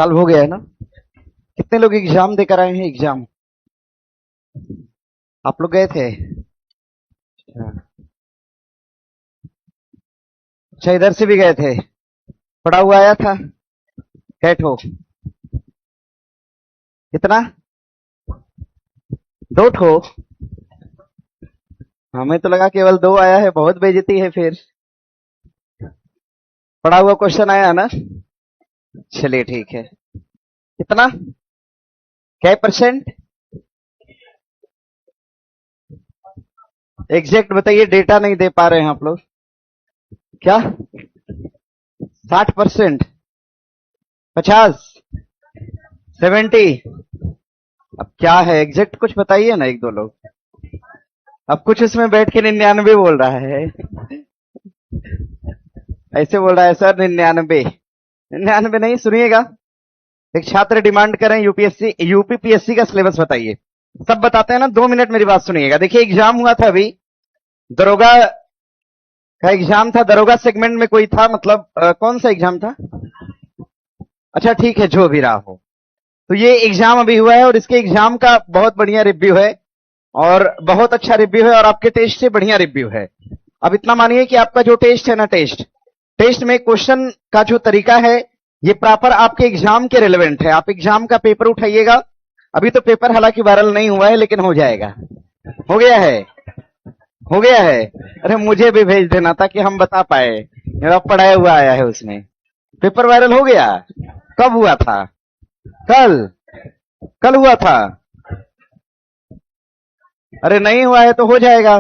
साल हो गया है ना। कितने लोग एग्जाम देकर आए हैं? एग्जाम आप लोग गए थे? अच्छा, इधर से भी गए थे। पढ़ा हुआ आया था? कैट हो कितना? 2 ठो? हमें तो लगा केवल 2 आया है। बहुत बेइज्जती है फिर। पढ़ा हुआ क्वेश्चन आया ना? चलिए ठीक है। कितना? क्या परसेंट? एग्जैक्ट बताइए, डेटा नहीं दे पा रहे हैं आप लोग। क्या? 60%? 50? 70? अब क्या है एग्जैक्ट? कुछ बताइए ना एक दो लोग। अब कुछ उसमें बैठ के 99 बोल रहा है। ऐसे बोल रहा है सर 99। 99 नहीं, सुनिएगा। एक छात्र डिमांड कर रहे हैं यूपीएससी यूपीपीएससी का सिलेबस बताइए। सब बताते हैं ना, 2 मिनट मेरी बात सुनिएगा। देखिए एग्जाम हुआ था अभी, दरोगा का एग्जाम था। दरोगा सेगमेंट में कोई था, मतलब कौन सा एग्जाम था? अच्छा ठीक है, जो भी रहा हो। तो ये एग्जाम अभी हुआ है और इसके एग्जाम का बहुत बढ़िया रिव्यू है और बहुत अच्छा रिव्यू है और आपके टेस्ट से बढ़िया रिव्यू है। अब इतना मानिए कि आपका जो टेस्ट है ना, टेस्ट में क्वेश्चन का जो तरीका है ये प्रॉपर आपके एग्जाम के रिलेवेंट है। आप एग्जाम का पेपर उठाइएगा। अभी तो पेपर हालांकि वायरल नहीं हुआ है, लेकिन हो जाएगा। हो गया है? हो गया है? अरे मुझे भी भेज देना ताकि हम बता पाए। मेरा पढ़ाया हुआ आया है उसमें। पेपर वायरल हो गया? कब हुआ था? कल? कल हुआ था? अरे नहीं हुआ है तो हो जाएगा।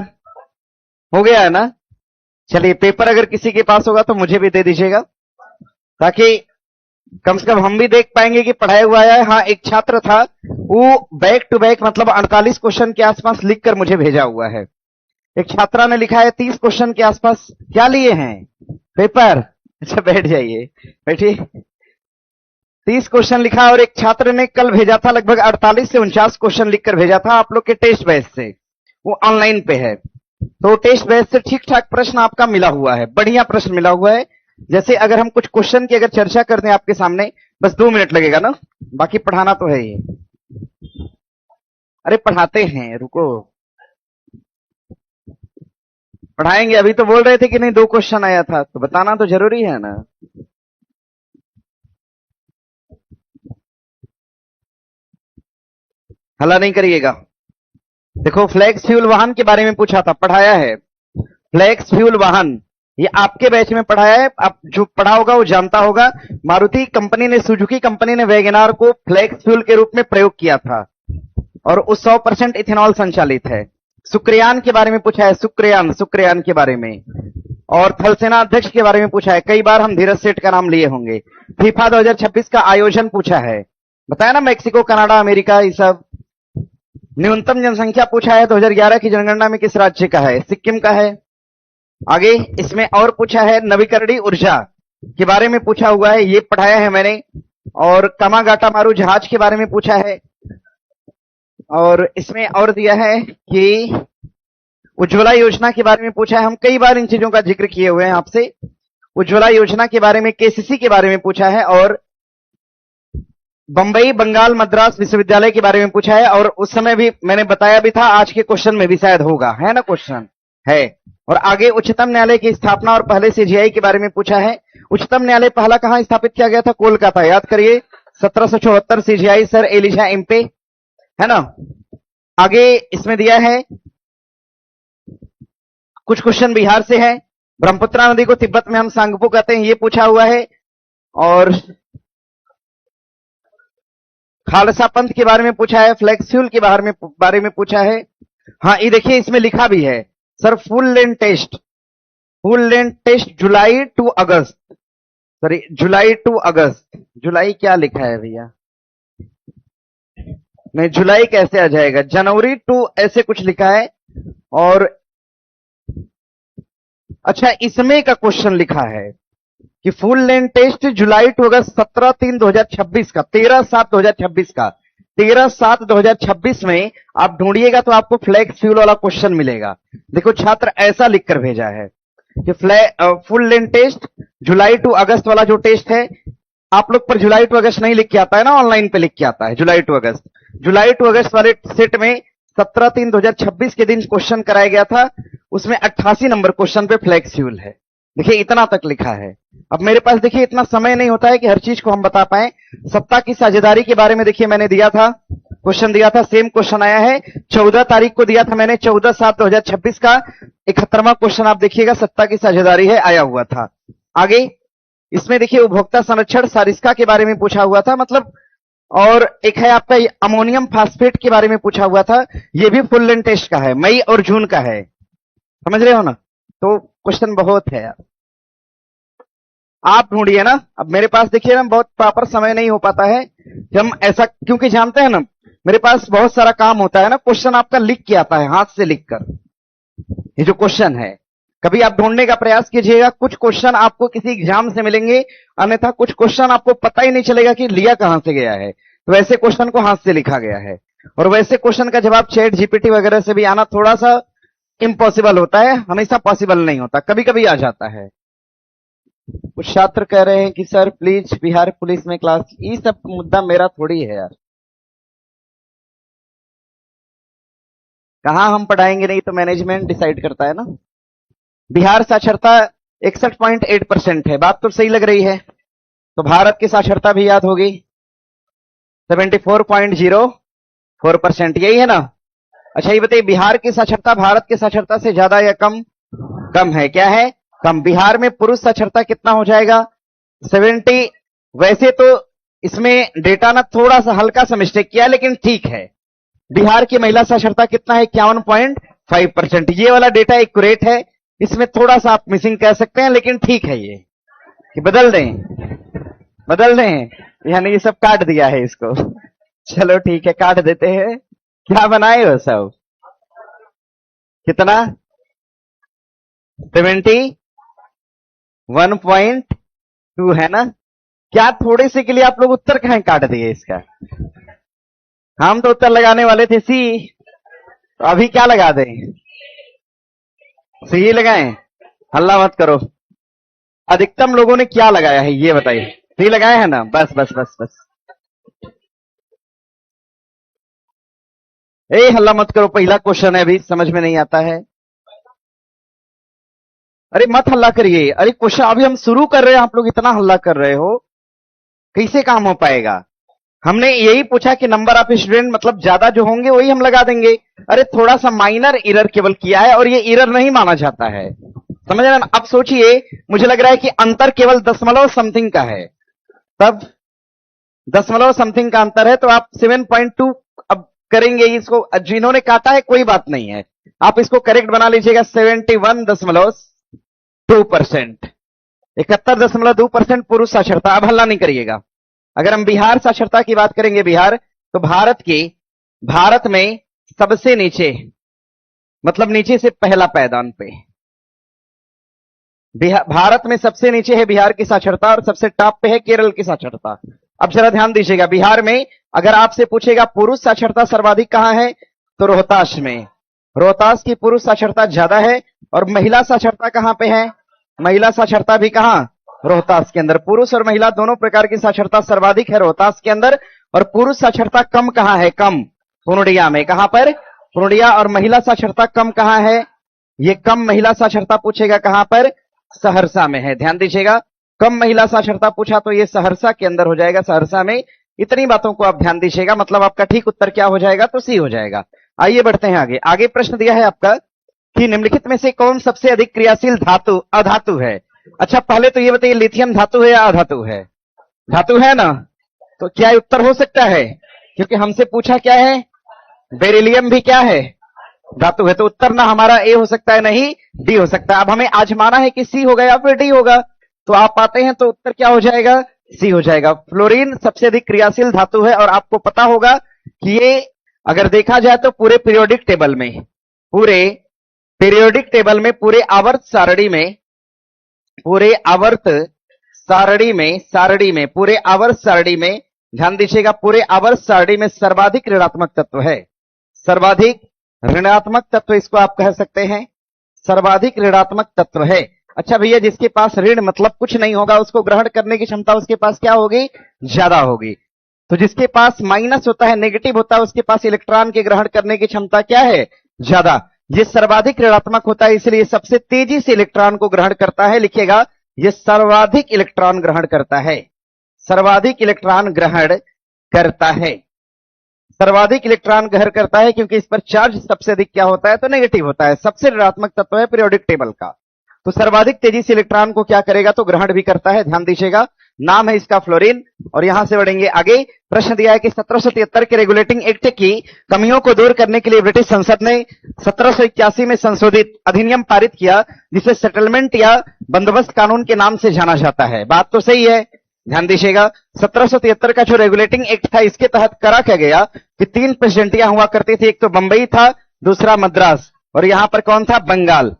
हो गया है ना? चलिए, पेपर अगर किसी के पास होगा तो मुझे भी दे दीजिएगा, ताकि कम से कम हम भी देख पाएंगे कि पढ़ाया हुआ है। हाँ, एक छात्र था, वो बैक टू बैक मतलब 48 क्वेश्चन के आसपास लिखकर मुझे भेजा हुआ है। एक छात्रा ने लिखा है 30 क्वेश्चन के आसपास। क्या लिए हैं? पेपर? अच्छा बैठ जाइए, बैठिए। 30 क्वेश्चन लिखा और एक छात्र ने कल भेजा था लगभग 48 से 49 क्वेश्चन लिखकर भेजा था आप लोग के टेस्ट बैच से। वो ऑनलाइन पे है, तो टेस्ट बैच से ठीक ठाक प्रश्न आपका मिला हुआ है, बढ़िया प्रश्न मिला हुआ है। जैसे अगर हम कुछ क्वेश्चन की अगर चर्चा कर दें आपके सामने, बस 2 मिनट लगेगा ना, बाकी पढ़ाना तो है ही। अरे पढ़ाते हैं, रुको, पढ़ाएंगे। अभी तो बोल रहे थे कि नहीं 2 क्वेश्चन आया था, तो बताना तो जरूरी है ना। हल्ला नहीं करिएगा। देखो, फ्लैक्स फ्यूल वाहन के बारे में पूछा था, पढ़ाया है। फ्लैक्स फ्यूल वाहन ये आपके बैच में पढ़ाया है। आप जो पढ़ा होगा वो जानता होगा। मारुति कंपनी ने, सुजुकी कंपनी ने वैगनार को फ्लैक्स फ्यूल के रूप में प्रयोग किया था और उस 100% इथेनॉल संचालित है। शुक्रयान के बारे में पूछा है, शुक्रयान के बारे में। और थल सेना अध्यक्ष के बारे में पूछा है। कई बार हम धीरज सेठ का नाम लिए होंगे। फीफा 2026 का आयोजन पूछा है, बताया ना, मैक्सिको, कनाडा, अमेरिका, ये सब। न्यूनतम जनसंख्या पूछा है 2011 की जनगणना में किस राज्य का है? सिक्किम का है। आगे इसमें और पूछा है नवीकरणीय ऊर्जा के बारे में पूछा हुआ है, ये पढ़ाया है मैंने। और कामागाटा मारू जहाज के बारे में पूछा है। और इसमें और दिया है कि उज्ज्वला योजना के बारे में पूछा है। हम कई बार इन चीजों का जिक्र किए हुए हैं आपसे। उज्ज्वला योजना के बारे में, केसीसी के बारे में पूछा है और बंबई बंगाल मद्रास विश्वविद्यालय के बारे में पूछा है। और उस समय भी मैंने बताया भी था, आज के क्वेश्चन में भी शायद होगा, है ना, क्वेश्चन है। और आगे उच्चतम न्यायालय की स्थापना और पहले सीजीआई के बारे में पूछा है। उच्चतम न्यायालय पहला कहां स्थापित किया गया था? कोलकाता, याद करिए। 1774 सीजीआई सर एलिजा इम्पे, है ना। आगे इसमें दिया है कुछ क्वेश्चन बिहार से है। ब्रह्मपुत्र नदी को तिब्बत में हम सांगपो कहते हैं, ये पूछा हुआ है। और खालसा पंथ के बारे में पूछा है। फ्लैक्स फ्यूल के बारे में पूछा है। हाँ, ये देखिए इसमें लिखा भी है sir, full length test July to August, sorry July to August. जुलाई क्या लिखा है भैया? नहीं, जुलाई कैसे आ जाएगा, जनवरी टू ऐसे कुछ लिखा है। और अच्छा, इसमें का क्वेश्चन लिखा है कि full length test July to August 17/3/2026 का, 13/7/2026 का, 13/7/2026 में आप ढूंढिएगा तो आपको फ्लैक्स फ्यूल वाला क्वेश्चन मिलेगा। देखो छात्र ऐसा लिखकर भेजा है कि full length test July to August वाला जो टेस्ट है आप लोग पर जुलाई टू अगस्त नहीं लिख के आता है ना, ऑनलाइन पे लिख के आता है जुलाई टू अगस्त। जुलाई टू अगस्त वाले सेट में 17/3/2026 के दिन क्वेश्चन कराया गया था, उसमें 88 नंबर क्वेश्चन पे फ्लैक्स फ्यूल है। देखिए इतना तक लिखा है। अब मेरे पास देखिए इतना समय नहीं होता है कि हर चीज को हम बता पाए। सत्ता की साझेदारी के बारे में देखिए मैंने दिया था, क्वेश्चन दिया था, सेम क्वेश्चन आया है 14 तारीख को दिया था मैंने, 14/7/2026 का 71वां क्वेश्चन आप देखिएगा, सत्ता की साझेदारी है, आया हुआ था। आगे इसमें देखिए उपभोक्ता संरक्षण सारिस्का के बारे में पूछा हुआ था, मतलब, और एक है आपका अमोनियम फास्फेट के बारे में पूछा हुआ था, ये भी फुल लेंथ टेस्ट का है, मई और जून का है, समझ रहे हो ना। तो क्वेश्चन बहुत है यार, आप ढूंढिए ना। अब मेरे पास देखिए ना बहुत प्रॉपर समय नहीं हो पाता है कि हम ऐसा, क्योंकि जानते हैं ना मेरे पास बहुत सारा काम होता है ना, क्वेश्चन आपका लिख के आता है हाथ से लिखकर, ये जो क्वेश्चन है कभी आप ढूंढने का प्रयास कीजिएगा। कुछ क्वेश्चन आपको किसी एग्जाम से मिलेंगे, अन्यथा कुछ क्वेश्चन आपको पता ही नहीं चलेगा कि लिया कहां से गया है, तो वैसे क्वेश्चन को हाथ से लिखा गया है। और वैसे क्वेश्चन का जवाब चैट जीपीटी वगैरह से भी आना थोड़ा सा इम्पॉसिबल होता है, हमेशा पॉसिबल नहीं होता, कभी कभी आ जाता है। कुछ छात्र कह रहे हैं कि सर प्लीज बिहार पुलिस में क्लास, ये सब मुद्दा मेरा थोड़ी है यार, कहां हम पढ़ाएंगे, नहीं तो मैनेजमेंट डिसाइड करता है ना। बिहार साक्षरता 61.8% है, बात तो सही लग रही है। तो भारत की साक्षरता भी याद होगी 74.04%, यही है ना। अच्छा ये बताइए बिहार की साक्षरता भारत की साक्षरता से ज्यादा या कम? कम है, क्या है? कम। बिहार में पुरुष साक्षरता कितना हो जाएगा? 70। वैसे तो इसमें डेटा ना थोड़ा सा हल्का सा मिस्टेक किया है, लेकिन ठीक है। बिहार की महिला साक्षरता कितना है? 51.5%। ये वाला डेटा एक्यूरेट है, इसमें थोड़ा सा आप मिसिंग कह सकते हैं, लेकिन ठीक है ये कि बदल दें, यानी ये सब काट दिया है इसको। चलो ठीक है, काट देते हैं। क्या बनाए हो सब? कितना? 71.2 है ना। क्या थोड़े से के लिए आप लोग उत्तर कहां काट दिए इसका? हम तो उत्तर लगाने वाले थे सी, तो अभी क्या लगा दें? सी लगाएं? हल्ला मत करो। अधिकतम लोगों ने क्या लगाया है ये बताइए? सी लगाए हैं ना, बस बस बस बस। हल्ला मत करो, पहला क्वेश्चन है, अभी समझ में नहीं आता है। अरे मत हल्ला करिए, अरे क्वेश्चन अभी हम शुरू कर रहे हैं, आप लोग इतना हल्ला कर रहे हो, कैसे काम हो पाएगा? हमने यही पूछा कि नंबर ऑफ स्टूडेंट मतलब ज्यादा जो होंगे वही हम लगा देंगे। अरे थोड़ा सा माइनर एरर केवल किया है, और ये एरर नहीं माना जाता है, समझ रहे हैं? अब सोचिए, मुझे लग रहा है कि अंतर केवल दशमलव समथिंग का है, तब दशमलव समथिंग का अंतर है, तो आप 7.2 अब करेंगे इसको, जिन्होंने काटा है कोई बात नहीं है, आप इसको करेक्ट बना लीजिएगा। 71.2%, 71.2% पुरुष साक्षरता। अब हल्ला नहीं करिएगा। अगर हम बिहार साक्षरता की बात करेंगे, बिहार, तो भारत में सबसे नीचे, मतलब नीचे से पहला पायदान पे, भारत में सबसे नीचे है बिहार की साक्षरता, और सबसे टॉप पे है केरल की साक्षरता। अब जरा ध्यान दीजिएगा, बिहार में अगर आपसे पूछेगा पुरुष साक्षरता सर्वाधिक कहां है, तो रोहतास में। रोहतास की पुरुष साक्षरता ज्यादा है। और महिला साक्षरता कहां पे है? महिला साक्षरता भी कहां? रोहतास के अंदर। पुरुष और महिला दोनों प्रकार की साक्षरता सर्वाधिक है रोहतास के अंदर। और पुरुष साक्षरता कम कहां है? कम पूर्णिया में। कहां पर? पूर्णिया। और महिला साक्षरता कम कहां है? ये कम महिला साक्षरता पूछेगा कहां पर? सहरसा में है। ध्यान दीजिएगा, कम महिला साक्षरता पूछा तो ये सहरसा के अंदर हो जाएगा, सहरसा में। इतनी बातों को आप ध्यान दीजिएगा, मतलब आपका ठीक उत्तर क्या हो जाएगा? तो सी हो जाएगा। आइए बढ़ते हैं आगे। आगे प्रश्न दिया है आपका कि निम्नलिखित में से कौन सबसे अधिक क्रियाशील धातु अधातु है? अच्छा पहले तो ये बताइए, लिथियम धातु है या अधातु है? धातु है ना, तो क्या उत्तर हो सकता है? क्योंकि हमसे पूछा क्या है, बेरिलियम भी क्या है? धातु है। तो उत्तर ना हमारा ए हो सकता है, नहीं डी हो सकता है। अब हमें आजमाना है कि सी होगा या फिर डी होगा, तो आप पाते हैं तो उत्तर क्या हो जाएगा? सी हो जाएगा। फ्लोरीन सबसे अधिक क्रियाशील धातु है। और आपको पता होगा कि ये अगर देखा जाए तो पूरे पीरियोडिक टेबल में, पूरे आवर्त सारणी में, पूरे आवर्त सारणी में ध्यान दीजिएगा, पूरे आवर्त सारणी में सर्वाधिक ऋणात्मक तत्व है। सर्वाधिक ऋणात्मक तत्व इसको आप कह सकते हैं, सर्वाधिक ऋणात्मक तत्व है। अच्छा भैया, जिसके पास ऋण मतलब कुछ नहीं होगा, उसको ग्रहण करने की क्षमता उसके पास क्या होगी? ज्यादा होगी। तो जिसके पास माइनस होता है, नेगेटिव होता है, उसके पास इलेक्ट्रॉन के ग्रहण करने की क्षमता क्या है? ज्यादा। ये सर्वाधिक ऋणात्मक होता है, इसलिए सबसे तेजी से इलेक्ट्रॉन को ग्रहण करता है। लिखिएगा, ये सर्वाधिक इलेक्ट्रॉन ग्रहण करता है, सर्वाधिक इलेक्ट्रॉन ग्रहण करता है, सर्वाधिक इलेक्ट्रॉन ग्रहण करता है, क्योंकि इस पर चार्ज सबसे अधिक क्या होता है? तो नेगेटिव होता है। सबसे ऋणात्मक तत्व है पीरियोडिक टेबल का। तो सर्वाधिक तेजी से इलेक्ट्रॉन को क्या करेगा? तो ग्रहण भी करता है। ध्यान दीजिएगा, नाम है इसका फ्लोरीन। और यहां से बढ़ेंगे आगे। प्रश्न दिया है कि 1773 के रेगुलेटिंग एक्ट की कमियों को दूर करने के लिए ब्रिटिश संसद ने 1781 में संशोधित अधिनियम पारित किया, जिसे सेटलमेंट या बंदोबस्त कानून के नाम से जाना जाता है। बात तो सही है। ध्यान दीजिएगा, 1773 का जो रेगुलेटिंग एक्ट था, इसके तहत करा क्या गया कि 3 प्रेसिडेंटियां हुआ करती थी। एक तो बंबई था, दूसरा मद्रास, और यहां पर कौन था? बंगाल।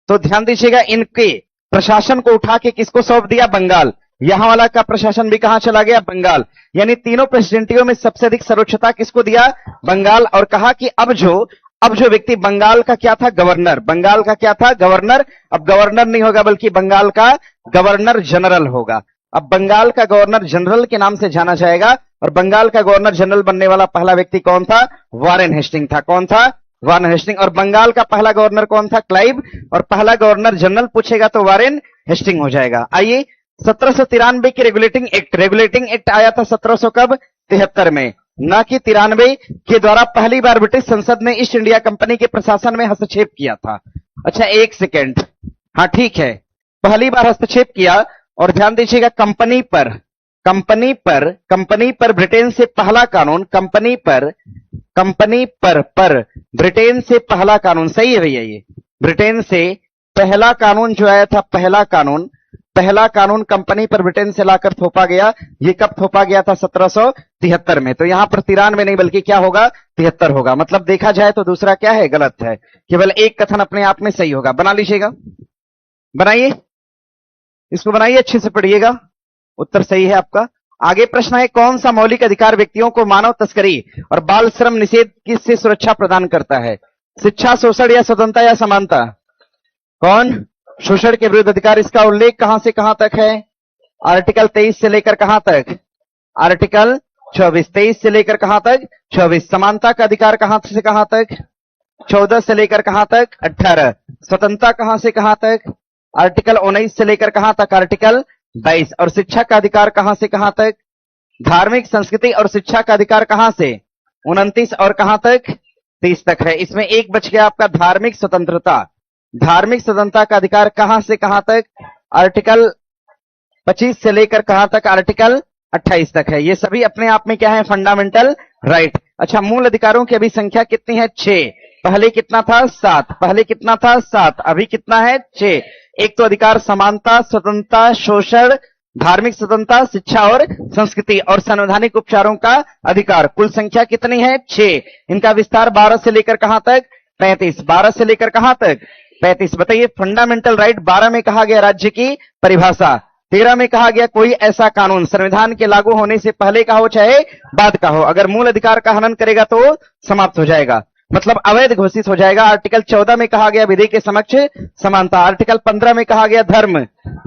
तो ध्यान दीजिएगा, इनके प्रशासन को उठा के किसको सौंप दिया? बंगाल। यहां वाला का प्रशासन भी कहां चला गया? बंगाल। यानी तीनों प्रेसिडेंटियों में सबसे अधिक सर्वोच्चता किसको दिया? बंगाल। और कहा कि अब जो व्यक्ति बंगाल का क्या था? गवर्नर। बंगाल का क्या था? गवर्नर। अब गवर्नर नहीं होगा, बल्कि बंगाल का गवर्नर जनरल होगा। अब बंगाल का गवर्नर जनरल के नाम से जाना जाएगा। और बंगाल का गवर्नर जनरल बनने वाला पहला व्यक्ति कौन था? वारेन हेस्टिंग था। कौन था? Warren Hastings. और बंगाल का पहला गवर्नर कौन था? क्लाइव। और पहला गवर्नर जनरल पूछेगा तो वारेन हेस्टिंग हो जाएगा। आइए, 1793 की रेगुलेटिंग एक्ट आया था 1700 कब? 73 में, न कि 93 के द्वारा पहली बार ब्रिटिश संसद ने ईस्ट इंडिया कंपनी के प्रशासन में हस्तक्षेप किया था। अच्छा, एक सेकेंड, हाँ ठीक है, पहली बार हस्तक्षेप किया। और ध्यान दीजिएगा, कंपनी पर ब्रिटेन से पहला कानून, कंपनी पर ब्रिटेन से पहला कानून, सही है भैया, ये ब्रिटेन से पहला कानून जो आया था, पहला कानून कंपनी पर ब्रिटेन से लाकर थोपा गया। ये कब थोपा गया था? 1773 में। तो यहां पर 93 नहीं, बल्कि क्या होगा? 73 होगा। मतलब देखा जाए तो दूसरा क्या है? गलत है। केवल एक कथन अपने आप में सही होगा। बना लीजिएगा, बनाइए, इसको बनाइए, अच्छे से पढ़िएगा। उत्तर सही है आपका। आगे प्रश्न है, कौन सा मौलिक अधिकार व्यक्तियों को मानव तस्करी और बाल श्रम निषेध से सुरक्षा प्रदान करता है? शिक्षा, शोषण या स्वतंत्रता या समानता? कौन? शोषण के विरुद्ध अधिकार। इसका उल्लेख कहां से कहां तक है? आर्टिकल 23 से लेकर कहां तक? आर्टिकल 24। 23 से लेकर कहां तक? 24। समानता का अधिकार कहां से कहां तक? 14 से लेकर कहां तक? 18। स्वतंत्रता कहां से कहां तक? आर्टिकल 19 से लेकर कहां तक? आर्टिकल 22। और शिक्षा का अधिकार कहां से कहां तक? धार्मिक, संस्कृति और शिक्षा का अधिकार कहां से? 29 और कहां तक? 30 तक है। इसमें एक बच गया आपका, धार्मिक स्वतंत्रता। धार्मिक स्वतंत्रता का अधिकार कहां से कहां तक? आर्टिकल 25 से लेकर कहां तक? आर्टिकल 28 तक है। ये सभी अपने आप में क्या है? Fundamental right. अच्छा, मूल अधिकारों की अभी संख्या कितनी है? 6। पहले कितना था? 7। पहले कितना था? 7। अभी कितना है? 6। एक तो अधिकार समानता, स्वतंत्रता, शोषण, धार्मिक स्वतंत्रता, शिक्षा और संस्कृति, और संवैधानिक उपचारों का अधिकार। कुल संख्या कितनी है? 6। इनका विस्तार 12 से लेकर कहां तक? 35। 12 से लेकर कहां तक? 35। बताइए, फंडामेंटल राइट 12 में कहा गया राज्य की परिभाषा, 13 में कहा गया कोई ऐसा कानून संविधान के लागू होने से पहले का हो चाहे बाद का हो, अगर मूल अधिकार का हनन करेगा तो समाप्त हो जाएगा, मतलब अवैध घोषित हो जाएगा। आर्टिकल 14 में कहा गया विधि के समक्ष समानता। आर्टिकल 15 में कहा गया धर्म,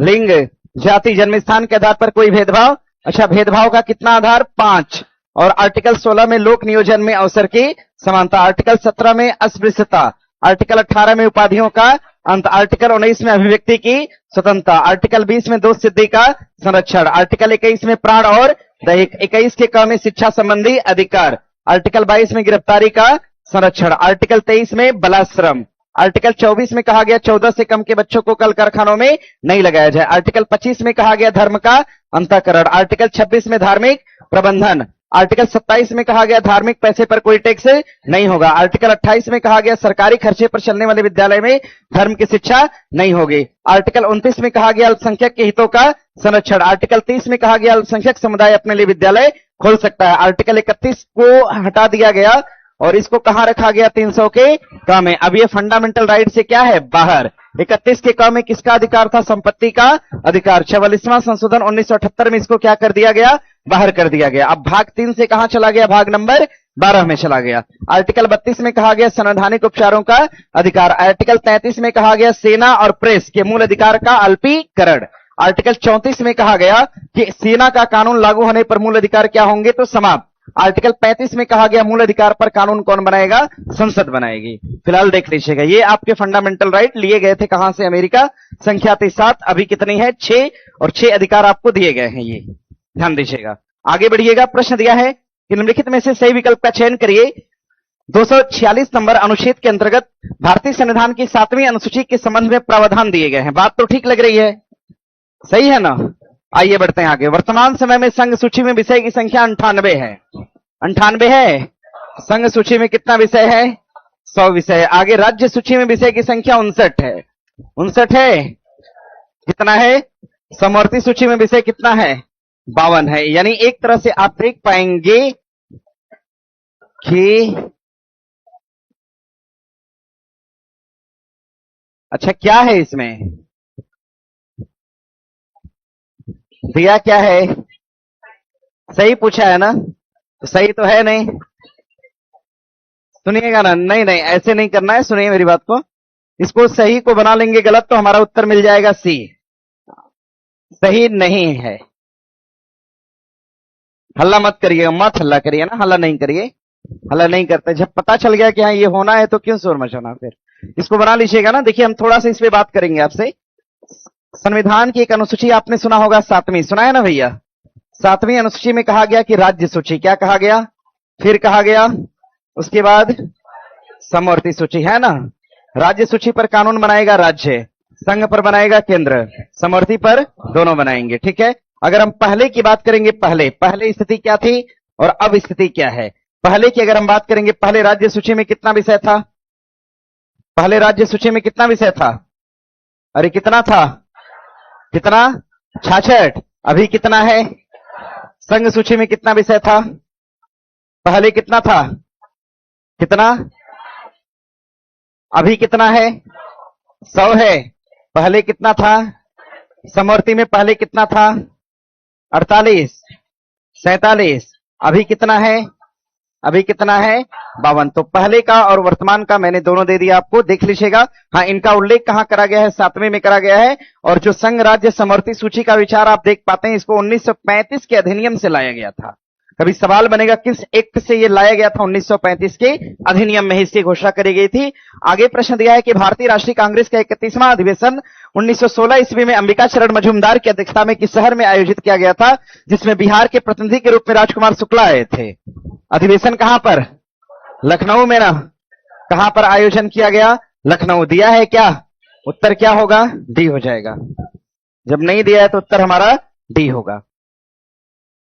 लिंग, जाति, जन्म स्थान के आधार पर कोई भेदभाव। अच्छा, भेदभाव का कितना आधार? 5। और आर्टिकल 16 में लोक नियोजन में अवसर की समानता। आर्टिकल 17 में अस्पृश्यता। आर्टिकल 18 में उपाधियों का अंत। आर्टिकल 19 में अभिव्यक्ति की स्वतंत्रता। आर्टिकल 20 में दोष सिद्धि का संरक्षण। आर्टिकल 21 में प्राण और दैहिक। 21 के क में शिक्षा संबंधी अधिकार। आर्टिकल 22 में गिरफ्तारी का संरक्षण। आर्टिकल 23 में बलाश्रम। आर्टिकल 24 में कहा गया 14 से कम के बच्चों को कल कारखानों में नहीं लगाया जाए। आर्टिकल 25 में कहा गया धर्म का अंतःकरण। आर्टिकल 26 में धार्मिक प्रबंधन। आर्टिकल 27 में कहा गया धार्मिक पैसे पर कोई टैक्स नहीं होगा। आर्टिकल 28 में कहा गया सरकारी खर्चे पर चलने वाले विद्यालय में धर्म की शिक्षा नहीं होगी। आर्टिकल 29 में कहा गया अल्पसंख्यक के हितों का संरक्षण। आर्टिकल 30 में कहा गया अल्पसंख्यक समुदाय अपने लिए विद्यालय खोल सकता है। आर्टिकल 31 को हटा दिया गया और इसको कहां रखा गया? 300 के क में। अब ये फंडामेंटल राइट से क्या है? बाहर। 31 के क में किसका अधिकार था? संपत्ति का अधिकार। 44वां संशोधन 1978 में इसको क्या कर दिया गया? बाहर कर दिया गया। अब भाग 3 से कहां चला गया? भाग नंबर 12 में चला गया। आर्टिकल 32 में कहा गया संवैधानिक उपचारों का अधिकार। आर्टिकल 33 में कहा गया सेना और प्रेस के मूल अधिकार का अल्पीकरण। आर्टिकल 34 में कहा गया कि सेना का कानून लागू होने पर मूल अधिकार क्या होंगे, तो समाप्त। आर्टिकल 35 में कहा गया मूल अधिकार पर कानून कौन बनाएगा, संसद बनाएगी। फिलहाल देख लीजिएगा, ये आपके फंडामेंटल राइट लिए गए थे कहां से, अमेरिका। संख्या थी 7, अभी कितनी है, 6, और 6 अधिकार आपको दिए गए हैं, ये ध्यान दीजिएगा। आगे बढ़िएगा, प्रश्न दिया है कि निम्नलिखित में से सही विकल्प का चयन करिए। 246 नंबर अनुच्छेद के अंतर्गत भारतीय संविधान की 7वीं अनुसूची के संबंध में प्रावधान दिए गए हैं। बात तो ठीक लग रही है, सही है ना। आइए बढ़ते हैं आगे। वर्तमान समय में संघ सूची में विषय की संख्या 98 है। 98 है। संघ सूची में कितना विषय है, 100 विषय है। आगे राज्य सूची में विषय की संख्या 59 है। 59 है। कितना है, समवर्ती सूची में विषय कितना है, 52 है। यानी एक तरह से आप देख पाएंगे कि अच्छा क्या है इसमें दिया, क्या है, सही पूछा है ना, तो सही तो है नहीं। सुनिएगा ना, नहीं नहीं ऐसे नहीं करना है, सुनिए मेरी बात को। इसको सही को बना लेंगे गलत तो हमारा उत्तर मिल जाएगा सी, सही नहीं है। हल्ला मत करिएगा, मत हल्ला करिए ना, हल्ला नहीं करिए, हल्ला नहीं करते। जब पता चल गया कि हाँ ये होना है तो क्यों शोर मचाना, फिर इसको बना लीजिएगा ना। देखिए हम थोड़ा सा इस पे बात करेंगे आपसे। संविधान की एक अनुसूची आपने सुना होगा, 7वीं, सुना है ना भैया। 7वीं अनुसूची में कहा गया कि राज्य सूची, क्या कहा गया, फिर कहा गया उसके बाद समवर्ती सूची, है ना। राज्य सूची पर कानून बनाएगा राज्य, संघ पर बनाएगा केंद्र, समवर्ती पर दोनों बनाएंगे, ठीक है। अगर हम पहले की बात करेंगे, पहले स्थिति क्या थी और अब स्थिति क्या है। पहले की अगर हम बात करेंगे, पहले राज्य सूची में कितना विषय था, पहले राज्य सूची में कितना विषय था, अरे कितना था, कितना, 66। अभी कितना है, संघ सूची में कितना विषय था, पहले कितना था, कितना, अभी कितना है, 100 है। पहले कितना था, समवर्ती में पहले कितना था, 48, 47। अभी कितना है, अभी कितना है, 52। तो पहले का और वर्तमान का मैंने दोनों दे दिया आपको, देख लीजिएगा। हाँ, इनका उल्लेख कहां करा गया है, 7वें में करा गया है। और जो संघ राज्य समवर्ती सूची का विचार आप देख पाते हैं, इसको 1935 के अधिनियम से लाया गया था। कभी सवाल बनेगा किस एक्ट से ये लाया गया था, 1935 के अधिनियम में इसकी घोषणा करी गई थी। आगे प्रश्न दिया है कि भारतीय राष्ट्रीय कांग्रेस का 31वां अधिवेशन 1916 ईस्वी में अंबिका चरण मजूमदार की अध्यक्षता में किस शहर में आयोजित किया गया था, जिसमें बिहार के प्रतिनिधि के रूप में राजकुमार शुक्ला आए थे। अधिवेशन कहां पर, लखनऊ में ना। कहां पर आयोजन किया गया, लखनऊ। दिया है क्या, उत्तर क्या होगा, डी हो जाएगा। जब नहीं दिया है तो उत्तर हमारा डी होगा,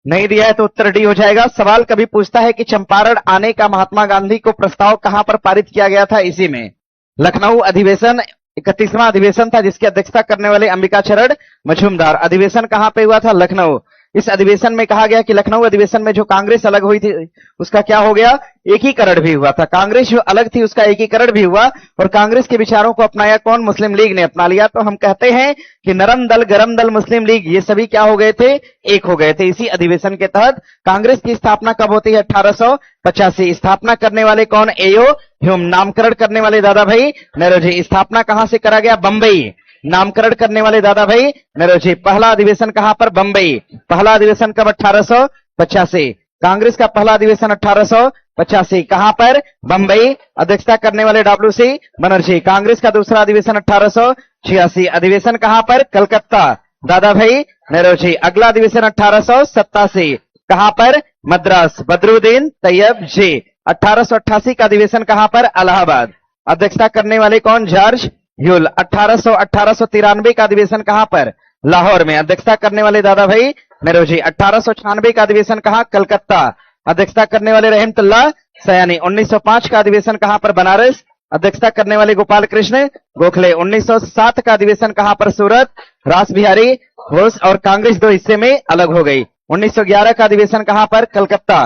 नहीं दिया है तो उत्तर डी हो जाएगा। सवाल कभी पूछता है कि चंपारण आने का महात्मा गांधी को प्रस्ताव कहां पर पारित किया गया था, इसी में। लखनऊ अधिवेशन 31वां अधिवेशन था, जिसकी अध्यक्षता करने वाले अंबिका चरण मजूमदार। अधिवेशन कहां पे हुआ था, लखनऊ। इस अधिवेशन में कहा गया कि लखनऊ अधिवेशन में जो कांग्रेस अलग हुई थी उसका क्या हो गया, एकीकरण भी हुआ था। कांग्रेस जो अलग थी उसका एकीकरण भी हुआ, और कांग्रेस के विचारों को अपनाया कौन, मुस्लिम लीग ने अपना लिया। तो हम कहते हैं कि नरम दल, गरम दल, मुस्लिम लीग, ये सभी क्या हो गए थे, एक हो गए थे। इसी अधिवेशन के तहत कांग्रेस की स्थापना कब होती है, 1885। स्थापना करने वाले कौन, एओ ह्यूम। नामकरण करने वाले दादा भाई नेरोजी। स्थापना कहां से करा गया, बंबई। नामकरण करने वाले दादा भाई नेरोजी। पहला अधिवेशन कहां पर, बंबई। पहला अधिवेशन कब, 1885। कांग्रेस का पहला अधिवेशन 1885, कहां पर, बंबई। अध्यक्षता करने वाले डब्ल्यूसी बनर्जी। कांग्रेस का दूसरा अधिवेशन 1886, अधिवेशन कहां पर, कलकत्ता, दादा भाई नेरोजी। अगला अधिवेशन 1887, कहां पर, मद्रास, बदरुद्दीन तैयब जी। 1888 का अधिवेशन कहां पर, इलाहाबाद। अध्यक्षता करने वाले कौन, जॉर्ज ह्यूल। 1893 का अधिवेशन कहां पर, लाहौर में। अध्यक्षता करने वाले दादा भाई नेरोजी। 1896 का अधिवेशन कहां, कलकत्ता। अध्यक्षता करने वाले रहमतुल्लाह सयानी। 1905 का अधिवेशन कहां पर, बनारस। अध्यक्षता करने वाले गोपाल कृष्ण गोखले। 1907 का अधिवेशन कहां पर, सूरत, रास बिहारी घोष। और कांग्रेस दो हिस्से में अलग हो गई। 1911 का अधिवेशन कहां पर, कलकत्ता,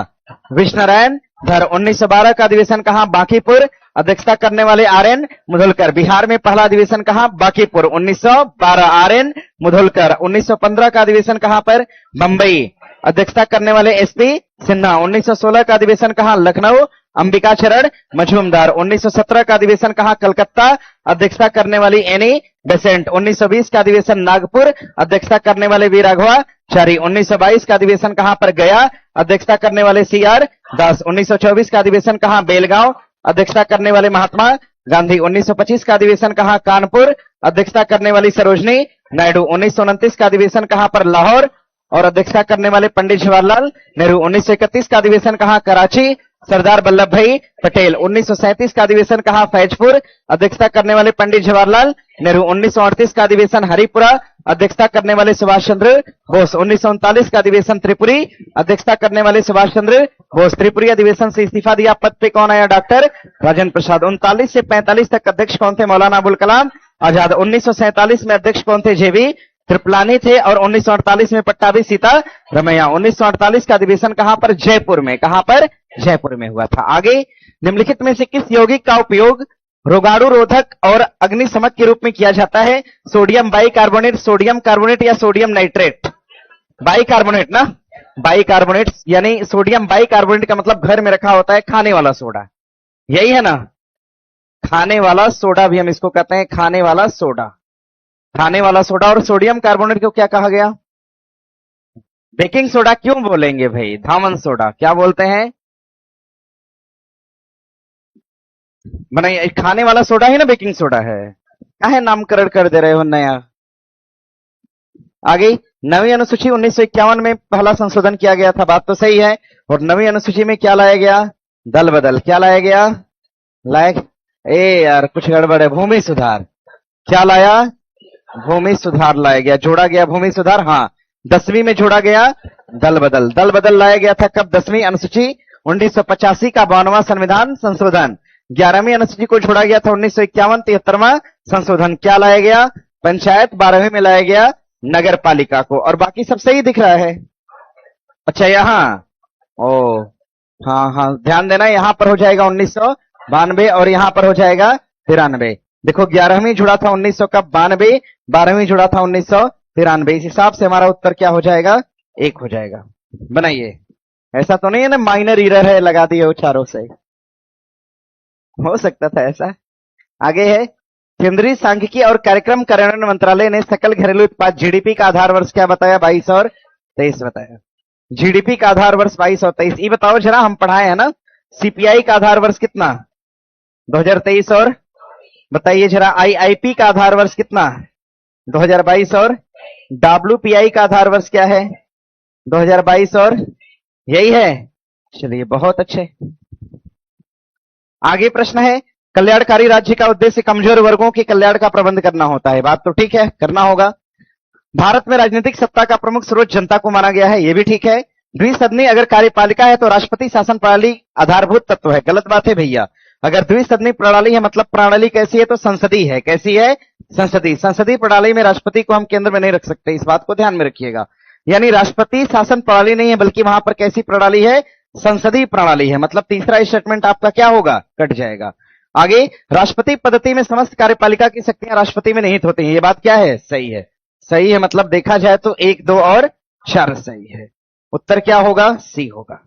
विश्वनारायण धर। 1912 का अधिवेशन कहां, बांकीपुर। अध्यक्षता करने वाले आर.एन. मुधोलकर। बिहार में पहला अधिवेशन कहां, बांकीपुर, 1912, आर.एन. मुधोलकर। 1915 का अधिवेशन कहां पर, बंबई। अध्यक्षता करने वाले एसपी सिन्हा। 1916 का अधिवेशन कहां? लखनऊ। अंबिकाचरण मजूमदार। 1917 का अधिवेशन कहां? कलकत्ता। अध्यक्षता करने वाली एनी बेसेंट। 1920 का अधिवेशन नागपुर। अध्यक्षता करने वाले वी राघवाचारी। 1922 का अधिवेशन कहां पर? गया। अध्यक्षता करने वाले सीआर दास। 1924 का अधिवेशन कहां? बेलगांव। अध्यक्षता करने वाले महात्मा गांधी। 1925 का अधिवेशन कहां? कानपुर। अध्यक्षता करने वाली सरोजनी नायडू। 1929 का अधिवेशन कहां पर? लाहौर। और अध्यक्षता करने वाले पंडित जवाहरलाल नेहरू। 1931 का अधिवेशन कहां? कराची। सरदार वल्लभ भाई पटेल। 1937 का अधिवेशन कहां? फैजपुर। अध्यक्षता करने वाले पंडित जवाहरलाल नेहरू। 1938 का अधिवेशन हरिपुरा। अध्यक्षता करने वाले सुभाष चंद्र बोस। 1939 का अधिवेशन त्रिपुरी। अध्यक्षता करने वाले सुभाष चंद्र बोस। त्रिपुरी अधिवेशन से इस्तीफा दिया। पद पे कौन आया? डॉक्टर राजेंद्र प्रसाद। 39 से 45 तक अध्यक्ष कौन थे? मौलाना अबुल कलाम आजाद। 1947 में अध्यक्ष कौन थे? जेबी कृपलानी थे। और 1948 में पट्टाभी सीतारमैया। 1948 का अधिवेशन कहां पर? जयपुर में। कहां पर? जयपुर में हुआ था। आगे, निम्नलिखित में से किस यौगिक का उपयोग रोगाणु रोधक और अग्निशमक के रूप में किया जाता है? सोडियम बाइकार्बोनेट, सोडियम कार्बोनेट या सोडियम नाइट्रेट? बाइकार्बोनेट ना, बाइकार्बोनेट यानी सोडियम बाइकार्बोनेट का मतलब घर में रखा होता है खाने वाला सोडा, यही है ना? खाने वाला सोडा भी हम इसको कहते हैं, खाने वाला सोडा। खाने वाला सोडा। और सोडियम कार्बोनेट को क्या कहा गया? बेकिंग सोडा क्यों बोलेंगे भाई? धामन सोडा क्या बोलते हैं? बनाइए, खाने वाला सोडा ही ना बेकिंग सोडा है। क्या है नामकरण कर दे रहे हो नया? आगे, नवी अनुसूची 1951 में पहला संशोधन किया गया था, बात तो सही है। और नवी अनुसूची में क्या लाया गया? दल बदल। क्या लाया गया? यार कुछ गड़बड़ है। भूमि सुधार। क्या लाया? भूमि सुधार लाया गया, जोड़ा गया भूमि सुधार। हाँ, 10वीं में जोड़ा गया दल बदल। दल बदल लाया गया था कब? 10वीं अनुसूची 1985 का 52वां संविधान संशोधन। 11वीं अनुसूची को जोड़ा गया था 1951 73वां संशोधन। क्या लाया गया? पंचायत। 12वीं में लाया गया नगर पालिका को। और बाकी सब सही दिख रहा है। अच्छा, यहां हाँ हाँ, ध्यान देना, यहां पर हो जाएगा 1992 और यहां पर हो जाएगा 93। देखो, 11वीं जुड़ा था 1900 का 92, 12वीं जुड़ा था 1993। इस हिसाब से हमारा उत्तर क्या हो जाएगा? 1 हो जाएगा। बनाइए, ऐसा तो नहीं है ना माइनर एरर है लगा दिए हो चारों से, हो सकता था ऐसा। आगे है, केंद्रीय सांख्यिकी और कार्यक्रम कार्यान्वयन मंत्रालय ने सकल घरेलू उत्पाद जीडीपी का आधार वर्ष क्या बताया? 22 और 23 बताया। जीडीपी का आधार वर्ष 22 और 23। ये बताओ जरा, हम पढ़ाए हैं ना, सीपीआई का आधार वर्ष कितना? 2023 और बताइए जरा, आईआईपी का आधार वर्ष कितना? 2022 और डब्ल्यूपीआई का आधार वर्ष क्या है? 2022 और यही है। चलिए, बहुत अच्छे। आगे प्रश्न है, कल्याणकारी राज्य का उद्देश्य कमजोर वर्गों के कल्याण का प्रबंध करना होता है। बात तो ठीक है, करना होगा। भारत में राजनीतिक सत्ता का प्रमुख स्रोत जनता को माना गया है, यह भी ठीक है। द्विसदनी अगर कार्यपालिका है तो राष्ट्रपति शासन प्रणाली आधारभूत तत्व है, गलत बात है भैया। अगर द्विसदनी प्रणाली है मतलब प्रणाली कैसी है? तो संसदीय है। कैसी है? संसदीय। संसदीय प्रणाली में राष्ट्रपति को हम केंद्र में नहीं रख सकते, इस बात को ध्यान में रखिएगा। यानी राष्ट्रपति शासन प्रणाली नहीं है, बल्कि वहां पर कैसी प्रणाली है? संसदीय प्रणाली है। मतलब तीसरा स्टेटमेंट आपका क्या होगा? कट जाएगा। आगे, राष्ट्रपति पद्धति में समस्त कार्यपालिका की शक्तियां राष्ट्रपति में निहित होती हैं, ये बात क्या है? सही है। सही है, मतलब देखा जाए तो 1, 2 और 4 सही है। उत्तर क्या होगा? सी होगा।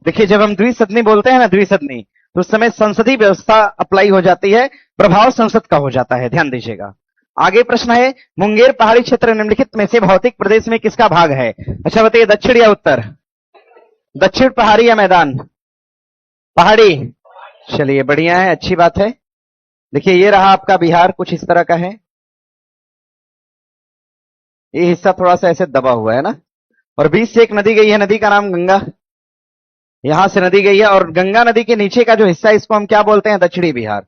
देखिए, जब हम द्विसदनी बोलते हैं ना, द्विसदनी, तो उस समय संसदीय व्यवस्था अप्लाई हो जाती है, प्रभाव संसद का हो जाता है, ध्यान दीजिएगा। आगे प्रश्न है, मुंगेर पहाड़ी क्षेत्र निम्नलिखित में से भौतिक प्रदेश में किसका भाग है? अच्छा बताइए, दक्षिण या उत्तर? दक्षिण पहाड़ी या मैदान? पहाड़ी। चलिए, बढ़िया है, अच्छी बात है। देखिए, ये रहा आपका बिहार, कुछ इस तरह का है। ये हिस्सा थोड़ा सा ऐसे दबा हुआ है ना, और बीच से एक नदी गई है, नदी का नाम गंगा। यहां से नदी गई है, और गंगा नदी के नीचे का जो हिस्सा है इसको हम क्या बोलते हैं? दक्षिणी बिहार।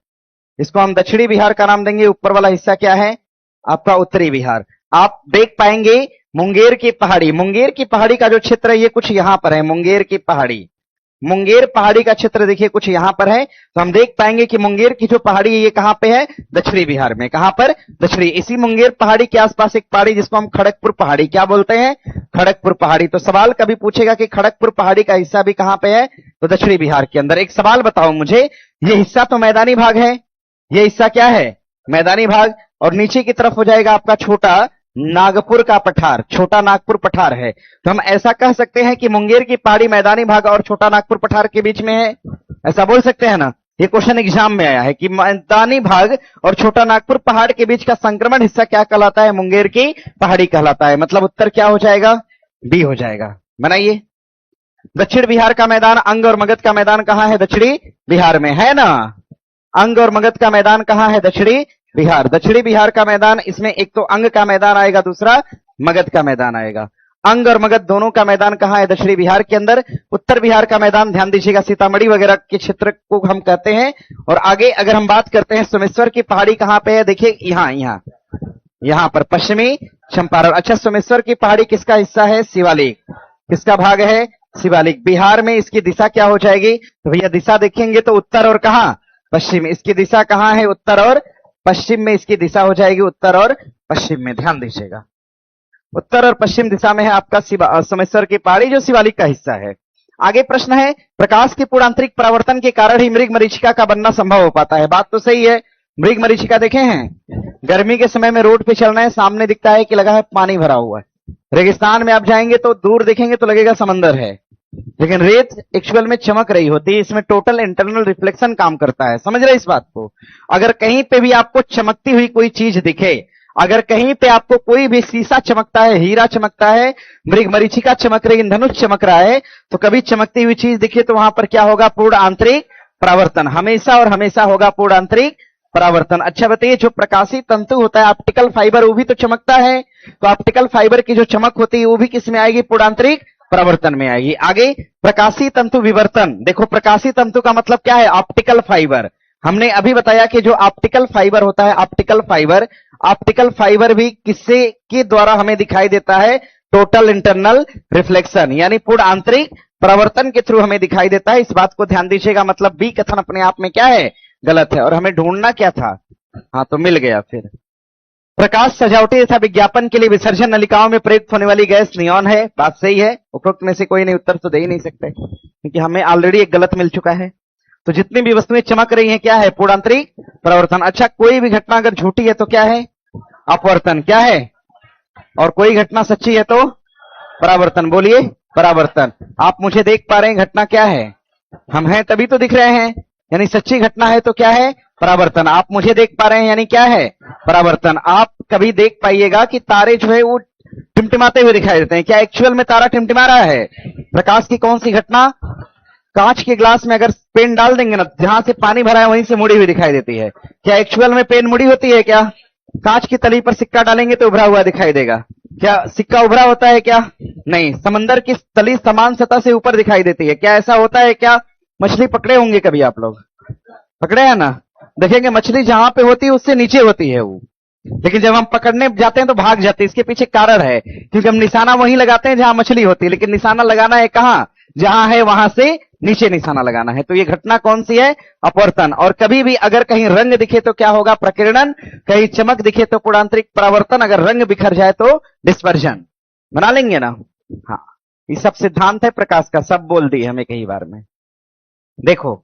इसको हम दक्षिणी बिहार का नाम देंगे। ऊपर वाला हिस्सा क्या है? आपका उत्तरी बिहार। आप देख पाएंगे मुंगेर की पहाड़ी, मुंगेर की पहाड़ी का जो क्षेत्र है ये कुछ यहां पर है। मुंगेर की पहाड़ी, मुंगेर पहाड़ी का क्षेत्र देखिए कुछ यहां पर है। तो हम देख पाएंगे कि मुंगेर की जो पहाड़ी है ये कहां पे है? दक्षिणी बिहार में। कहां पर? दक्षिणी। इसी मुंगेर पहाड़ी के आसपास एक पहाड़ी जिसको हम खड़गपुर पहाड़ी क्या बोलते हैं? खड़गपुर पहाड़ी। तो सवाल कभी पूछेगा कि खड़गपुर पहाड़ी का हिस्सा भी कहां पे है? तो दक्षिणी बिहार के अंदर। एक सवाल बताओ मुझे, ये हिस्सा तो मैदानी भाग है, ये हिस्सा क्या है? मैदानी भाग। और नीचे की तरफ हो जाएगा आपका छोटा नागपुर का पठार, छोटा नागपुर पठार है। तो हम ऐसा कह सकते हैं कि मुंगेर की पहाड़ी मैदानी भाग और छोटा नागपुर पठार के बीच में है, ऐसा बोल सकते हैं ना। ये क्वेश्चन एग्जाम में आया है कि मैदानी भाग और छोटा नागपुर पहाड़ के बीच का संक्रमण हिस्सा क्या कहलाता है? मुंगेर की पहाड़ी कहलाता है। मतलब उत्तर क्या हो जाएगा? बी हो जाएगा। बनाइए। दक्षिण बिहार का मैदान, अंग और मगध का मैदान कहां है? दक्षिणी बिहार में है ना। अंग और मगध का मैदान कहां है? दक्षिणी बिहार। दक्षिणी बिहार का मैदान, इसमें एक तो अंग का मैदान आएगा, दूसरा मगध का मैदान आएगा। अंग और मगध दोनों का मैदान कहां है? दक्षिणी बिहार के अंदर। उत्तर बिहार का मैदान ध्यान दीजिएगा, सीतामढ़ी वगैरह के क्षेत्र को हम कहते हैं। और आगे अगर हम बात करते हैं सोमेश्वर की पहाड़ी कहां पे है? देखिए यहां पर पश्चिमी चंपारण। अच्छा, सोमेश्वर की पहाड़ी किसका हिस्सा है? शिवालिक। किसका भाग है? शिवालिक। बिहार में इसकी दिशा क्या हो जाएगी? तो भैया दिशा देखेंगे तो उत्तर और कहां? पश्चिम। इसकी दिशा कहां है? उत्तर और पश्चिम में इसकी दिशा हो जाएगी, उत्तर और पश्चिम में। ध्यान दीजिएगा, उत्तर और पश्चिम दिशा में है आपका सोमेश्वर की पहाड़ी, जो शिवालिक का हिस्सा है। आगे प्रश्न है, प्रकाश के पूर्णांतरिक परावर्तन के कारण ही मृग मरीचिका का बनना संभव हो पाता है। बात तो सही है। मृग मरीचिका देखे हैं? गर्मी के समय में रोड पे चल रहे हैं, सामने दिखता है कि लगा है पानी भरा हुआ है। रेगिस्तान में आप जाएंगे तो दूर देखेंगे तो लगेगा समंदर है, लेकिन रेत एक्चुअल में चमक रही होती है। इसमें टोटल इंटरनल रिफ्लेक्शन काम करता है। समझ रहे इस बात को? अगर कहीं पे भी आपको चमकती हुई कोई चीज दिखे, अगर कहीं पे आपको कोई भी शीशा चमकता है, हीरा चमकता है, मृग मरीचिका चमक रही, धनुष चमक रहा है, तो कभी चमकती हुई चीज दिखे तो वहां पर क्या होगा? पूर्ण आंतरिक परावर्तन। हमेशा और हमेशा होगा पूर्ण आंतरिक परावर्तन। अच्छा बताइए, जो प्रकाशी तंतु होता है ऑप्टिकल फाइबर, वो भी तो चमकता है। तो ऑप्टिकल फाइबर की जो चमक होती है वो भी किस में आएगी? पूर्ण आंतरिक परावर्तन में आएगी। आगे प्रकाशी तंतु विवर्तन। देखो, प्रकाशी तंतु का मतलब क्या है? Optical fibre. हमने अभी बताया कि जो ऑप्टिकल फाइबर होता है, ऑप्टिकल फाइबर भी किससे के द्वारा हमें दिखाई देता है? टोटल इंटरनल रिफ्लेक्शन, यानी पूर्ण आंतरिक परावर्तन के थ्रू हमें दिखाई देता है। इस बात को ध्यान दीजिएगा। मतलब बी कथन अपने आप में क्या है? गलत है। और हमें ढूंढना क्या था? हाँ, तो मिल गया। फिर प्रकाश सजावटी तथा विज्ञापन के लिए विसर्जन नलिकाओं में प्रयुक्त होने वाली गैस नियॉन है। बात सही है। उपरोक्त में से कोई नहीं उत्तर तो दे ही नहीं सकते, क्योंकि हमें ऑलरेडी एक गलत मिल चुका है। तो जितनी भी वस्तुएं चमक रही हैं क्या है? पूर्ण आंतरिक परावर्तन। अच्छा, कोई भी घटना अगर झूठी है तो क्या है? अपवर्तन। क्या है? और कोई घटना सच्ची है तो परावर्तन। बोलिए, परावर्तन। आप मुझे देख पा रहे हैं, घटना क्या है? हम हैं तभी तो दिख रहे हैं, यानी सच्ची घटना है तो क्या है? परावर्तन। आप मुझे देख पा रहे हैं यानी क्या है? परावर्तन। आप कभी देख पाइएगा कि तारे जो है वो टिमटिमाते हुए दिखाई देते हैं। क्या एक्चुअल में तारा टिमटिमा रहा है? प्रकाश की कौन सी घटना? कांच के ग्लास में अगर पेन डाल देंगे ना, जहां से पानी भरा है वहीं से मुड़ी हुई दिखाई देती है। क्या एक्चुअल में पेन मुड़ी होती है क्या? कांच की तली पर सिक्का डालेंगे तो उभरा हुआ दिखाई देगा। क्या सिक्का उभरा होता है क्या? नहीं। समंदर की तली समान सतह से ऊपर दिखाई देती है। क्या ऐसा होता है क्या? मछली पकड़े होंगे कभी आप लोग? पकड़े हैं ना? देखेंगे मछली जहां पे होती है उससे नीचे होती है वो, लेकिन जब हम पकड़ने जाते हैं तो भाग जाते हैं। इसके पीछे कारण है, क्योंकि हम निशाना वहीं लगाते हैं जहां मछली होती है, लेकिन निशाना लगाना है कहां? जहां है वहां से नीचे निशाना लगाना है। तो ये घटना कौन सी है? अपवर्तन। और कभी भी अगर कहीं रंग दिखे तो क्या होगा? प्रकीर्णन। कहीं चमक दिखे तो पूर्णांतरिक परावर्तन। अगर रंग बिखर जाए तो डिस्पर्जन। बना लेंगे ना? हाँ, ये सब सिद्धांत है प्रकाश का, सब बोल दिए हमें कई बार में। देखो,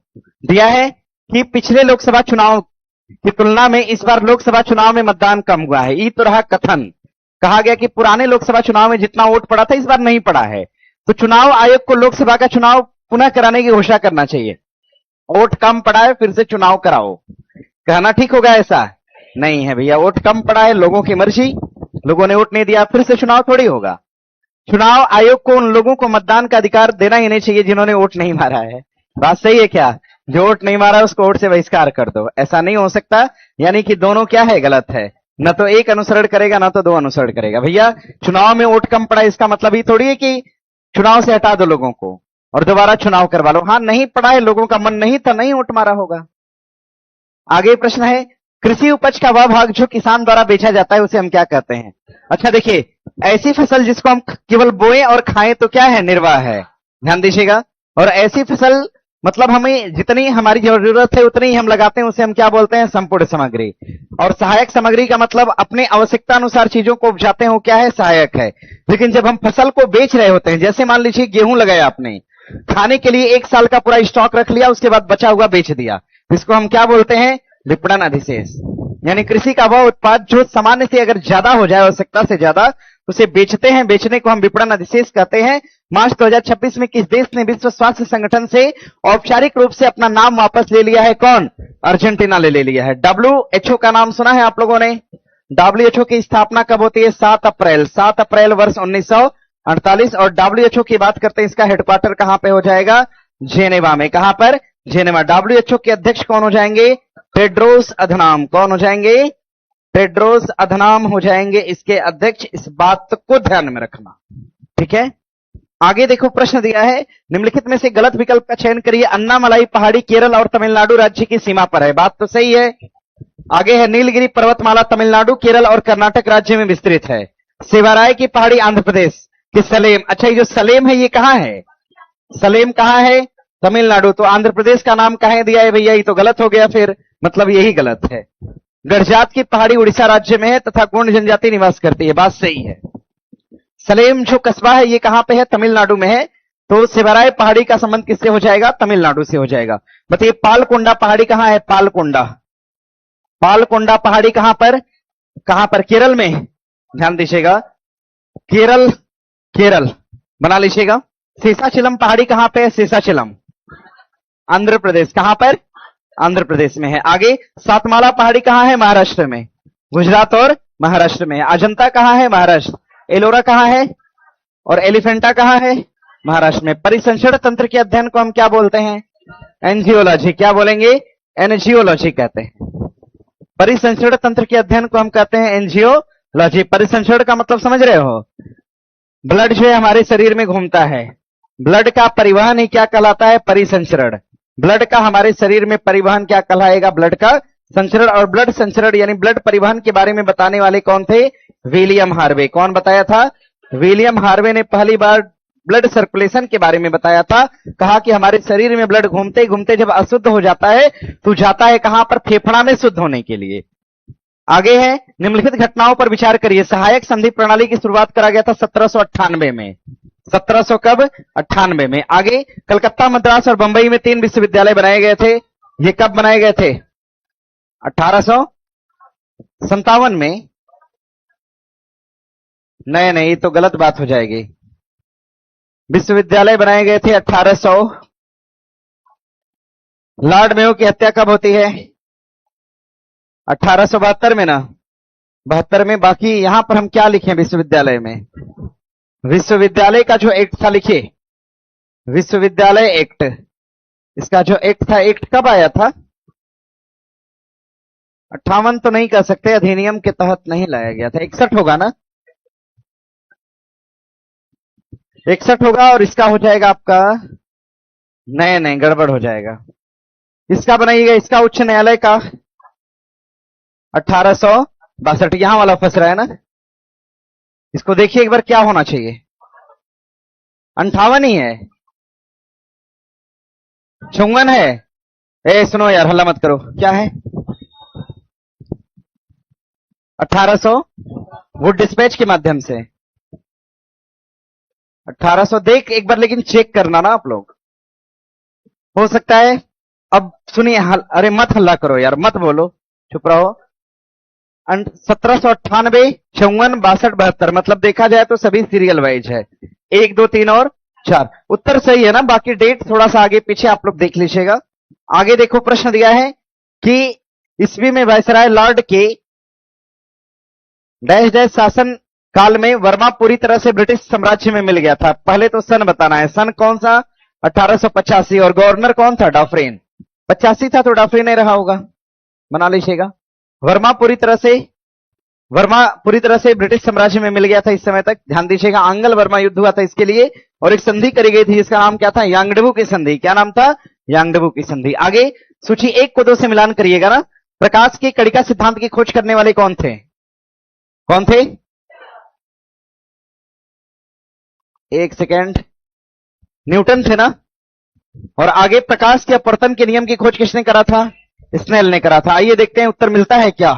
दिया है कि पिछले लोकसभा चुनाव की तुलना में इस बार लोकसभा चुनाव में मतदान कम हुआ है। ये तो रहा कथन। कहा गया कि पुराने लोकसभा चुनाव में जितना वोट पड़ा था इस बार नहीं पड़ा है, तो चुनाव आयोग को लोकसभा का चुनाव पुनः कराने की घोषणा करना चाहिए। वोट कम पड़ा है, फिर से चुनाव कराओ। कहना ठीक होगा? ऐसा नहीं है भैया। वोट कम पड़ा है, लोगों की मर्जी, लोगों ने वोट नहीं दिया, फिर से चुनाव थोड़ी होगा। चुनाव आयोग को उन लोगों को मतदान का अधिकार देना ही नहीं चाहिए जिन्होंने वोट नहीं मारा है। बात सही है क्या? जो वोट नहीं मारा उसको वोट से बहिष्कार कर दो। ऐसा नहीं हो सकता। यानी कि दोनों क्या है? गलत है। न तो एक अनुसरण करेगा न तो दो अनुसरण करेगा। भैया चुनाव में वोट कम पड़ा, इसका मतलब ही थोड़ी है कि चुनाव से हटा दो लोगों को और दोबारा चुनाव करवा लो। हाँ, नहीं पड़ा है, लोगों का मन नहीं था, नहीं वोट मारा होगा। आगे प्रश्न है, कृषि उपज का वह भाग जो किसान द्वारा बेचा जाता है उसे हम क्या कहते हैं? अच्छा देखिए, ऐसी फसल जिसको हम केवल बोएं और खाएं तो क्या है? निर्वाह है। ध्यान दीजिएगा। और ऐसी फसल मतलब हमें जितनी हमारी जरूरत है उतनी ही हम लगाते हैं, उसे हम क्या बोलते हैं? संपूर्ण सामग्री। और सहायक सामग्री का मतलब अपने आवश्यकता अनुसार चीजों को उपजाते हैं, वो क्या है? सहायक है। लेकिन जब हम फसल को बेच रहे होते हैं, जैसे मान लीजिए गेहूं लगाया आपने, खाने के लिए 1 साल का पूरा स्टॉक रख लिया, उसके बाद बचा हुआ बेच दिया, इसको हम क्या बोलते हैं? विपणन अधिशेष। यानी कृषि का वह उत्पाद जो सामान्य से अगर ज्यादा हो जाए, आवश्यकता से ज्यादा, उसे बेचते हैं। बेचने को हम विपणन अधिशेष कहते हैं। मार्च 2026 में किस देश ने विश्व स्वास्थ्य संगठन से औपचारिक रूप से अपना नाम वापस ले लिया है? कौन? अर्जेंटीना ले लिया है। WHO का नाम सुना है आप लोगों ने? WHO की स्थापना कब होती है? 7 अप्रैल वर्ष 1948। और WHO की बात करते हैं, इसका हेडक्वार्टर कहां पे हो जाएगा? जेनेवा में। कहां पर? जेनेवा। WHO के अध्यक्ष कौन हो जाएंगे? Tedros Adhanom. कौन हो जाएंगे? टेड्रोस अधनाम हो जाएंगे इसके अध्यक्ष। इस बात को ध्यान में रखना, ठीक है। आगे देखो, प्रश्न दिया है, निम्नलिखित में से गलत विकल्प का चयन करिए। अन्नामलाई पहाड़ी केरल और तमिलनाडु राज्य की सीमा पर है। बात तो सही है। आगे है, नीलगिरी पर्वतमाला तमिलनाडु, केरल और कर्नाटक राज्य में विस्तृत है। शिवराय की पहाड़ी आंध्र प्रदेश की सलेम। अच्छा, ये जो सलेम है ये कहां है? सलेम कहां है? तमिलनाडु। तो आंध्र प्रदेश का नाम कहां दिया है भैया? ये तो गलत हो गया फिर, मतलब यही गलत है। गड़जात की पहाड़ी उड़ीसा राज्य में है तथा गोंड जनजाति निवास करती है। बात सही है। सलेम जो कस्बा है ये कहां पे है? तमिलनाडु में है। तो शिवराय पहाड़ी का संबंध किससे हो जाएगा? तमिलनाडु से हो जाएगा। बताइए, पालकोंडा पहाड़ी कहां है? पालकोंडा पहाड़ी कहां पर? केरल में। ध्यान दीजिएगा, केरल बना लीजिएगा। शेषाचलम पहाड़ी कहां पे है? शेषाचलम आंध्र प्रदेश। कहां पर? आंध्र प्रदेश में है। आगे, सातमाला पहाड़ी कहां है? महाराष्ट्र में। गुजरात और महाराष्ट्र में है। अजंता कहां है? महाराष्ट्र। एलोरा कहां है? और एलिफेंटा कहां है? महाराष्ट्र में। परिसंचरण तंत्र के अध्ययन को हम क्या बोलते हैं? एंजियोलॉजी। क्या बोलेंगे? एंजियोलॉजी कहते हैं। परिसंचरण तंत्र के अध्ययन को हम कहते हैं एंजियोलॉजी। परिसंचरण का मतलब समझ रहे हो? ब्लड जो है हमारे शरीर में घूमता है, ब्लड का परिवहन ही क्या कहलाता है? परिसंचरण। ब्लड का हमारे शरीर में परिवहन क्या कहलाएगा? ब्लड का संचरण। और ब्लड संचरण यानी ब्लड परिवहन के बारे में बताने वाले कौन थे? William Harvey. कौन बताया था? विलियम हार्वे ने पहली बार ब्लड सर्कुलेशन के बारे में बताया था। कहा कि हमारे शरीर में ब्लड घूमते घूमते जब अशुद्ध हो जाता है तो जाता है कहां पर? फेफड़ा में शुद्ध होने के लिए। आगे है, निम्नलिखित घटनाओं पर विचार करिए। सहायक संधि प्रणाली की शुरुआत करा गया था 1798 में। 1700 कब? 98 में। आगे, कलकत्ता, मद्रास और बंबई में 3 विश्वविद्यालय बनाए गए थे। ये कब बनाए गए थे? 1857 में। नहीं, ये तो गलत बात हो जाएगी। विश्वविद्यालय बनाए गए थे 1800। लॉर्ड मेयो की हत्या कब होती है? 1872 में ना? 72 में। बाकी यहां पर हम क्या लिखें विश्वविद्यालय में? विश्वविद्यालय का जो एक्ट था लिखिए, विश्वविद्यालय एक्ट। इसका जो एक्ट था, एक्ट कब आया था? 58 तो नहीं कह सकते, अधिनियम के तहत नहीं लाया गया था। 61 होगा ना? 61 होगा। और इसका हो जाएगा आपका, नहीं, गड़बड़ हो जाएगा। इसका बनाइएगा, इसका उच्च न्यायालय का 1862। यहां वाला फंस रहा है ना? इसको देखिए एक बार, क्या होना चाहिए? 58 ही है, 54 है। ए सुनो यार, हल्ला मत करो। क्या है? 1800 वुड डिस्पैच के माध्यम से 1800। देख एक बार, लेकिन चेक करना ना आप लोग, हो सकता है। अब सुनिए, अरे मत हल्ला करो यार, मत बोलो, चुप रहो। 1798, 54, 62, 72, मतलब देखा जाए तो सभी सीरियल वाइज है। 1, 2, 3 और 4 उत्तर सही है ना? बाकी डेट थोड़ा सा आगे पीछे आप लोग देख लीजिएगा। आगे देखो, प्रश्न दिया है कि ईस्वी में वायसराय लॉर्ड के डैश डैश शासन काल में वर्मा पूरी तरह से ब्रिटिश साम्राज्य में मिल गया था। पहले तो सन बताना है। सन कौन सा? 1885। और गवर्नर कौन था? डॉफ्रेन। 85 था तो डॉफ्रेन नहीं रहा होगा, बना लीजिएगा। वर्मा पूरी तरह से ब्रिटिश साम्राज्य में मिल गया था इस समय तक। ध्यान दीजिएगा, आंगल वर्मा युद्ध हुआ था इसके लिए, और एक संधि करी गई थी जिसका नाम क्या था? यांगडबू की संधि। क्या नाम था? यांगडबू की संधि। आगे सूची 1 को 2 से मिलान करिएगा ना। प्रकाश के कणिका सिद्धांत की खोज करने वाले कौन थे? एक सेकेंड, न्यूटन थे ना? और आगे, प्रकाश के अपवर्तन के नियम की खोज किसने करा था? स्नेल ने करा था। आइए देखते हैं उत्तर मिलता है क्या।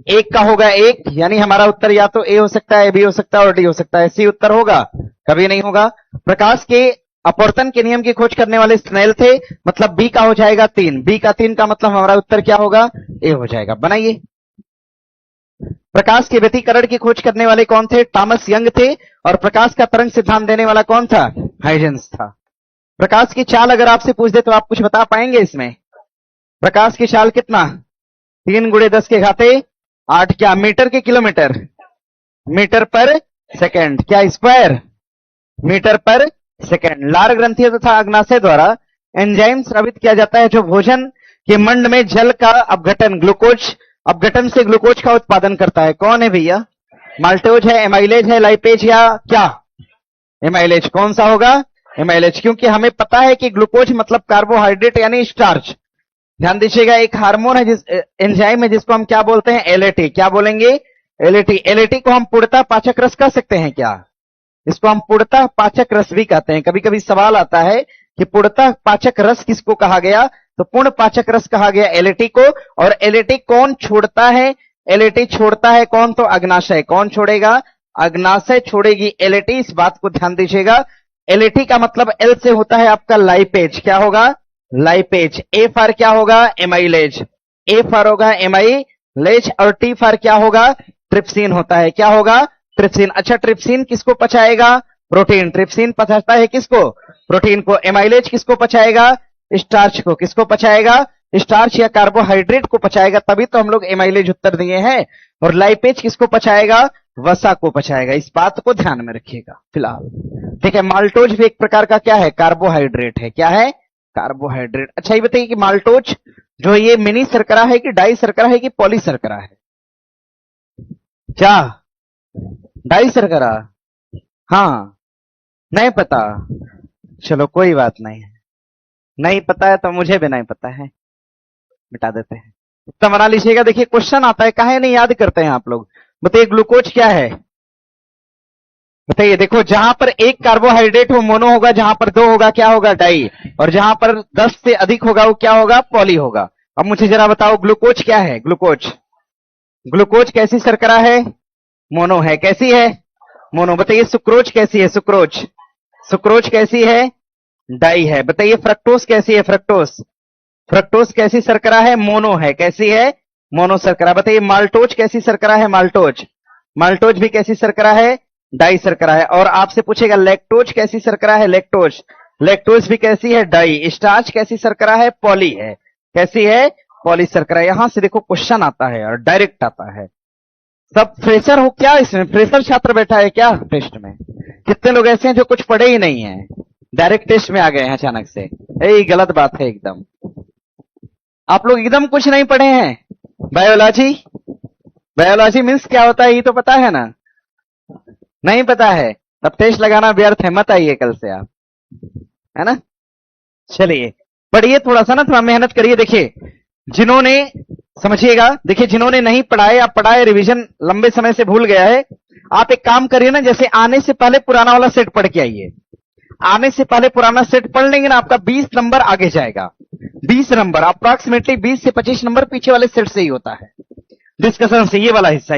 1 का होगा 1, यानी हमारा उत्तर या तो ए हो सकता है, बी हो सकता है और डी हो सकता है। सी उत्तर होगा? कभी नहीं होगा। प्रकाश के अपवर्तन के नियम की खोज करने वाले स्नेल थे, मतलब बी का हो जाएगा 3। बी का 3 का मतलब हमारा उत्तर क्या होगा? ए हो जाएगा। बनाइए, प्रकाश के व्यतिकरण की खोज करने वाले कौन थे? थॉमस यंग थे। और प्रकाश का तरंग सिद्धांत देने वाला कौन था? हाइजेंस था। प्रकाश की चाल अगर आपसे पूछ दे तो आप कुछ बता पाएंगे इसमें? प्रकाश की चाल कितना? 3 × 10⁸ क्या? मीटर के किलोमीटर? मीटर पर सेकंड। क्या? स्क्वायर मीटर पर सेकंड। लार ग्रंथियों तथा अग्नाशय द्वारा एंजाइम स्रावित किया जाता है जो भोजन के मंड में जल का अपघटन ग्लूकोज अपघटन से ग्लूकोज का उत्पादन करता है। कौन है भैया? माल्टोज है, एमाइलेज है, लाइपेज या क्या? एमाइलेज। कौन सा होगा? एमाइलेज। क्योंकि हमें पता है कि ग्लूकोज मतलब कार्बोहाइड्रेट यानी स्टार्च। ध्यान दीजिएगा, एक हार्मोन है जिस एंजाइम है जिसको हम क्या बोलते हैं? एलएटी। क्या बोलेंगे? एलएटी। एलएटी को हम पूर्णतः पाचक रस कह सकते हैं क्या? इसको हम पूर्णतः पाचक रस भी कहते हैं। कभी कभी सवाल आता है कि पूर्णतः पाचक रस किसको कहा गया? तो पूर्ण पाचक रस कहा गया एलएटी को। और एलएटी कौन छोड़ता है? एलएटी छोड़ता है कौन? तो अग्नाशय। कौन छोड़ेगा? अग्नाशय छोड़ेगी एलएटी। इस बात को ध्यान दीजिएगा। एलएटी का मतलब एल से होता है आपका लाइपेज। क्या होगा? लाइपेज। ए फॉर क्या होगा? एमाइलेज। ए फॉर होगा एमाइलेज। और टी फॉर क्या होगा? ट्रिप्सिन होता है। क्या होगा? ट्रिप्सिन। अच्छा, ट्रिप्सिन किसको पचाएगा? प्रोटीन। ट्रिप्सिन पचाता है किसको? प्रोटीन को। एमाइलेज किसको पचाएगा? स्टार्च को। किसको पचाएगा? स्टार्च या कार्बोहाइड्रेट को पचाएगा। तभी तो हम लोग एमाइलेज उत्तर दिए हैं। और लाइपेज किसको पचाएगा? वसा को पचाएगा। इस बात को ध्यान में रखिएगा फिलहाल। ठीक है। माल्टोज भी एक प्रकार का क्या है? कार्बोहाइड्रेट है। क्या है? कार्बोहाइड्रेट। अच्छा, ये बताइए कि माल्टोज जो ये मिनी शर्करा है कि डाई शर्करा है कि पॉली शर्करा है? क्या? डाई शर्करा? हाँ, नहीं पता। चलो कोई बात नहीं है। नहीं पता है तो मुझे भी नहीं पता है, मिटा देते हैं। इतना बना लीजिएगा। देखिए क्वेश्चन आता है, काहे नहीं याद करते हैं आप लोग? बताइए ग्लूकोज क्या है? बताइए। देखो, जहां पर एक कार्बोहाइड्रेट हो मोनो होगा, जहां पर 2 होगा क्या होगा? डाई। और जहां पर 10 से अधिक होगा वो क्या होगा? पॉली होगा। अब मुझे जरा बताओ ग्लूकोज क्या है? ग्लूकोज ग्लूकोज कैसी शर्करा है? मोनो है। कैसी है? मोनो। बताइए सुक्रोज कैसी है? सुक्रोज सुक्रोज कैसी है? डाई है। बताइए फ्रक्टोज कैसी है? फ्रक्टोज फ्रक्टोज कैसी शर्करा है? मोनो है। कैसी है? मोनो शर्करा। बताइए माल्टोज कैसी शर्करा है? माल्टोज माल्टोज भी कैसी शर्करा है? डाई शर्करा है। और आपसे पूछेगा लैक्टोज कैसी शर्करा है? लैक्टोज लैक्टोज भी कैसी है? डाई। स्टार्च कैसी शर्करा है? पॉली है। कैसी है? पॉली शर्करा। यहां से देखो क्वेश्चन आता है और डायरेक्ट आता है। सब फ्रेशर हो क्या? इसमें फ्रेशर छात्र बैठा है क्या टेस्ट में? कितने लोग ऐसे हैं जो कुछ पढ़े ही नहीं है, डायरेक्ट टेस्ट में आ गए हैं अचानक से? यही गलत बात है एकदम। आप लोग एकदम कुछ नहीं पढ़े हैं। बायोलॉजी बायोलॉजी मीन्स क्या होता है ये तो पता है ना? नहीं पता है? तब टेस्ट लगाना व्यर्थ है। मत आइए कल से आप, है ना? चलिए पढ़िए थोड़ा सा ना, थोड़ा मेहनत करिए। देखिए जिन्होंने, समझिएगा, देखिए जिन्होंने नहीं पढ़ाए या पढ़ाए रिवीजन लंबे समय से भूल गया है, आप एक काम करिए ना, जैसे आने से पहले पुराना वाला सेट पढ़ के आइए। आने से पहले पुराना सेट पढ़ लेंगे ना, आपका 20 नंबर आगे जाएगा। 20 नंबर अप्रोक्सीमेटली 20 से 25 नंबर पीछे वाले सेट से ही होता है डिस्कशन से। ये वाला हिस्सा,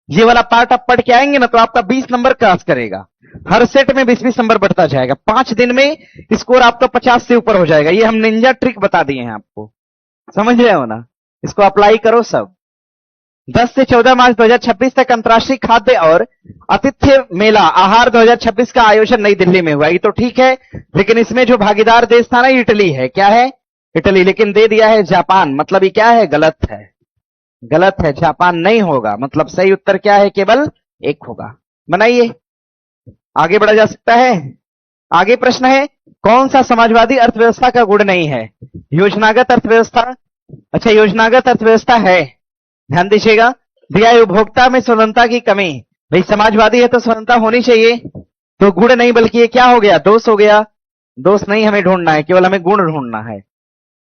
ये वाला पार्ट आप पढ़ के आएंगे ना तो आपका 20 नंबर क्रॉस करेगा। हर सेट में 20-20 नंबर बढ़ता जाएगा। 5 दिन में स्कोर आपका 50 से ऊपर हो जाएगा। ये हम निंजा ट्रिक बता दिए हैं आपको, समझ रहे हो ना? इसको अप्लाई करो सब। 10 से 14 मार्च 2026 तक अंतर्राष्ट्रीय खाद्य और आतिथ्य मेला आहार 2026 का आयोजन नई दिल्ली में हुआ। ये तो ठीक है, लेकिन इसमें जो भागीदार देश था ना, इटली है। क्या है? इटली। लेकिन दे दिया है जापान। मतलब ये क्या है? गलत है। गलत है, जापान नहीं होगा। मतलब सही उत्तर क्या है? केवल एक होगा। बनाइए, आगे बढ़ा जा सकता है। आगे प्रश्न है, कौन सा समाजवादी अर्थव्यवस्था का गुण नहीं है? योजनागत अर्थव्यवस्था। अच्छा, योजनागत अर्थव्यवस्था है। ध्यान दीजिएगा। दिया है उपभोक्ता में स्वतंत्रता की कमी। भाई समाजवादी है तो स्वतंत्रता होनी चाहिए, तो गुण नहीं बल्कि ये क्या हो गया? दोष हो गया। दोष नहीं हमें ढूंढना है, केवल हमें गुण ढूंढना है।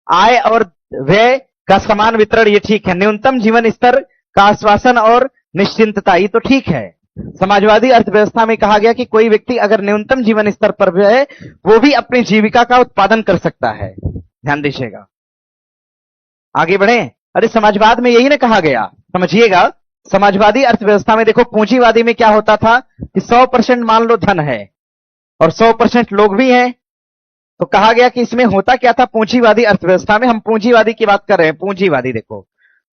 आय और व्यय का समान वितरण, ये ठीक है। न्यूनतम जीवन स्तर का आश्वासन और निश्चिंतता, ये तो ठीक है। समाजवादी अर्थव्यवस्था में कहा गया कि कोई व्यक्ति अगर न्यूनतम जीवन स्तर पर है वो भी अपनी जीविका का उत्पादन कर सकता है। ध्यान दीजिएगा, आगे बढ़े। अरे समाजवाद में यही ना कहा गया, समझिएगा। समाजवादी अर्थव्यवस्था में देखो, पूंजीवादी में क्या होता था कि 100% मान लो धन है और 100% लोग भी हैं, तो कहा गया कि इसमें होता क्या था? पूंजीवादी अर्थव्यवस्था में, हम पूंजीवादी की बात कर रहे हैं। पूंजीवादी देखो,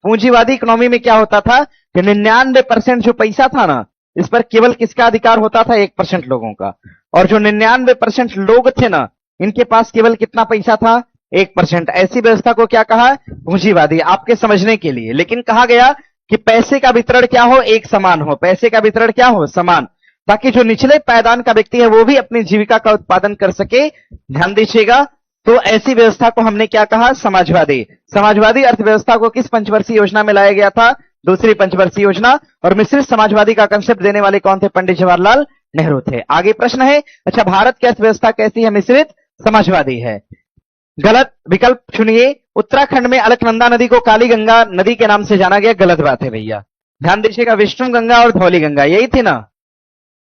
पूंजीवादी इकोनॉमी में क्या होता था कि 99% जो पैसा था ना, इस पर केवल किसका अधिकार होता था? 1% लोगों का। और जो 99% लोग थे ना, इनके पास केवल कितना पैसा था? 1%। ऐसी व्यवस्था को क्या कहा? पूंजीवादी, आपके समझने के लिए। लेकिन कहा गया कि पैसे का वितरण क्या हो? एक समान हो। पैसे का वितरण क्या हो? समान, ताकि जो निचले पायदान का व्यक्ति है वो भी अपनी जीविका का उत्पादन कर सके। ध्यान दीजिएगा। तो ऐसी व्यवस्था को हमने क्या कहा? समाजवादी। समाजवादी अर्थव्यवस्था को किस पंचवर्षीय योजना में लाया गया था? दूसरी पंचवर्षीय योजना। और मिश्रित समाजवादी का कंसेप्ट देने वाले कौन थे? पंडित जवाहरलाल नेहरू थे। आगे प्रश्न है, अच्छा भारत की अर्थव्यवस्था कैसी है? मिश्रित समाजवादी है। गलत विकल्प चुनिए। उत्तराखंड में अलकनंदा नदी को काली गंगा नदी के नाम से जाना गया। गलत बात है भैया, ध्यान दीजिएगा। विष्णु गंगा और धौली गंगा यही थी ना?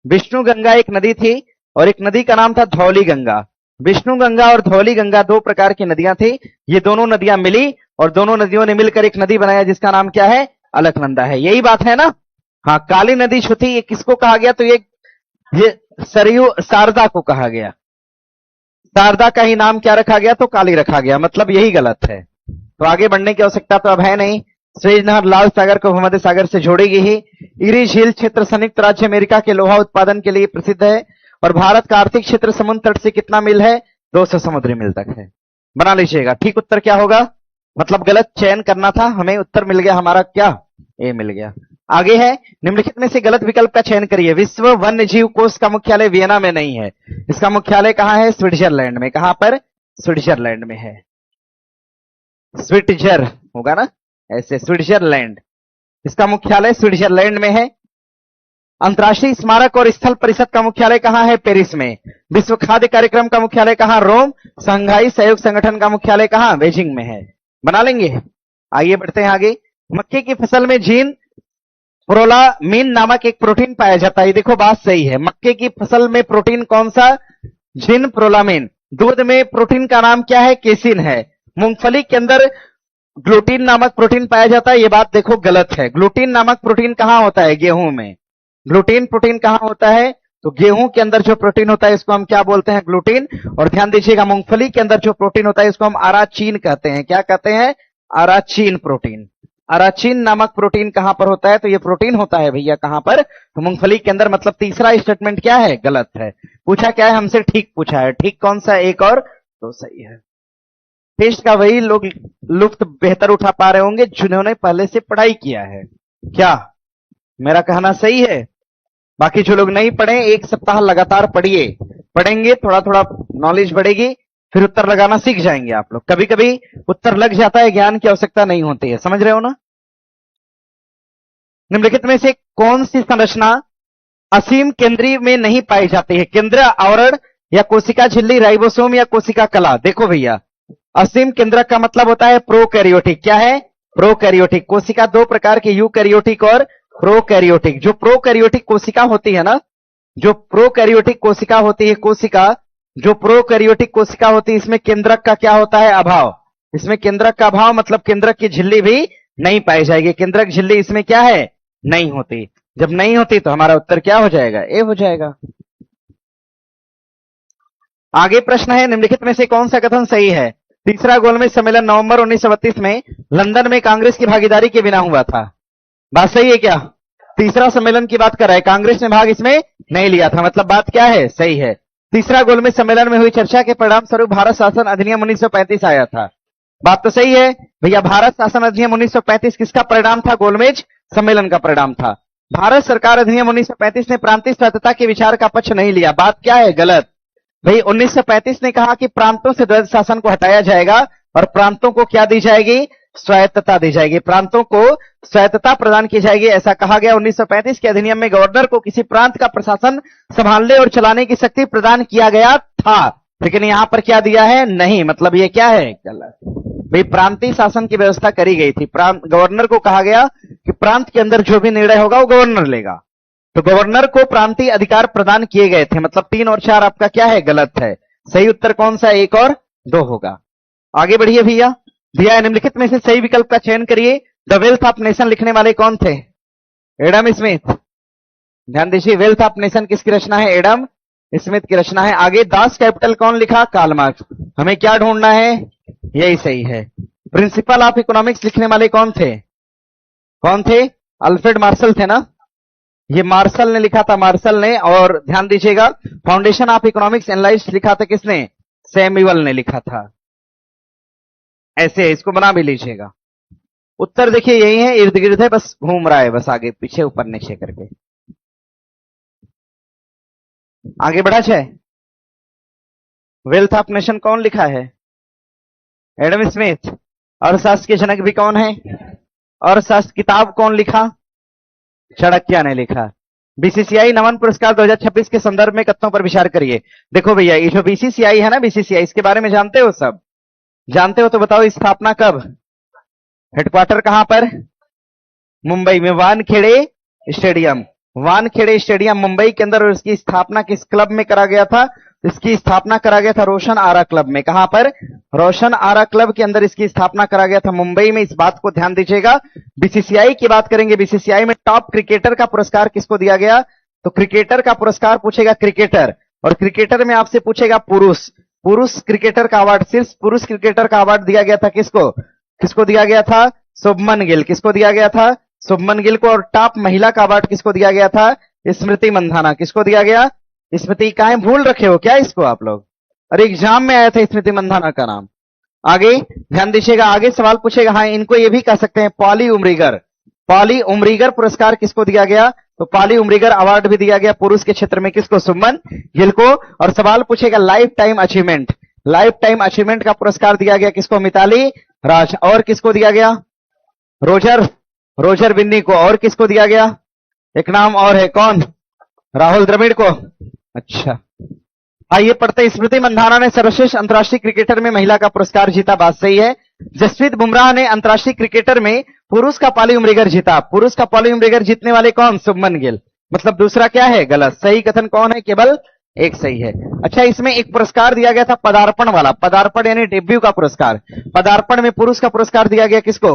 विष्णु गंगा एक नदी थी और एक नदी का नाम था धौली गंगा। विष्णु गंगा और धौली गंगा दो प्रकार की नदियां थी। ये दोनों नदियां मिली और दोनों नदियों ने मिलकर एक नदी बनाया जिसका नाम क्या है? अलकनंदा है। यही बात है ना? हाँ, काली नदी जो थी ये किसको कहा गया? तो ये सरयू शारदा को कहा गया। शारदा का ही नाम क्या रखा गया? तो काली रखा गया। मतलब यही गलत है। तो आगे बढ़ने की आवश्यकता तो अब है नहीं। स्वेज नहर लाल सागर को भूमध्य सागर से जोड़ेगी ही। इरी झील क्षेत्र संयुक्त राज्य अमेरिका के लोहा उत्पादन के लिए प्रसिद्ध है। और भारत का आर्थिक क्षेत्र समुद्र तट से कितना मील है? 200 समुद्री मील तक है। बना लीजिएगा। ठीक उत्तर क्या होगा? मतलब गलत चयन करना था, हमें उत्तर मिल गया हमारा क्या? ए मिल गया। आगे है, निम्नलिखित में से गलत विकल्प का चयन करिए। विश्व वन्य जीव कोष का मुख्यालय वियना में नहीं है। इसका मुख्यालय कहां है? स्विट्जरलैंड में। कहां पर? स्विट्जरलैंड में है। स्विट्जर होगा ना ऐसे, स्विट्जरलैंड। इसका मुख्यालय स्विट्जरलैंड में है। अंतर्राष्ट्रीय स्मारक और स्थल परिषद का मुख्यालय कहां है? पेरिस में। विश्व खाद्य कार्यक्रम का मुख्यालय कहां? रोम। संघाई सहयोग संगठन का मुख्यालय कहां? बेजिंग में है। बना लेंगे। आइए बढ़ते हैं आगे। मक्के की फसल में जीन प्रोलामीन नामक एक प्रोटीन पाया जाता है। देखो बात सही है। मक्के की फसल में प्रोटीन कौन सा? जीन प्रोलामीन। दूध में प्रोटीन का नाम क्या है? केसिन है। मूंगफली के अंदर ग्लूटीन नामक प्रोटीन पाया जाता है। यह बात देखो गलत है। ग्लूटीन नामक प्रोटीन कहां होता है? गेहूं में। ग्लूटीन प्रोटीन कहां होता है? तो गेहूं के अंदर जो प्रोटीन होता है इसको हम क्या बोलते हैं? ग्लूटीन। और ध्यान दीजिएगा, मूंगफली के अंदर जो प्रोटीन होता है इसको हम अराचीन कहते हैं। क्या कहते हैं? अराचीन प्रोटीन। अराचीन नामक प्रोटीन कहां पर होता है? तो ये प्रोटीन होता है भैया कहां पर? तो मूंगफली के अंदर। मतलब तीसरा स्टेटमेंट क्या है? गलत है। पूछा क्या है हमसे? ठीक पूछा है। ठीक कौन सा? एक और तो सही है। टेस्ट का वही लोग लुत्फ बेहतर उठा पा रहे होंगे जिन्होंने पहले से पढ़ाई किया है। क्या मेरा कहना सही है? बाकी जो लोग नहीं पढ़े, एक सप्ताह लगातार पढ़िए। पढ़ेंगे थोड़ा थोड़ा नॉलेज बढ़ेगी, फिर उत्तर लगाना सीख जाएंगे आप लोग। कभी कभी उत्तर लग जाता है, ज्ञान की आवश्यकता नहीं होती है। समझ रहे हो ना? निम्नलिखित में से कौन सी संरचना असीम केंद्रीय में नहीं पाई जाती है? केंद्र आवरण या कोशिका झिल्ली, राइबोसोम या कोशिका कला? देखो भैया, असीम केंद्रक का मतलब होता है प्रोकैरियोटिक। क्या है? प्रोकैरियोटिक। कोशिका दो प्रकार की, यूकैरियोटिक और प्रोकैरियोटिक। जो प्रोकैरियोटिक कोशिका होती है ना, जो प्रोकैरियोटिक कोशिका होती है, कोशिका जो प्रोकैरियोटिक कोशिका होती है, इसमें केंद्रक का क्या होता है? अभाव। इसमें केंद्रक का अभाव मतलब केंद्रक की झिल्ली भी नहीं पाई जाएगी। केंद्रक झिल्ली इसमें क्या है? नहीं होती। जब नहीं होती तो हमारा उत्तर क्या हो जाएगा? ए हो जाएगा। आगे प्रश्न है, निम्नलिखित में से कौन सा कथन सही है? तीसरा गोलमेज सम्मेलन नवंबर 1932 में लंदन में कांग्रेस की भागीदारी के बिना हुआ था। बात सही है क्या? तीसरा सम्मेलन की बात कर रहा है, कांग्रेस ने भाग इसमें नहीं लिया था। मतलब बात क्या है? सही है। तीसरा गोलमेज सम्मेलन में हुई चर्चा के परिणाम स्वरूप भारत शासन अधिनियम 1935 आया था। बात तो सही है भैया। भारत शासन अधिनियम 1935 किसका परिणाम था? गोलमेज सम्मेलन का परिणाम था। भारत सरकार अधिनियम 1935 ने प्रांतीय स्वायत्तता के विचार का पक्ष नहीं लिया। बात क्या है? गलत। भाई 1935 ने कहा कि प्रांतों से द्वैध शासन को हटाया जाएगा और प्रांतों को क्या दी जाएगी? स्वायत्तता दी जाएगी। प्रांतों को स्वायत्तता प्रदान की जाएगी, ऐसा कहा गया। 1935 के अधिनियम में गवर्नर को किसी प्रांत का प्रशासन संभालने और चलाने की शक्ति प्रदान किया गया था, लेकिन यहां पर क्या दिया है? नहीं। मतलब ये क्या है? गलत। भाई प्रांतीय शासन की व्यवस्था करी गई थी। गवर्नर को कहा गया कि प्रांत के अंदर जो भी निर्णय होगा वो गवर्नर लेगा। तो गवर्नर को प्रांतीय अधिकार प्रदान किए गए थे। मतलब 3 और 4 आपका क्या है? गलत है। सही उत्तर कौन सा? 1 और 2 होगा। आगे बढ़िए भैया। दिया है, निम्नलिखित में से सही विकल्प का चयन करिए। द वेल्थ ऑफ नेशन लिखने वाले कौन थे? Adam Smith. ध्यान दीजिए, वेल्थ ऑफ नेशन किसकी रचना है? एडम स्मिथ की रचना है। आगे दास कैपिटल कौन लिखा? Karl Marx. हमें क्या ढूंढना है? यही सही है। प्रिंसिपल ऑफ इकोनॉमिक्स लिखने वाले कौन थे? कौन थे? अल्फ्रेड मार्शल थे ना, ये मार्शल ने लिखा था, मार्शल ने। और ध्यान दीजिएगा, फाउंडेशन ऑफ इकोनॉमिक्स एनालाइज लिखा था किसने? सैमुअल ने लिखा था। ऐसे इसको बना भी लीजिएगा। उत्तर देखिए यही है, इर्द गिर्द है, बस घूम रहा है, बस आगे पीछे ऊपर नीचे करके। आगे बढ़ा जाए। वेल्थ ऑफ नेशन कौन लिखा है? Adam Smith. अर्थशास्त्र के जनक भी कौन है? अर्थशास्त्र किताब कौन लिखा? चाणक्य ने लिखा। बीसीसीआई नमन पुरस्कार 2026 के संदर्भ में कथनों पर विचार करिए। देखो भैया, ये जो बीसीसीआई है ना, बीसीसीआई, इसके बारे में जानते हो? सब जानते हो तो बताओ, स्थापना कब, हेडक्वार्टर कहां पर? मुंबई में वानखेड़े स्टेडियम। वानखेड़े स्टेडियम मुंबई के अंदर। और इसकी स्थापना किस क्लब में करा गया था? इसकी स्थापना करा गया था रोशन आरा क्लब में। कहां पर? रोशन आरा क्लब के अंदर इसकी स्थापना करा गया था, मुंबई में। इस बात को ध्यान दीजिएगा। बीसीसीआई की बात करेंगे, बीसीसीआई में टॉप क्रिकेटर का पुरस्कार किसको दिया गया? तो क्रिकेटर का पुरस्कार पूछेगा क्रिकेटर, और क्रिकेटर में आपसे पूछेगा पुरुष। पुरुष क्रिकेटर का अवार्ड, सिर्फ पुरुष क्रिकेटर का अवार्ड दिया गया था किसको? किसको दिया गया था? शुभमन गिल। किसको दिया गया था? शुभमन गिल को। और टॉप महिला का अवार्ड किसको दिया गया था? स्मृति मंधाना। किसको दिया गया? स्मृति। काहे भूल रखे हो क्या इसको आप लोग? अरे एग्जाम में आया था स्मृति मंधाना का नाम। आगे ध्यान दीजिएगा, आगे सवाल पूछेगा। हाँ, इनको ये भी कह सकते हैं पॉली उमरीगर। पॉली उमरीगर पुरस्कार किसको दिया गया? तो पॉली उमरीगर अवार्ड भी दिया गया पुरुष के क्षेत्र में किसको? शुभमन गिल को। और सवाल पूछेगा life time achievement. Life time achievement का पुरस्कार दिया गया किसको? मिताली राज। और किसको दिया गया? रोजर बिन्नी को। और किसको दिया गया? एक नाम और है, कौन? राहुल द्रविड़ को। अच्छा, आइए पढ़ते हैं। स्मृति मंधाना ने सर्वश्रेष्ठ अंतर्राष्ट्रीय क्रिकेटर में महिला का पुरस्कार जीता, बात सही है। जसप्रीत बुमराह ने अंतर्राष्ट्रीय क्रिकेटर में पुरुष का पॉली उमरीगर जीता। पुरुष का पॉली उमरीगर जीतने वाले कौन? शुभमन गिल। मतलब दूसरा क्या है? गलत। सही कथन कौन है? केवल एक सही है। अच्छा, इसमें एक पुरस्कार दिया गया था पदार्पण वाला। पदार्पण यानी डेब्यू का पुरस्कार। पदार्पण में पुरुष का पुरस्कार दिया गया किसको?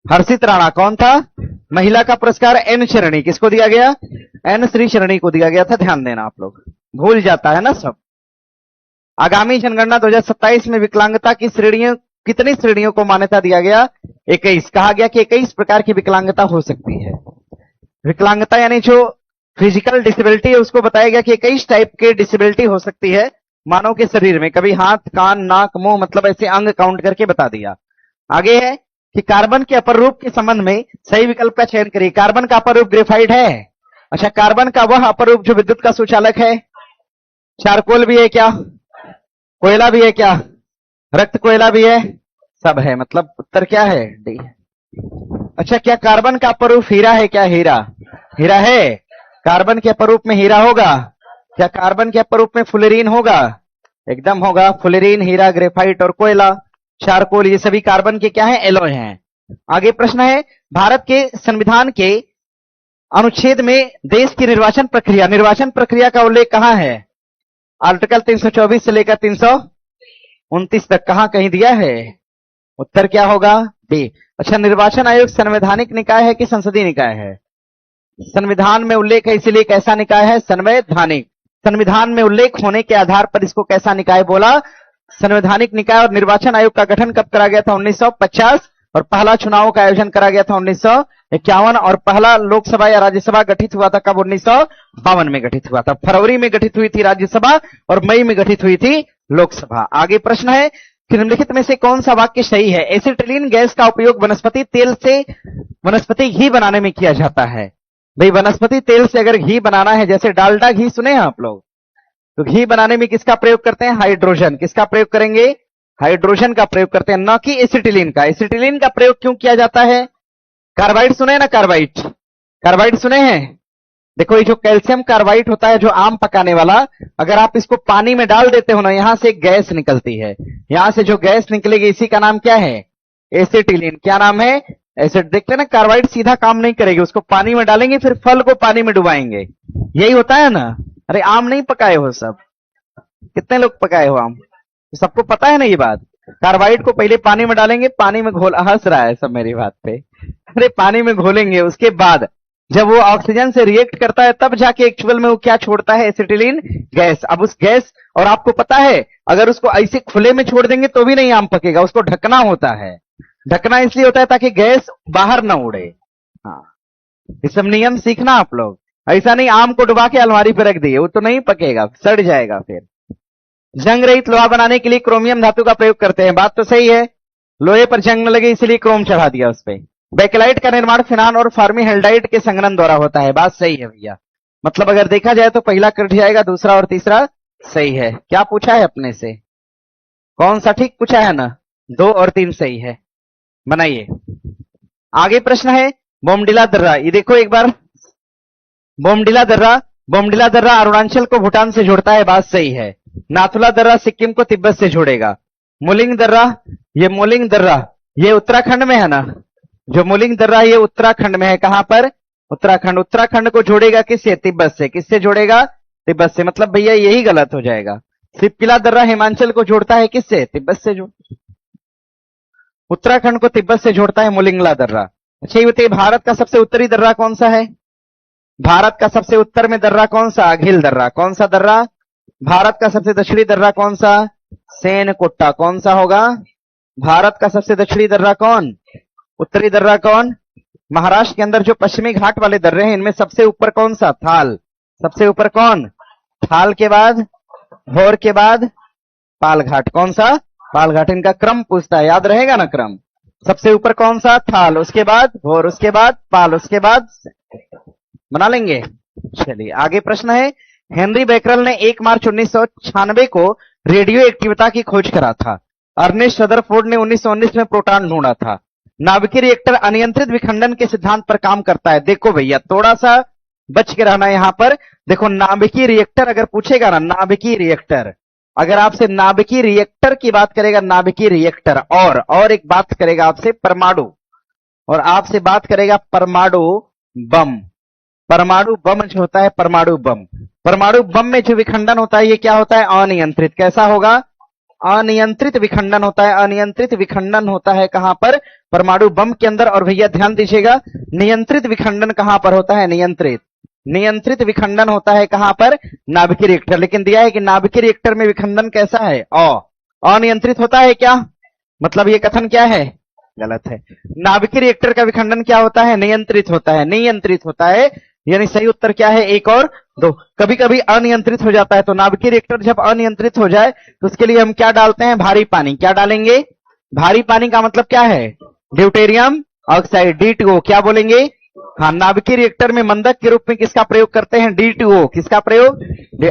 हर्षित राणा। कौन था? महिला का पुरस्कार एन शरणी। किसको दिया गया? एन श्री शरणी को दिया गया था। ध्यान देना, आप लोग भूल जाता है ना सब। आगामी जनगणना 2027 में विकलांगता की श्रेणियों, कितनी श्रेणियों को मान्यता दिया गया? 21। कहा गया कि 21 प्रकार की विकलांगता हो सकती है। विकलांगता यानी जो फिजिकल डिसेबिलिटी है, उसको बताया गया कि 21 टाइप के डिसेबिलिटी हो सकती है मानव के शरीर में। कभी हाथ, कान, नाक, मुंह, मतलब ऐसे अंग काउंट करके बता दिया। आगे है कि कार्बन के अपर रूप के संबंध में सही विकल्प का चयन करिए। कार्बन का अपर रूप ग्रेफाइट है। अच्छा, कार्बन का वह अपर रूप जो विद्युत का सुचालक है। चारकोल भी है क्या? कोयला भी है क्या? रक्त कोयला भी है? सब है, मतलब उत्तर क्या है? डी। अच्छा, क्या कार्बन का अपर रूप हीरा है क्या? हीरा। हीरा है। कार्बन के अपर रूप में हीरा होगा क्या? कार्बन के अपर रूप में फुलेरीन होगा? एकदम होगा। फुलेरीन, हीरा, ग्रेफाइट और कोयला, चारकोल, ये सभी कार्बन के क्या है? एलॉय हैं। आगे प्रश्न है, भारत के संविधान के अनुच्छेद में देश की निर्वाचन प्रक्रिया का उल्लेख कहां है? आर्टिकल 324 से लेकर 329 तक कहां कहीं दिया है? उत्तर क्या होगा? डी। अच्छा, निर्वाचन आयोग संवैधानिक निकाय है कि संसदीय निकाय है? संविधान में उल्लेख है, इसीलिए कैसा निकाय है? संवैधानिक। संविधान में उल्लेख होने के आधार पर इसको कैसा निकाय बोला? संवैधानिक निकाय। और निर्वाचन आयोग का गठन कब करा गया था? 1950। और पहला चुनाव का आयोजन करा गया था 1951। और पहला लोकसभा या राज्यसभा गठित हुआ था कब? 1952 में गठित हुआ था। फरवरी में गठित हुई थी राज्यसभा और मई में गठित हुई थी लोकसभा। आगे प्रश्न है, निम्नलिखित में से कौन सा वाक्य सही है? एसिटिलीन गैस का उपयोग वनस्पति तेल से वनस्पति घी बनाने में किया जाता है। भाई, वनस्पति तेल से अगर घी बनाना है, जैसे डालडा घी सुने हैं आप लोग, तो घी बनाने में किसका प्रयोग करते हैं? हाइड्रोजन। किसका प्रयोग करेंगे? हाइड्रोजन का प्रयोग करते हैं, न कि एसिटिलीन का। एसिटिलीन का प्रयोग क्यों किया जाता है? कार्बाइड सुने हैं ना? कार्बाइड, कार्बाइड सुने हैं? देखो, ये जो कैल्शियम कार्बाइड होता है, जो आम पकाने वाला, अगर आप इसको पानी में डाल देते हो ना, यहां से गैस निकलती है। यहां से जो गैस निकलेगी, इसी का नाम क्या है? एसिटिलीन। क्या नाम है? एसिड। देखते ना, कार्बाइड सीधा काम नहीं करेगी, उसको पानी में डालेंगे, फिर फल को पानी में डुबाएंगे। यही होता है ना? अरे आम नहीं पकाए हो सब? कितने लोग पकाए हो आम? सबको पता है ना ये बात। कार्बाइड को पहले पानी में डालेंगे, पानी में घोल, हंस रहा है सब मेरी बात पे। अरे पानी में घोलेंगे, उसके बाद जब वो ऑक्सीजन से रिएक्ट करता है, तब जाके एक्चुअल में वो क्या छोड़ता है? Acetylene gas. अब उस गैस, और आपको पता है, अगर उसको ऐसे खुले में छोड़ देंगे तो भी नहीं आम पकेगा, उसको ढकना होता है। ढकना इसलिए होता है ताकि गैस बाहर ना उड़े। हाँ, ये सब नियम सीखना आप लोग। ऐसा नहीं आम को डुबा के अलमारी पे रख दिए, वो तो नहीं पकेगा, सड़ जाएगा फिर। जंग रहित लोहा बनाने के लिए क्रोमियम धातु का प्रयोग करते हैं, बात तो सही है। लोहे पर जंग न लगे इसलिए क्रोम चढ़ा दिया उस पे। बेकेलाइट का निर्माण फिनान और फार्मीहेल्डाइट के संघनन द्वारा होता है, बात सही है भैया। मतलब अगर देखा जाए तो पहला कट जाएगा, दूसरा और तीसरा सही है। क्या पूछा है अपने से, कौन सा ठीक पूछा है ना, 2 और 3 सही है। बनाइए। आगे प्रश्न है बोमडिला दर्रा, ये देखो एक बार। बोमडिला दर्रा, बोमडिला दर्रा अरुणाचल को भूटान से जोड़ता है, बात सही है। नाथुला दर्रा सिक्किम को तिब्बत से जोड़ेगा। मुलिंग दर्रा, ये मुलिंग दर्रा ये उत्तराखंड में है ना, जो मुलिंग दर्रा ये उत्तराखंड में है। कहां पर, उत्तराखंड। उत्तराखंड को जोड़ेगा किससे, तिब्बत से। किससे जोड़ेगा, तिब्बत से। मतलब भैया यही गलत हो जाएगा। सिपकिला दर्रा हिमाचल को जोड़ता है किससे, तिब्बत से। जो उत्तराखंड को तिब्बत से जोड़ता है मुलिंगला दर्रा। अच्छा ये बताइए भारत का सबसे उत्तरी दर्रा कौन सा है, भारत का सबसे उत्तर में दर्रा कौन सा, अघिल दर्रा। कौन सा दर्रा, भारत का सबसे दक्षिणी दर्रा कौन सा, सेनकोट्टा। कौन सा होगा, भारत का सबसे दक्षिणी दर्रा कौन, उत्तरी दर्रा कौन। महाराष्ट्र के अंदर जो पश्चिमी घाट वाले दर्रे हैं इनमें सबसे ऊपर कौन सा, थाल। सबसे ऊपर कौन, थाल के बाद, भोर के बाद पाल घाट। कौन सा, पाल घाट। इनका क्रम पूछता है, याद रहेगा ना क्रम। सबसे ऊपर कौन सा, थाल, उसके बाद भोर, उसके बाद पाल, उसके बाद बना लेंगे। चलिए आगे प्रश्न है हेनरी बेकरल ने 1 मार्च 1996 को रेडियो एक्टिविटी की खोज करा था। अर्नेस्ट रदरफोर्ड ने 1919 में प्रोटॉन ढूंढा था। नाभिकीय रिएक्टर अनियंत्रित विखंडन के सिद्धांत पर काम करता है। देखो भैया थोड़ा सा बच के रहना यहां पर। देखो नाभिकीय रिएक्टर अगर पूछेगा ना, नाभिकीय रिएक्टर, अगर आपसे नाभिकीय रिएक्टर की बात करेगा, नाभिकीय रिएक्टर, और एक बात करेगा आपसे परमाणु, और आपसे बात करेगा परमाणु बम। परमाणु बम जो होता है, परमाणु बम, परमाणु बम में जो विखंडन होता है ये क्या होता है, अनियंत्रित। कैसा होगा, अनियंत्रित विखंडन होता है। अनियंत्रित विखंडन होता है कहां पर, परमाणु बम के अंदर। और भैया ध्यान दीजिएगा नियंत्रित विखंडन कहां पर होता है, नियंत्रित। नियंत्रित विखंडन होता है कहां पर, नाभिकीय रिएक्टर। लेकिन दिया है कि नाभिकीय रिएक्टर में विखंडन कैसा है, अनियंत्रित होता है क्या, मतलब ये कथन क्या है, गलत है। नाभिकीय रिएक्टर का विखंडन क्या होता है, नियंत्रित होता है, नियंत्रित होता है। यानी सही उत्तर क्या है, 1 और 2। कभी कभी अनियंत्रित हो जाता है, तो नाभिकीय रिएक्टर जब अनियंत्रित हो जाए तो उसके लिए हम क्या डालते हैं, भारी पानी। क्या डालेंगे, भारी पानी का मतलब क्या है, ड्यूटेरियम ऑक्साइड, D2O। क्या बोलेंगे, हाँ। नाभिकीय रिएक्टर में मंदक के रूप में किसका प्रयोग करते हैं, D2O। किसका प्रयोग,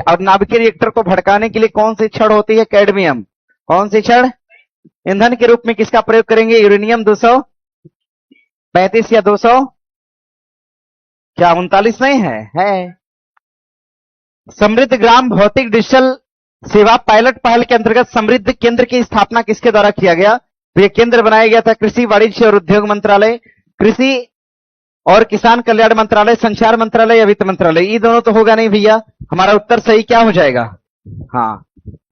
और नाभिकीय रिएक्टर को भड़काने के लिए कौन सी छड़ होती है, कैडमियम। कौन सी छड़, ईंधन के रूप में किसका प्रयोग करेंगे, यूरेनियम 235 या 200, क्या 39 नहीं है। समृद्ध ग्राम भौतिक डिजिटल सेवा पायलट पहल के अंतर्गत समृद्ध केंद्र की स्थापना किसके द्वारा किया गया, तो यह केंद्र बनाया गया था कृषि वाणिज्य और उद्योग मंत्रालय, कृषि और किसान कल्याण मंत्रालय, संचार मंत्रालय या वित्त मंत्रालय। ये दोनों तो होगा नहीं भैया, हमारा उत्तर सही क्या हो जाएगा, हाँ।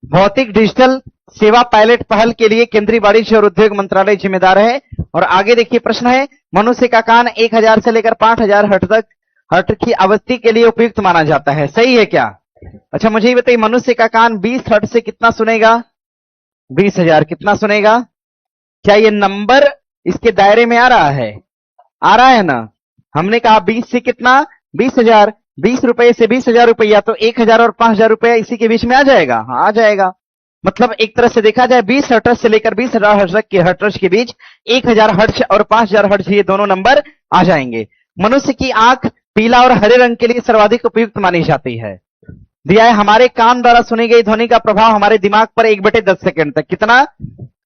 भौतिक डिजिटल सेवा पायलट पहल के लिए केंद्रीय वाणिज्य और उद्योग मंत्रालय जिम्मेदार है। और आगे देखिए प्रश्न है मनुष्य का कान 1000 से लेकर 5000 हर्ट्ज की आवृत्ति के लिए उपयुक्त माना जाता है, सही है क्या। अच्छा मुझे ये बताइए मनुष्य का कान 20 हर्ट्ज से कितना सुनेगा, 20000 कितना सुनेगा। क्या ये नंबर इसके दायरे में आ रहा है ना। हमने कहा 20 से कितना, 20000, 20 रुपए से 20000 रुपया, तो 1000 और 5000 रुपया इसी के बीच में आ जाएगा, हाँ आ जाएगा। मतलब एक तरह से देखा जाए 20 हर्ट्ज से लेकर 20000 हर्ट्ज के बीच 1000 हर्ट्ज और 5000 हर्ट्ज ये दोनों नंबर आ जाएंगे। मनुष्य की आंख पीला और हरे रंग के लिए सर्वाधिक उपयुक्त मानी जाती है। दिया है हमारे कान द्वारा सुनी गई ध्वनि का प्रभाव हमारे दिमाग पर 1/10 सेकंड तक, कितना,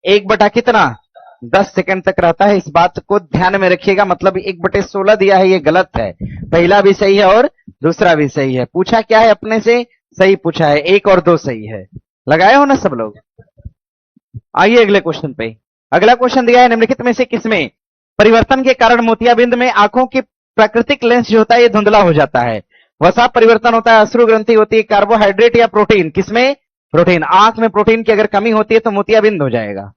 1/10 सेकंड तक रहता है। इस बात को ध्यान में रखिएगा, मतलब 1/16 दिया है, ये गलत है। पहला भी सही है और दूसरा भी सही है। पूछा क्या है अपने से, सही पूछा है, 1 और 2 सही है। लगाए हो ना सब लोग। आइए अगले क्वेश्चन पे। अगला क्वेश्चन दिया है निम्नलिखित में से किसमें परिवर्तन के कारण मोतियाबिंद में आंखों की प्राकृतिक लेंस जो होता है ये धुंधला हो जाता है। वसा परिवर्तन होता है, अश्रु ग्रंथि होती है, कार्बोहाइड्रेट या प्रोटीन, किसमें, प्रोटीन। आंख में प्रोटीन की अगर कमी होती है तो मोतियाबिंद हो जाएगा,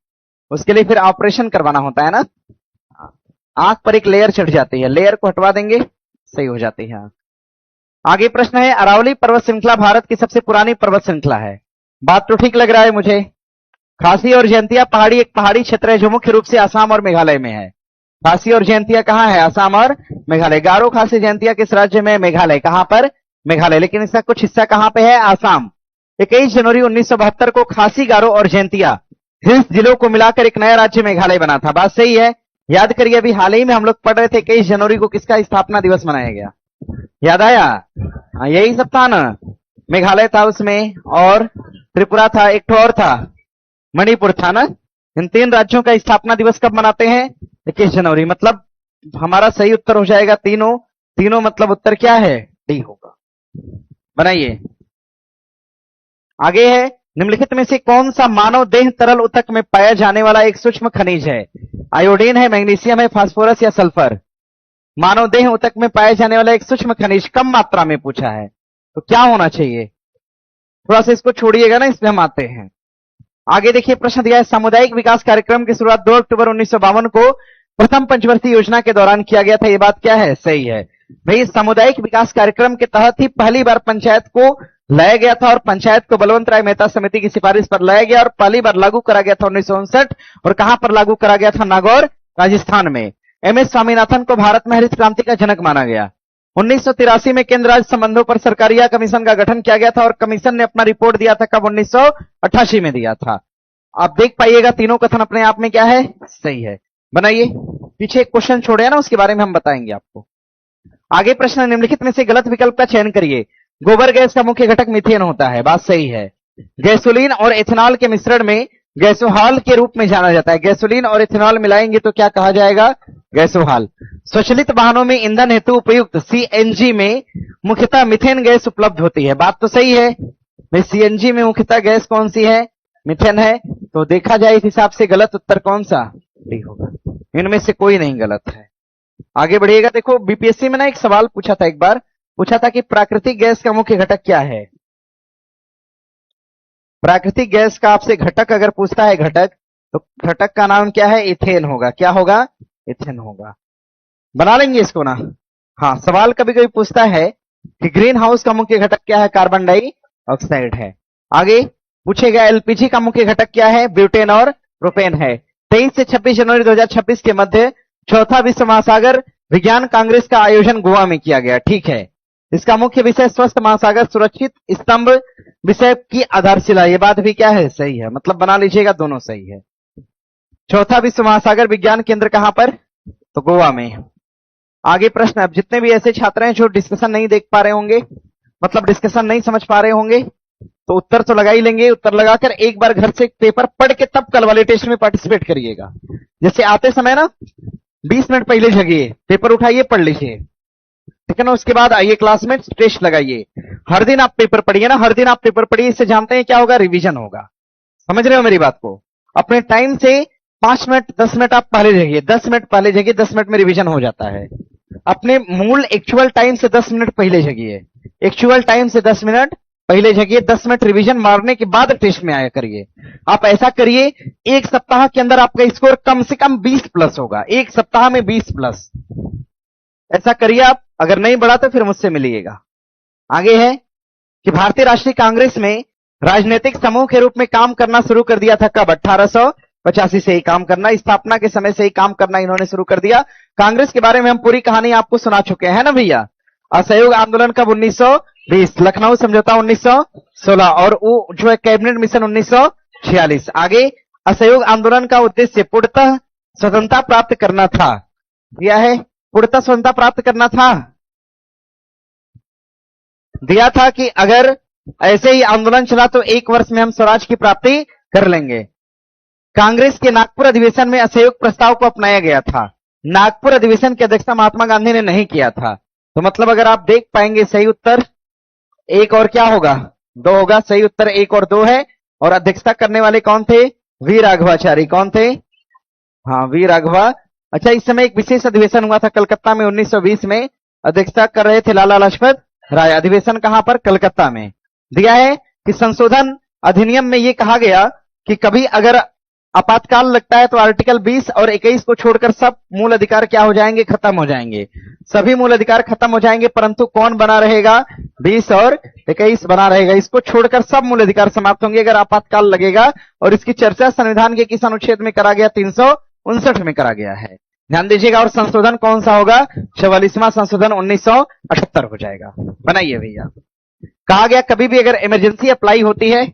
उसके लिए फिर ऑपरेशन करवाना होता है ना। आंख पर एक लेयर चढ़ जाती है, लेयर को हटवा देंगे सही हो जाती है आंख। आगे प्रश्न है अरावली पर्वत श्रृंखला भारत की सबसे पुरानी पर्वत श्रृंखला है। बात तो ठीक लग रहा है मुझे, खासी और जयंतिया एक पहाड़ी क्षेत्र है जो मुख्य रूप से असम और मेघालय में है। खासी और जयंतिया कहाँ है? असम और मेघालय। गारो, खासी, जयंतिया किस राज्य में? मेघालय। कहां पर? मेघालय। लेकिन इसका कुछ हिस्सा कहां पे है? असम। 21 जनवरी 1972 को खासी, गारो और जयंतिया हिल्स जिलों को मिलाकर एक नया राज्य मेघालय बना था। बात सही है। याद करिए, अभी हाल ही में हम लोग पढ़ रहे थे 21 जनवरी को किसका स्थापना दिवस मनाया गया, याद आया? हाँ, यही सब था ना। मेघालय था उसमें, और त्रिपुरा था, एक तो और था, मणिपुर था ना। इन 3 राज्यों का स्थापना दिवस कब मनाते हैं? 21 जनवरी। मतलब हमारा सही उत्तर हो जाएगा तीनों मतलब उत्तर क्या है? डी होगा। बनाइए। आगे है, निम्नलिखित में से कौन सा मानव देह तरल ऊतक में पाया जाने वाला एक सूक्ष्म खनिज है? आयोडीन है, मैग्नीशियम है, फास्फोरस या सल्फर? मानव देह ऊतक में पाया जाने वाला एक सूक्ष्म खनिज कम मात्रा में पूछा है, तो क्या होना चाहिए? थोड़ा सा इसको छोड़िएगा ना, इसमें हम आते हैं। आगे देखिए, प्रश्न दिया है, सामुदायिक विकास कार्यक्रम की शुरुआत 2 अक्टूबर 1952 को प्रथम पंचवर्षीय योजना के दौरान किया गया था। ये बात क्या है? सही है भाई। सामुदायिक विकास कार्यक्रम के तहत ही पहली बार पंचायत को लाया गया था, और पंचायत को बलवंत राय मेहता समिति की सिफारिश पर लाया गया, और पहली बार लागू करा गया था 1959। और कहां पर लागू करा गया था? नागौर, राजस्थान में। एम एस स्वामीनाथन को भारत में हरित क्रांति का जनक माना गया। 1983 में केंद्र राज्य संबंधों पर सरकारिया कमीशन का गठन किया गया था, और कमीशन ने अपना रिपोर्ट दिया था कब? 1988 में दिया था। आप देख पाइएगा, तीनों कथन अपने आप में क्या है? सही है। बनाइए। पीछे एक क्वेश्चन छोड़े हैं ना, उसके बारे में हम बताएंगे आपको। आगे प्रश्न, निम्नलिखित में से गलत विकल्प का चयन करिए। गोबर गैस का मुख्य घटक मीथेन होता है। बात सही है। गैसोलीन और एथेनॉल के मिश्रण में गैसोहाल के रूप में जाना जाता है। गैसोलीन और एथेनॉल मिलाएंगे तो क्या कहा जाएगा? गैसोहाल। स्वचालित वाहनों में ईंधन हेतु उपयुक्त सीएनजी में मुख्यतः मीथेन गैस उपलब्ध होती है। बात तो सही है भाई। सीएनजी में मुख्यतः गैस कौन सी है? मीथेन है। तो देखा जाए इस हिसाब से गलत उत्तर कौन सा? डी होगा। इनमें से कोई नहीं गलत है। आगे बढ़िएगा। देखो, बीपीएससी में ना एक सवाल पूछा था, एक बार पूछा था कि प्राकृतिक गैस का मुख्य घटक क्या है? प्राकृतिक गैस का आपसे घटक अगर पूछता है, घटक, तो घटक का नाम क्या है? इथेन होगा। क्या होगा? इथेन होगा। बना लेंगे इसको ना। हाँ, सवाल कभी कभी पूछता है कि ग्रीन हाउस का मुख्य घटक क्या है? कार्बन डाइऑक्साइड है। आगे पूछेगा, एलपीजी का मुख्य घटक क्या है? ब्यूटेन और प्रोपेन है। 23 से 26 जनवरी 2026 के मध्य 4था विश्व महासागर विज्ञान कांग्रेस का आयोजन गोवा में किया गया। ठीक है। इसका मुख्य विषय स्वस्थ महासागर सुरक्षित स्तंभ विषय की आधारशिला। ये बात भी क्या है? सही है। मतलब बना लीजिएगा, दोनों सही है। 4था विश्व महासागर विज्ञान केंद्र कहां पर? तो गोवा में। आगे प्रश्न, अब जितने भी ऐसे छात्र हैं जो डिस्कशन नहीं देख पा रहे होंगे, मतलब डिस्कशन नहीं समझ पा रहे होंगे, तो उत्तर तो लगा ही लेंगे। उत्तर लगाकर एक बार घर से पेपर पढ़ के तब कल वाले टेस्ट में पार्टिसिपेट करिएगा। जैसे आते समय ना 20 मिनट पहले जगिए, पेपर उठाइए, पढ़ लीजिए, ठीक है ना। उसके बाद आइए क्लास में, टेस्ट लगाइए। हर दिन आप पेपर पढ़िए ना, हर दिन आप पेपर पढ़िए। इससे जानते हैं क्या होगा? रिवीजन होगा। समझ रहे हो मेरी बात को? अपने टाइम से 5 मिनट 10 मिनट आप पहले जगिए, 10 मिनट पहले जगिए, 10 मिनट में रिवीजन हो जाता है। अपने मूल एक्चुअल टाइम से 10 मिनट पहले जगिए, एक्चुअल टाइम से 10 मिनट पहले जगिए, 10 मिनट रिवीजन मारने के बाद टेस्ट में आया करिए। आप ऐसा करिए, एक सप्ताह के अंदर आपका स्कोर कम से कम 20 प्लस होगा। एक सप्ताह में 20 प्लस, ऐसा करिए आप। अगर नहीं बढ़ा तो फिर मुझसे मिलिएगा। आगे है कि भारतीय राष्ट्रीय कांग्रेस में राजनीतिक समूह के रूप में काम करना शुरू कर दिया था कब? 1885 से ही काम करना, स्थापना के समय से ही काम करना इन्होंने शुरू कर दिया। कांग्रेस के बारे में हम पूरी कहानी आपको सुना चुके हैं ना भैया। असहयोग आंदोलन कब? 1920। लखनऊ समझौता 1916, और वो जो है कैबिनेट मिशन 1946। आगे, असहयोग आंदोलन का उद्देश्य पूर्णतः स्वतंत्रता प्राप्त करना था। दिया है, पूर्णतः स्वतंत्रता प्राप्त करना था। दिया था कि अगर ऐसे ही आंदोलन चला तो 1 वर्ष में हम स्वराज की प्राप्ति कर लेंगे। कांग्रेस के नागपुर अधिवेशन में असहयोग प्रस्ताव को अपनाया गया था। नागपुर अधिवेशन की अध्यक्षता महात्मा गांधी ने नहीं किया था। तो मतलब अगर आप देख पाएंगे, सही उत्तर 1 और क्या होगा? 2 होगा। सही उत्तर 1 और 2 है। और अध्यक्षता करने वाले कौन थे? वी राघवाचारी। कौन थे? हाँ, वी राघवा। अच्छा, इस समय एक विशेष अधिवेशन हुआ था कलकत्ता में 1920 में। अध्यक्षता कर रहे थे लाला लाजपत राय। अधिवेशन कहां पर? कलकत्ता में। दिया है कि संशोधन अधिनियम में यह कहा गया कि कभी अगर आपातकाल लगता है तो आर्टिकल 20 और 21 को छोड़कर सब मूल अधिकार क्या हो जाएंगे, खत्म हो जाएंगे। सभी मूल अधिकार खत्म हो जाएंगे, परंतु कौन बना रहेगा, 20 और 21 बना रहेगा। इसको छोड़कर सब मूल अधिकार समाप्त होंगे अगर आपातकाल लगेगा। और इसकी चर्चा संविधान के किस अनुच्छेद में करा गया, 359 में करा गया है। ध्यान दीजिएगा। और संशोधन कौन सा होगा, 44वां संशोधन 1978 हो जाएगा। बनाइए भैया। कहा गया कभी भी अगर इमरजेंसी अप्लाई होती है,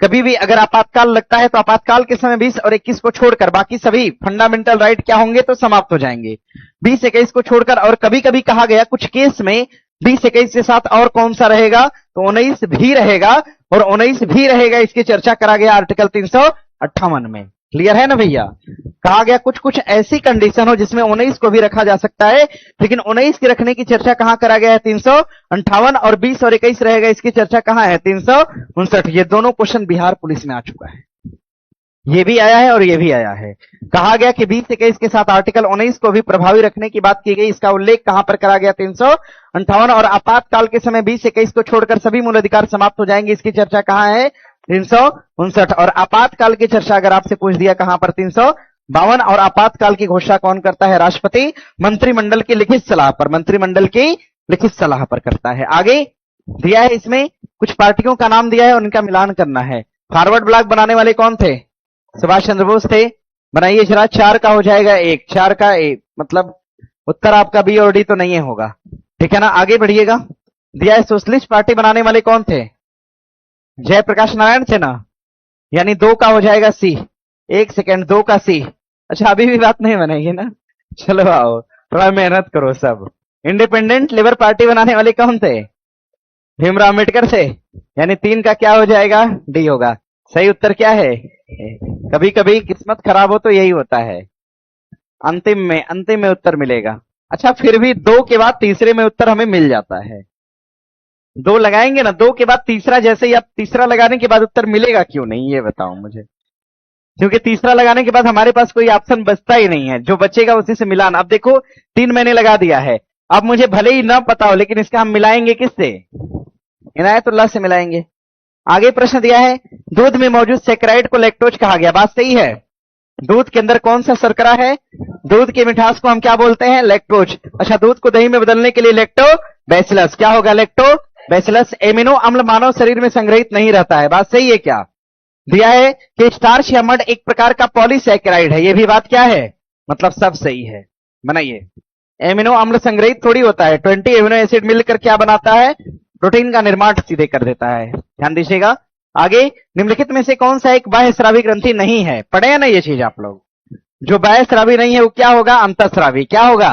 कभी भी अगर आपातकाल लगता है तो आपातकाल के समय 20 और 21 को छोड़कर बाकी सभी फंडामेंटल राइट क्या होंगे, तो समाप्त हो जाएंगे। 20-21 को छोड़कर। और कभी कभी कहा गया कुछ केस में 20-21 के साथ और कौन सा रहेगा, तो 19 भी रहेगा। और 19 भी रहेगा, इसकी चर्चा करा गया आर्टिकल 358 में। क्लियर है ना भैया। कहा गया कुछ कुछ ऐसी कंडीशन हो जिसमें 19 को भी रखा जा सकता है, लेकिन 19 के रखने की चर्चा कहां करा गया है, 358। और 20 और 21 रहेगा, इसकी चर्चा कहां है, 359। ये दोनों क्वेश्चन बिहार पुलिस में आ चुका है। ये भी आया है और ये भी आया है। कहा गया कि 20-21 के साथ आर्टिकल 19 को भी प्रभावी रखने की बात की गई। इसका उल्लेख कहां पर करा गया, 358। और आपातकाल के समय 20-21 को छोड़कर सभी मूल अधिकार समाप्त हो जाएंगे, इसकी चर्चा कहां है, 359। और आपातकाल की चर्चा अगर आपसे पूछ दिया कहां पर, 352। और आपातकाल की घोषणा कौन करता है, राष्ट्रपति मंत्रिमंडल की लिखित सलाह पर, मंत्रिमंडल की लिखित सलाह पर करता है। आगे दिया है इसमें कुछ पार्टियों का नाम दिया है, उनका मिलान करना है। फॉरवर्ड ब्लॉक बनाने वाले कौन थे, सुभाष चंद्र बोस थे। बनाइए जरा, 4 का हो जाएगा 1, 4 का 1, मतलब उत्तर आपका बी और डी तो नहीं होगा, ठीक है ना। आगे बढ़िएगा। दिया है सोशलिस्ट पार्टी बनाने वाले कौन थे, जयप्रकाश नारायण थे ना, यानी 2 का हो जाएगा सी। 1 सेकेंड, 2 का सी। अच्छा अभी भी बात नहीं बनेगी ना, चलो आओ थोड़ा मेहनत करो सब। इंडिपेंडेंट लेबर पार्टी बनाने वाले कौन थे, भीमराव अम्बेडकर थे, यानी 3 का क्या हो जाएगा, डी होगा। सही उत्तर क्या है, कभी कभी किस्मत खराब हो तो यही होता है, अंतिम में उत्तर मिलेगा। अच्छा फिर भी 2 के बाद तीसरे में उत्तर हमें मिल जाता है। 2 लगाएंगे ना, 2 के बाद तीसरा, जैसे ही आप तीसरा लगाने के बाद उत्तर मिलेगा क्यों नहीं, ये बताओ मुझे। क्योंकि तीसरा लगाने के बाद हमारे पास कोई ऑप्शन बचता ही नहीं है, जो बचेगा उसी से मिलान। अब देखो 3 मैंने लगा दिया है, अब मुझे भले ही ना पता हो लेकिन इसका हम मिलाएंगे किससे, इनायतुल्लाह से मिलाएंगे। आगे प्रश्न दिया है, दूध में मौजूद सैकराइड को लैक्टोज कहा गया। बात सही है। दूध के अंदर कौन सा शर्करा है, दूध की मिठास को हम क्या बोलते हैं, लैक्टोज। अच्छा दूध को दही में बदलने के लिए लैक्टोबैसिलस, क्या होगा, लैक्टोबैसिलस। एमिनो अम्ल मानव शरीर में संग्रहित नहीं रहता है। बात सही है क्या। दिया है कि स्टार्च या मड एक प्रकार का पॉलीसैकेराइड है। यह भी बात क्या है, मतलब सब सही है। बनाइए। एमिनो अम्ल संग्रहित थोड़ी होता है, 20 एमिनो एसिड मिलकर क्या बनाता है, प्रोटीन का निर्माण सीधे कर देता है। ध्यान दीजिएगा। आगे निम्नलिखित में से कौन सा एक बाह्य स्रावी ग्रंथि नहीं है, पढ़े हैं ना ये चीज आप लोग। जो बाह्य स्रावी नहीं है वो क्या होगा, अंतःस्रावी। क्या होगा,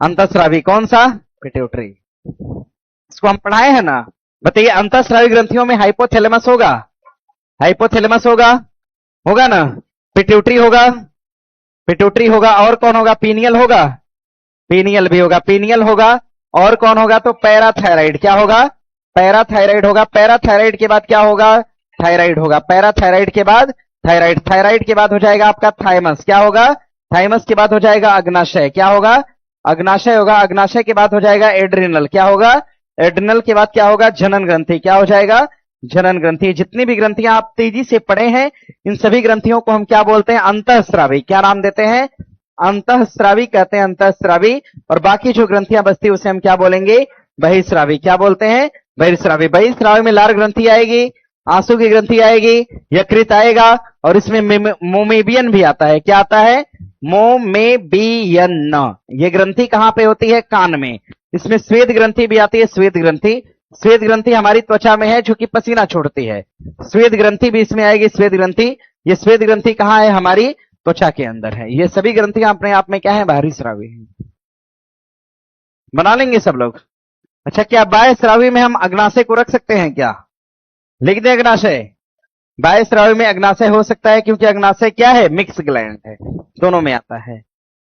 अंतःस्रावी। कौन सा, पिट्यूटरी। इसको हम पढ़ाए हैं ना। बताइए अंतःस्रावी ग्रंथियों में हाइपोथैलेमस होगा, हाइपोथैलेमस होगा ना, पिट्यूटरी होगा, पिट्यूटरी होगा, और कौन होगा, पीनियल होगा, पीनियल भी होगा, पीनियल होगा, और कौन होगा, तो पैराथायराइड। क्या होगा, पैराथायराइड होगा। पैराथायराइड के बाद क्या होगा, थायराइड होगा। पैराथायराइड के बाद थायराइड, थायराइड के बाद हो जाएगा आपका थाइमस। क्या होगा, थाइमस के बाद हो जाएगा अग्नाशय। क्या होगा, अग्नाशय होगा। अग्नाशय के बाद हो जाएगा एड्रिनल। क्या होगा, एड्रिनल के बाद क्या होगा, जनन ग्रंथि। क्या हो जाएगा, जनन ग्रंथि। जितनी भी ग्रंथियां आप तेजी से पढ़े हैं इन सभी ग्रंथियों को हम क्या बोलते हैं, अंतःस्रावी। क्या नाम देते हैं, अंतःस्रावी कहते हैं, अंतःस्रावी। और बाकी जो ग्रंथियां बचती है उसे हम क्या बोलेंगे, बहिस्रावी। क्या बोलते हैं, बहिस्रावी। बहिस्रावी में लार ग्रंथि आएगी, आंसू की ग्रंथि आएगी, यकृत आएगा, और इसमें मोमेबियन भी आता है। क्या आता है, मोमेबियन। ये ग्रंथि कहां पे होती है, कान में। इसमें श्वेत ग्रंथि भी आती है, श्वेत ग्रंथि। श्वेत ग्रंथि हमारी त्वचा में है जो कि पसीना छोड़ती है, श्वेत ग्रंथि भी इसमें आएगी, श्वेत ग्रंथि। ये श्वेत ग्रंथि कहां है, हमारी त्वचा के अंदर है। ये सभी ग्रंथियां अपने आप में क्या है, बाहरी स्रावी है। बना लेंगे सब लोग। अच्छा क्या बाह्य स्रावी में हम अग्नाशय को रख सकते हैं, क्या लिख दें अग्नाशय। बाह्य स्रावी में अग्नाशय हो सकता है क्योंकि अग्नाशय क्या है, मिक्स ग्लैंड है, दोनों में आता है।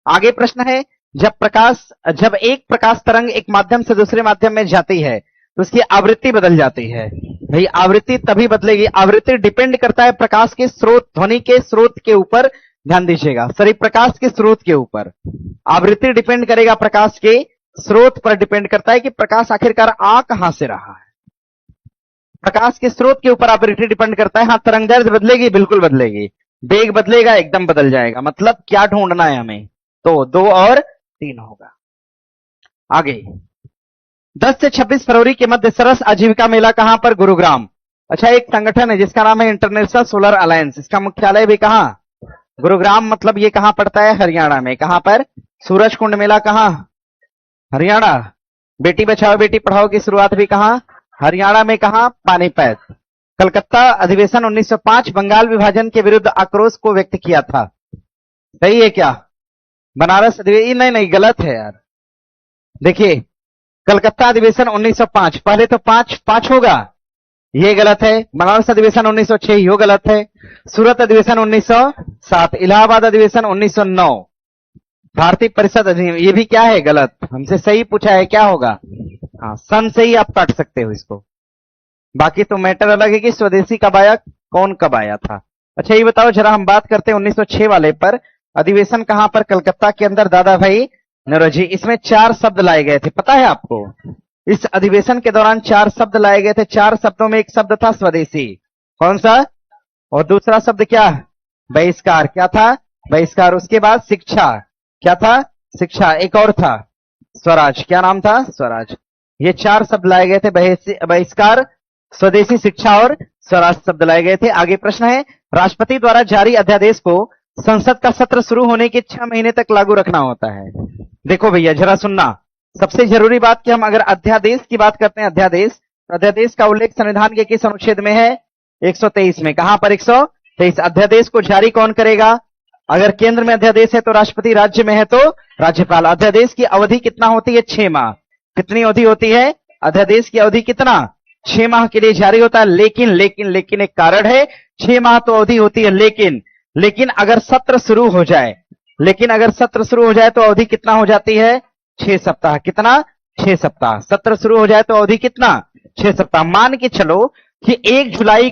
आगे प्रश्न है, जब एक प्रकाश तरंग एक माध्यम से दूसरे माध्यम में जाती है तो उसकी आवृत्ति बदल जाती है। भाई आवृत्ति तभी बदलेगी, आवृत्ति डिपेंड करता है प्रकाश के स्रोत, ध्वनि के स्रोत के ऊपर। ध्यान दीजिएगा, सॉरी प्रकाश के स्रोत के ऊपर आवृत्ति डिपेंड करेगा, प्रकाश के स्रोत पर डिपेंड करता है कि प्रकाश आखिरकार आ कहां से रहा है। प्रकाश के स्रोत के ऊपर आवृत्ति डिपेंड करता है। हाँ तरंग दैर्ध्य बदलेगी, बिल्कुल बदलेगी। वेग बदलेगा, एकदम बदल जाएगा। मतलब क्या ढूंढना है हमें? तो 2 और 3 होगा। आगे 10 से 26 फरवरी के मध्य सरस आजीविका मेला कहां पर? गुरुग्राम। अच्छा, एक संगठन है जिसका नाम है इंटरनेशनल सोलर अलायंस, इसका मुख्यालय भी कहां? गुरुग्राम। मतलब ये कहां पड़ता है? हरियाणा में। कहां पर? सूरज कुंड मेला कहां? हरियाणा। बेटी बचाओ बेटी पढ़ाओ की शुरुआत भी कहां? हरियाणा में। कहां? पानीपत। कलकत्ता अधिवेशन 1905 बंगाल विभाजन के विरुद्ध आक्रोश को व्यक्त किया था। सही है क्या? बनारस अधिवेशन? नहीं नहीं, गलत है यार। देखिए, कलकत्ता अधिवेशन 1905, पहले तो पांच पांच होगा, ये गलत है। बनारस अधिवेशन 1906, यो गलत है। सूरत अधिवेशन 1907, इलाहाबाद अधिवेशन 1909, भारतीय परिषद अधिनियम, ये भी क्या है? गलत। हमसे सही पूछा है, क्या होगा? हाँ, सन से ही आप काट सकते हो इसको। बाकी तो मैटर अलग है कि स्वदेशी कब आया, कौन कब आया था। अच्छा, ये बताओ जरा, हम बात करते हैं 1906 वाले पर। अधिवेशन कहां पर? कलकत्ता के अंदर, दादा भाई नौरोजी। इसमें 4 शब्द लाए गए थे, पता है आपको? इस अधिवेशन के दौरान 4 शब्द लाए गए थे। 4 शब्दों में एक शब्द था स्वदेशी। कौन सा? और दूसरा शब्द क्या? बहिष्कार। क्या था? बहिष्कार। उसके बाद शिक्षा। क्या था? शिक्षा। एक और था स्वराज। क्या नाम था? स्वराज। ये 4 शब्द लाए गए थे, बहिष्कार, स्वदेशी, शिक्षा और स्वराज शब्द लाए गए थे। आगे प्रश्न है, राष्ट्रपति द्वारा जारी अध्यादेश को संसद का सत्र शुरू होने के 6 महीने तक लागू रखना होता है। देखो भैया जरा सुनना, सबसे जरूरी बात कि हम अगर अध्यादेश की बात करते हैं, अध्यादेश, तो अध्यादेश का उल्लेख संविधान के किस अनुच्छेद में है? 123 में। कहां पर? 123। अध्यादेश को जारी कौन करेगा? अगर केंद्र में अध्यादेश है तो राष्ट्रपति, राज्य में है तो राज्यपाल। अध्यादेश की अवधि कितना होती है? 6 माह। कितनी अवधि होती है? अध्यादेश की अवधि कितना? 6 माह के लिए जारी होता है। लेकिन लेकिन लेकिन एक कारण है, 6 माह तो अवधि होती है, लेकिन अगर सत्र शुरू हो जाए, तो अवधि कितना हो जाती है? 6 सप्ताह। कितना? 6 सप्ताह। सत्र शुरू हो जाए तो अवधि कितना? 6 सप्ताह। मान के चलो कि 1 जुलाई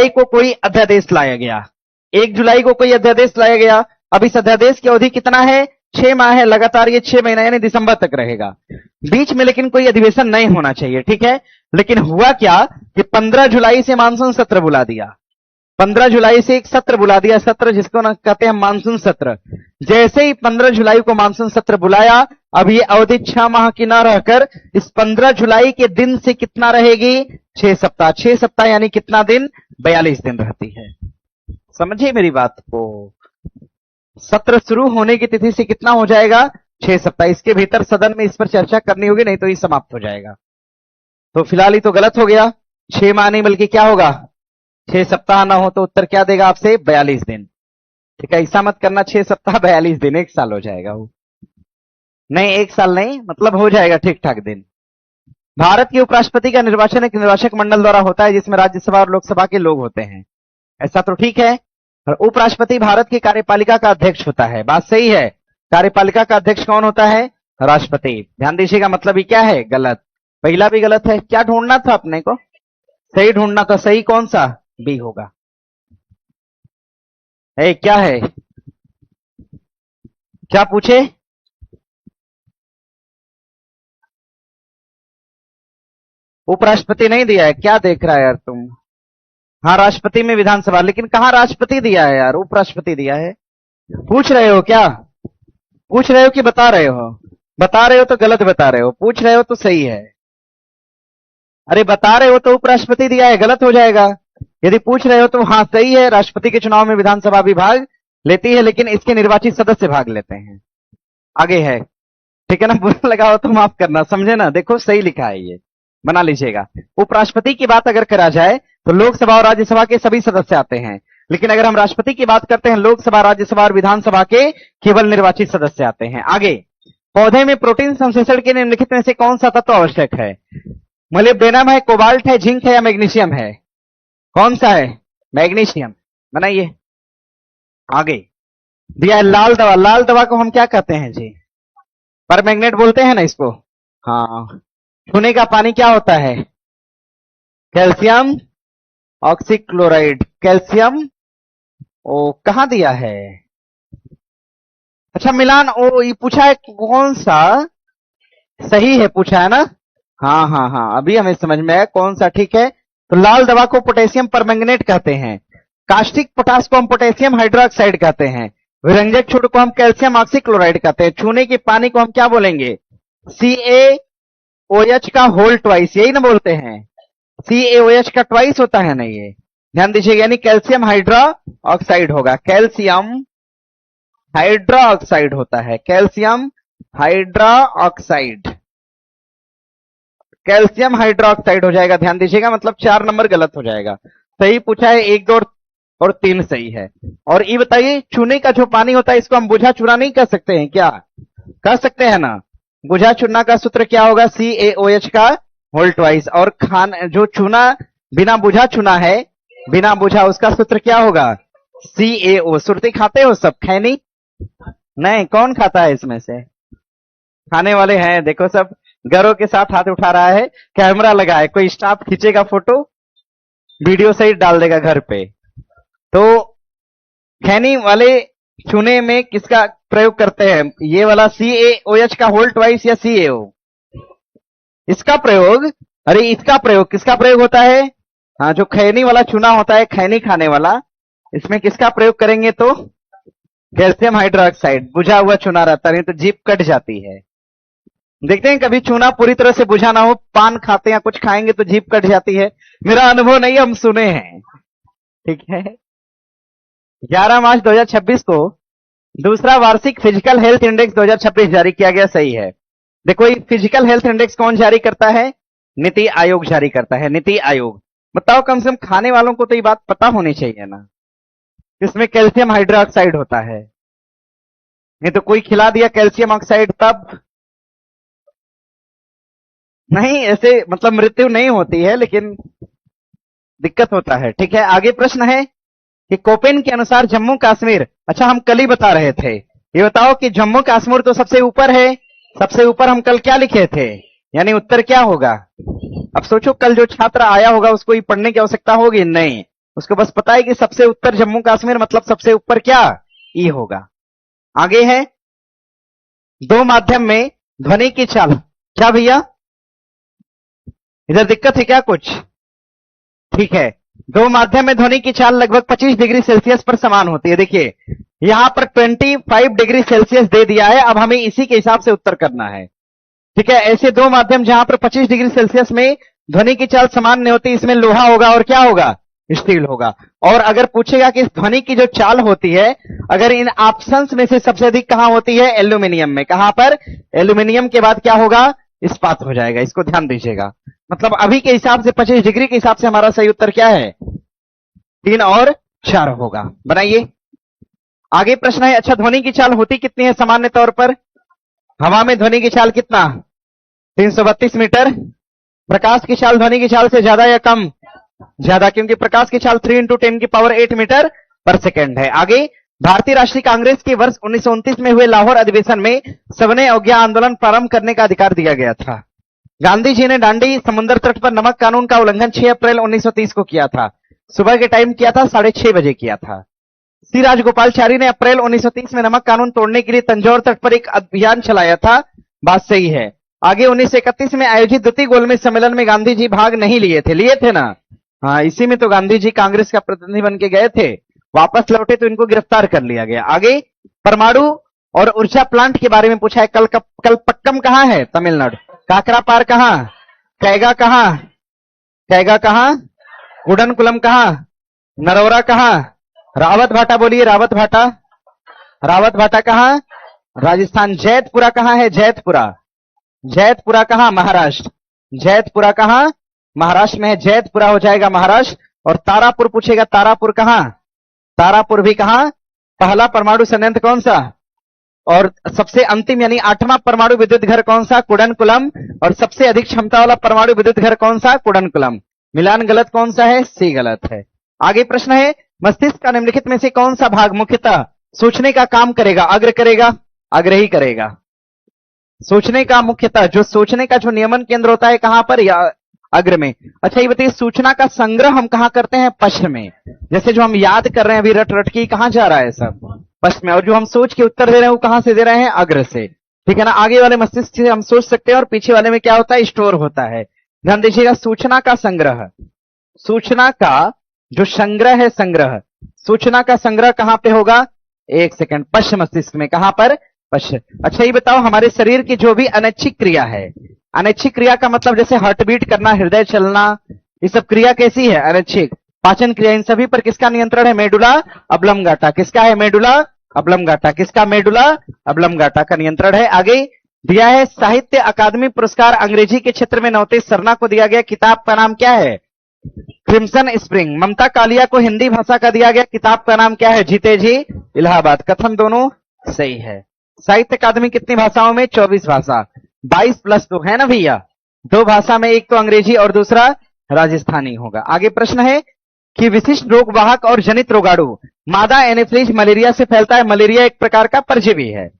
को कोई अध्यादेश लाया गया, 1 जुलाई को कोई अध्यादेश लाया गया। अब इस अध्यादेश की अवधि कितना है? 6 माह है। लगातार ये 6 महीना यानी दिसंबर तक रहेगा। बीच में लेकिन कोई अधिवेशन नहीं होना चाहिए, ठीक है। लेकिन हुआ क्या कि 15 जुलाई से मानसून सत्र बुला दिया। 15 जुलाई से एक सत्र बुला दिया, सत्र जिसको ना कहते हैं मानसून सत्र। जैसे ही 15 जुलाई को मानसून सत्र बुलाया, अब ये अवधि 6 माह की ना रहकर इस 15 जुलाई के दिन से कितना रहेगी? 6 सप्ताह। 6 सप्ताह यानी कितना दिन? 42 दिन रहती है। समझिए मेरी बात को। सत्र शुरू होने की तिथि से कितना हो जाएगा? 6 सप्ताह। इसके भीतर सदन में इस पर चर्चा करनी होगी, नहीं तो ये समाप्त हो जाएगा। तो फिलहाल ही तो गलत हो गया, 6 माह नहीं बल्कि क्या होगा? 6 सप्ताह ना हो तो उत्तर क्या देगा आपसे? 42 दिन। ठीक है, ऐसा मत करना 6 सप्ताह 42 दिन, 1 साल हो जाएगा वो। नहीं, 1 साल नहीं, मतलब हो जाएगा ठीक ठाक दिन। भारत के उपराष्ट्रपति का निर्वाचन एक निर्वाचक मंडल द्वारा होता है जिसमें राज्यसभा और लोकसभा के लोग होते हैं। ऐसा तो ठीक है। और उपराष्ट्रपति भारत की कार्यपालिका का अध्यक्ष होता है। बात सही है। कार्यपालिका का अध्यक्ष कौन होता है? राष्ट्रपति। ध्यान दीजिएगा, मतलब ये क्या है? गलत। पहला भी गलत है। क्या ढूंढना था अपने को? सही ढूंढना था। सही कौन सा? बी होगा। क्या है? क्या पूछे? उपराष्ट्रपति नहीं दिया है? क्या देख रहा है यार तुम? हाँ, राष्ट्रपति में विधानसभा, लेकिन कहां राष्ट्रपति दिया है यार? उपराष्ट्रपति दिया है। पूछ रहे हो क्या? पूछ रहे हो कि बता रहे हो? बता रहे हो तो गलत बता रहे हो, पूछ रहे हो तो सही है। अरे बता रहे हो तो उपराष्ट्रपति दिया है, गलत हो जाएगा। यदि पूछ रहे हो तो हाँ सही है, राष्ट्रपति के चुनाव में विधानसभा भी भाग लेती है, लेकिन इसके निर्वाचित सदस्य भाग लेते हैं। आगे है, ठीक है ना। बुरा लगा हो तो माफ करना, समझे ना। देखो सही लिखा है, ये बना लीजिएगा। उपराष्ट्रपति की बात अगर करा जाए तो लोकसभा और राज्यसभा के सभी सदस्य आते हैं, लेकिन अगर हम राष्ट्रपति की बात करते हैं, लोकसभा, राज्यसभा और विधानसभा के केवल निर्वाचित सदस्य आते हैं। आगे, पौधे में प्रोटीन संश्लेषण के निम्नलिखित में से कौन सा तत्व आवश्यक है? मोलिब्डेनम है, कोबाल्ट है, जिंक है या मैग्नीशियम है? कौन सा है? मैग्नीशियम। बनाइए। आगे दिया है लाल दवा। लाल दवा को हम क्या कहते हैं जी? परमैंगनेट बोलते हैं ना इसको। हाँ। छूने का पानी क्या होता है? Calcium oxychloride. कैल्शियम ओ कहां दिया है? अच्छा मिलान ओ, ये पूछा है कौन सा सही है, पूछा है ना। हाँ हाँ हाँ, अभी हमें समझ में आया कौन सा ठीक है। तो लाल दवा को पोटेशियम परमैंगनेट कहते हैं। कास्टिक पोटास को हम पोटेशियम हाइड्रोक्साइड कहते हैं। विरंजक छोड़ को हम कैल्शियम ऑक्सीक्लोराइड कहते हैं। छूने के पानी को हम क्या बोलेंगे? CaOH का होल ट्वाइस, यही ना बोलते हैं। CaOH का ट्वाइस होता है ना ये, ध्यान दीजिएगा, यानी कैल्शियम हाइड्रो ऑक्साइड होगा। कैल्शियम हाइड्रो ऑक्साइड होता है, calcium hydro oxide, calcium hydro oxide हो जाएगा। ध्यान दीजिएगा, मतलब 4 नंबर गलत हो जाएगा। सही पूछा है 1, 2 और 3 सही है। और ये बताइए, चूने का जो पानी होता है इसको हम बुझा चूना नहीं कह सकते हैं क्या? कह सकते हैं ना। बुझा चूना का सूत्र क्या होगा? CaOH का होल ट्वाइस। और जो चूना बिना बुझा चुना है, बिना बुझा, उसका सूत्र क्या होगा? CaO। सुरती खाते हो सब? खैनी नहीं, कौन खाता है इसमें से? खाने वाले हैं, देखो सब गौरव के साथ हाथ उठा रहा है। कैमरा लगा है, कोई स्टाफ खींचेगा फोटो, वीडियो सहित डाल देगा घर पे। तो खैनी वाले चूने में किसका प्रयोग करते हैं? ये वाला CaOH का होल ट्वाइस या CaO? इसका प्रयोग, अरे इसका प्रयोग, किसका प्रयोग होता है? हाँ, जो खैनी वाला चूना होता है, खैनी खाने वाला, इसमें किसका प्रयोग करेंगे? तो कैल्शियम हाइड्रोक्साइड। बुझा हुआ चूना रहता नहीं तो जीभ कट जाती है। देखते हैं कभी चूना पूरी तरह से बुझा ना हो, पान खाते या कुछ खाएंगे तो जीभ कट जाती है। मेरा अनुभव नहीं, हम सुने हैं। ठीक है। 11 मार्च 2026 को दूसरा वार्षिक फिजिकल हेल्थ इंडेक्स 2026 जारी किया गया। सही है। देखो, ये फिजिकल हेल्थ इंडेक्स कौन जारी करता है? नीति आयोग जारी करता है, नीति आयोग। बताओ, कम से कम खाने वालों को तो ये बात पता होनी चाहिए ना, इसमें कैल्शियम हाइड्रोक्साइड होता है। नहीं तो कोई खिला दिया कैल्शियम ऑक्साइड, तब नहीं, ऐसे मतलब मृत्यु नहीं होती है, लेकिन दिक्कत होता है। ठीक है, आगे प्रश्न है कि कोपेन के अनुसार जम्मू कश्मीर, अच्छा हम कल ही बता रहे थे, ये बताओ कि जम्मू कश्मीर तो सबसे ऊपर है, सबसे ऊपर हम कल क्या लिखे थे? यानी उत्तर क्या होगा? अब सोचो, कल जो छात्र आया होगा उसको ये पढ़ने की आवश्यकता होगी नहीं, उसको बस पता है कि सबसे उत्तर जम्मू कश्मीर, मतलब सबसे ऊपर क्या? ई होगा। आगे है, दो माध्यम में ध्वनि की चाल, क्या भैया इधर दिक्कत है क्या कुछ? ठीक है, दो माध्यम में ध्वनि की चाल लगभग 25 डिग्री सेल्सियस पर समान होती है। देखिए यहां पर 25 डिग्री सेल्सियस दे दिया है, अब हमें इसी के हिसाब से उत्तर करना है। ठीक है, ऐसे दो माध्यम जहां पर 25 डिग्री सेल्सियस में ध्वनि की चाल समान नहीं होती, इसमें लोहा होगा और क्या होगा? स्टील होगा। और अगर पूछेगा कि इस ध्वनि की जो चाल होती है, अगर इन ऑप्शंस में से सबसे अधिक कहां होती है? एल्यूमिनियम में। कहां पर? एल्यूमिनियम के बाद क्या होगा? इस्पात हो जाएगा। इसको ध्यान दीजिएगा, मतलब अभी के हिसाब से 25 डिग्री के हिसाब से हमारा सही उत्तर क्या है? 3 और 4 होगा। बनाइए। आगे प्रश्न है, अच्छा ध्वनि की चाल होती कितनी है सामान्य तौर पर? हवा में ध्वनि की चाल कितना? 332 मीटर। प्रकाश की चाल ध्वनि की चाल से ज्यादा या कम? ज्यादा, क्योंकि प्रकाश की चाल 3 × 10⁸ मीटर पर सेकेंड है। आगे, भारतीय राष्ट्रीय कांग्रेस के वर्ष 1929 में हुए लाहौर अधिवेशन में सविनय अवज्ञा आंदोलन प्रारंभ करने का अधिकार दिया गया था। गांधी जी ने दांडी समुद्र तट पर नमक कानून का उल्लंघन 6 अप्रैल 1930 को किया था। सुबह के टाइम किया था, 6:30 बजे किया था। सी राजगोपालचारी ने अप्रैल 1930 में नमक कानून तोड़ने के लिए तंजौर तट पर एक अभियान चलाया था। बात सही है। आगे 1931 में आयोजित द्वितीय गोलमेज सम्मेलन में गांधी जी भाग नहीं लिए थे। लिए थे ना? हाँ, इसी में तो गांधी जी कांग्रेस का प्रतिनिधि बन के गए थे। वापस लौटे तो इनको गिरफ्तार कर लिया गया। आगे, परमाणु और ऊर्जा प्लांट के बारे में पूछा है। कलपक्कम कहां है? तमिलनाडु। काकरापार कहां? कैगा कहां? कैगा कहां? गुडनकुलम कहां? नरोरा कहां? रावत भाटा बोलिए, रावत भाटा। रावत भाटा कहां? राजस्थान। जैतपुरा कहां है? जैतपुरा। जैतपुरा कहां? महाराष्ट्र। जैतपुरा कहां? महाराष्ट्र में है। जैतपुरा हो जाएगा महाराष्ट्र। और तारापुर पूछेगा, तारापुर कहां? तारापुर भी कहां? पहला परमाणु संयंत्र कौन सा? और सबसे अंतिम यानी 8वां परमाणु विद्युत घर कौन सा? कुडनकुलम। और सबसे अधिक क्षमता वाला परमाणु विद्युत घर कौन सा? कुडनकुलम। मिलान गलत कौन सा है? सी गलत है। आगे प्रश्न है, मस्तिष्क का निम्नलिखित में से कौन सा भाग मुख्यतः सोचने का काम करेगा? अग्र करेगा? अग्र ही करेगा। सोचने का मुख्यतः, जो सोचने का जो नियमन केंद्र होता है कहां पर? या अग्र में। अच्छा ये बताइए, सूचना का संग्रह हम कहां करते हैं? पश्च में। जैसे जो हम याद कर रहे हैं अभी रट रट की, कहां जा रहा है सब? पश्च में। और जो हम सोच के उत्तर दे रहे हैं वो कहां से दे रहे हैं? अग्र से। ठीक है ना? आगे वाले मस्तिष्क से हम सोच सकते हैं और पीछे वाले में क्या होता है? स्टोर होता है। ध्यान दीजिएगा, सूचना का संग्रह, सूचना का जो संग्रह है, संग्रह सूचना का संग्रह कहां पे होगा? एक सेकंड, पश्च मस्तिष्क में। कहां पर? पश्च। अच्छा ये बताओ, हमारे शरीर की जो भी अनैच्छिक क्रिया है, अनैच्छिक क्रिया का मतलब जैसे हार्ट बीट करना, हृदय चलना, ये सब क्रिया कैसी है? अनैच्छिक। पाचन क्रिया, इन सभी पर किसका नियंत्रण है? मेडुला अब्लंगाटा। किसका है? मेडुला अब्लंगाटा। किसका? मेडुला अब्लंगाटा का नियंत्रण है। आगे दिया है साहित्य अकादमी पुरस्कार अंग्रेजी के क्षेत्र में नवतेज सरना को दिया गया किताब का नाम क्या है? Crimson spring. ममता कालिया को हिंदी भाषा का दिया गया किताब का नाम क्या है? जीते जी इलाहाबाद। कथन दोनों सही है। साहित्य अकादमी कितनी भाषाओं में? 24 भाषा। 22 प्लस 2 है ना भैया? 2 भाषा में, एक तो अंग्रेजी और दूसरा राजस्थानी होगा। आगे प्रश्न है कि विशिष्ट रोग वाहक और जनित रोगाणु मादा एनोफिलीज मलेरिया से फैलता है। मलेरिया एक प्रकार का परजीवी है।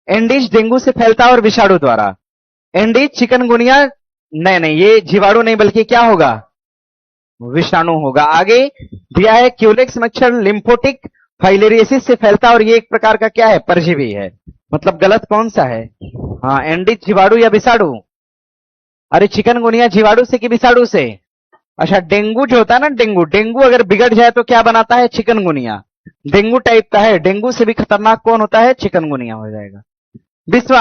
एंडीज डेंगू से फैलता है और विषाणु द्वारा। एंडीज चिकनगुनिया, नहीं ये जीवाणु नहीं बल्कि क्या होगा? विषाणु होगा। आगे दिया है क्यूलेक्स मच्छर लिम्फोटिक फाइलेरियोसिस से फैलता है और ये एक प्रकार का क्या है? परजीवी है। मतलब गलत कौन सा है? हाँ, एंडीज जीवाणु या विषाणु? अरे चिकनगुनिया जीवाणु से कि विषाणु से? अच्छा, डेंगू जो होता है ना, डेंगू अगर बिगड़ जाए तो क्या बनाता है? चिकनगुनिया। डेंगू टाइप का है, डेंगू से भी खतरनाक कौन होता है? चिकनगुनिया हो जाएगा। विश्व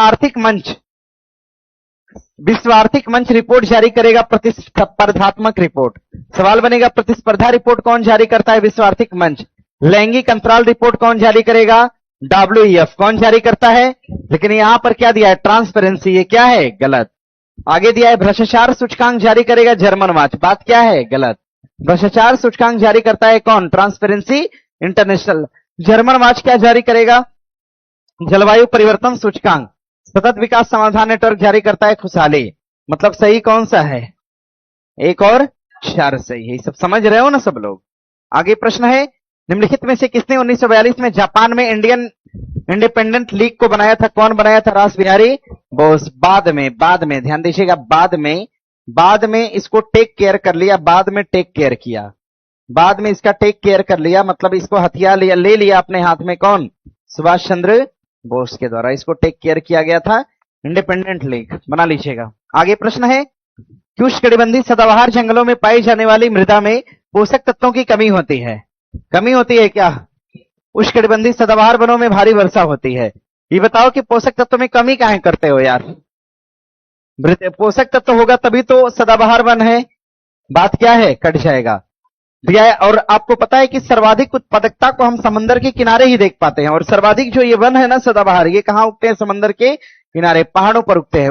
आर्थिक मंच रिपोर्ट जारी करेगा, प्रतिस्पर्धात्मक रिपोर्ट। सवाल बनेगा प्रतिस्पर्धा रिपोर्ट कौन जारी करता है? विश्व आर्थिक मंच। लैंगिक अंतराल रिपोर्ट कौन जारी करेगा? WEF। कौन जारी करता है? लेकिन यहां पर क्या दिया है? ट्रांसपेरेंसी। ये क्या है? गलत। आगे दिया है भ्रष्टाचार सूचकांक जारी करेगा जर्मन वॉच। बात क्या है? गलत। भ्रष्टाचार सूचकांक जारी करता है कौन? Transparency international. जर्मन वॉच क्या जारी करेगा? जलवायु परिवर्तन सूचकांक। सतत विकास समाधान नेटवर्क जारी करता है खुशहाली। मतलब सही कौन सा है? 1 और 4 सही है। सब समझ रहे हो ना सब लोग? आगे प्रश्न है निम्नलिखित में से किसने 1942 में जापान में इंडियन इंडिपेंडेंट लीग को बनाया था? कौन बनाया था? रास बिहारी बोस। बाद में ध्यान दीजिएगा, बाद में इसको टेक केयर कर लिया, बाद में टेक केयर किया, बाद में इसका टेक केयर कर लिया, मतलब इसको हथियार ले लिया अपने हाथ में। कौन? सुभाष चंद्र बोस के द्वारा इसको टेक केयर किया गया था। इंडिपेंडेंट लीग बना लीजिएगा। आगे प्रश्न है कि उष्णकटिबंधीय सदाबहार जंगलों में पाई जाने वाली मृदा में पोषक तत्वों की कमी होती है। कमी होती है क्या? उष्णकटिबंधीय सदाबहार वनों में भारी वर्षा होती है। ये बताओ कि पोषक तत्व में कमी काहे करते हो यार? पोषक तत्व होगा तभी तो सदाबहार वन है। बात क्या है? कट जाएगा। दिया है। और आपको पता है कि सर्वाधिक उत्पादकता को हम समंदर के किनारे ही देख पाते हैं। और सर्वाधिक जो ये वन है ना सदाबहार, ये कहां उगते हैं? समंदर के किनारे, पहाड़ों पर उगते हैं।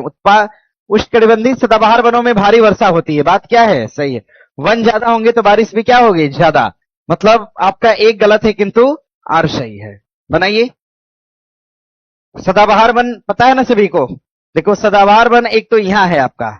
उष्णकटिबंधीय सदाबहार वनों में भारी वर्षा होती है। बात क्या है? सही है। वन ज्यादा होंगे तो बारिश भी क्या होगी? ज्यादा। मतलब आपका एक गलत है किंतु आर सही है। बनाइए। सदाबहार वन पता है ना सभी को? देखो सदाबहार वन एक तो यहां है आपका,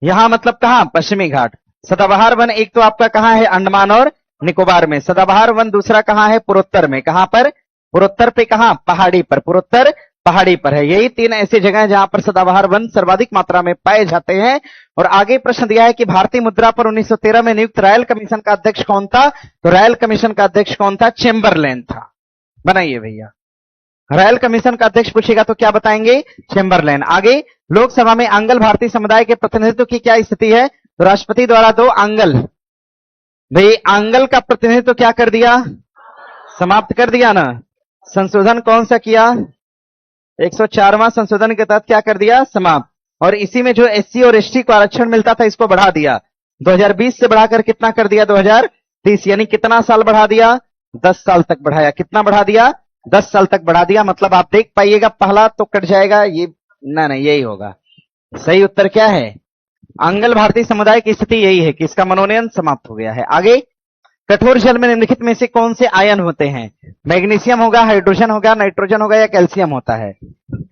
यहां मतलब कहां? पश्चिमी घाट। सदाबहार वन एक तो आपका कहां है? अंडमान और निकोबार में। सदाबहार वन दूसरा कहां है? पूर्वोत्तर में। कहां पर? पूर्वोत्तर पे। कहां? पहाड़ी पर। पूर्वोत्तर पहाड़ी पर है। यही 3 ऐसी जगह हैं जहां पर सदाबहार वन सर्वाधिक मात्रा में पाए जाते हैं। और आगे प्रश्न दिया है कि भारतीय मुद्रा पर 1913 में नियुक्त रॉयल कमीशन का अध्यक्ष कौन था? तो रॉयल कमीशन का अध्यक्ष कौन था? चेम्बरलेन था। बनाइए भैया। रॉयल कमीशन का अध्यक्ष पूछेगा तो क्या बताएंगे? चेम्बरलेन। आगे लोकसभा में आंगल भारतीय समुदाय के प्रतिनिधित्व की क्या स्थिति है? तो राष्ट्रपति द्वारा 2 आंगल। भाई आंगल का प्रतिनिधित्व क्या कर दिया? समाप्त कर दिया ना। संशोधन कौन सा किया? 104वां संशोधन के तहत क्या कर दिया? समाप्त। और इसी में जो SC और ST को आरक्षण मिलता था इसको बढ़ा दिया। 2020 से बढ़ाकर कितना कर दिया? 2030। यानी कितना साल बढ़ा दिया? 10 साल तक बढ़ाया। कितना बढ़ा दिया? 10 साल तक बढ़ा दिया। मतलब आप देख पाइएगा, पहला तो कट जाएगा, ये नहीं यही होगा। सही उत्तर क्या है? आंगल भारतीय समुदाय की स्थिति यही है कि इसका मनोनयन समाप्त हो गया है। आगे कठोर जल में निम्नलिखित में से कौन से आयन होते हैं? मैग्नीशियम होगा, हाइड्रोजन होगा, नाइट्रोजन होगा या कैल्शियम होता है?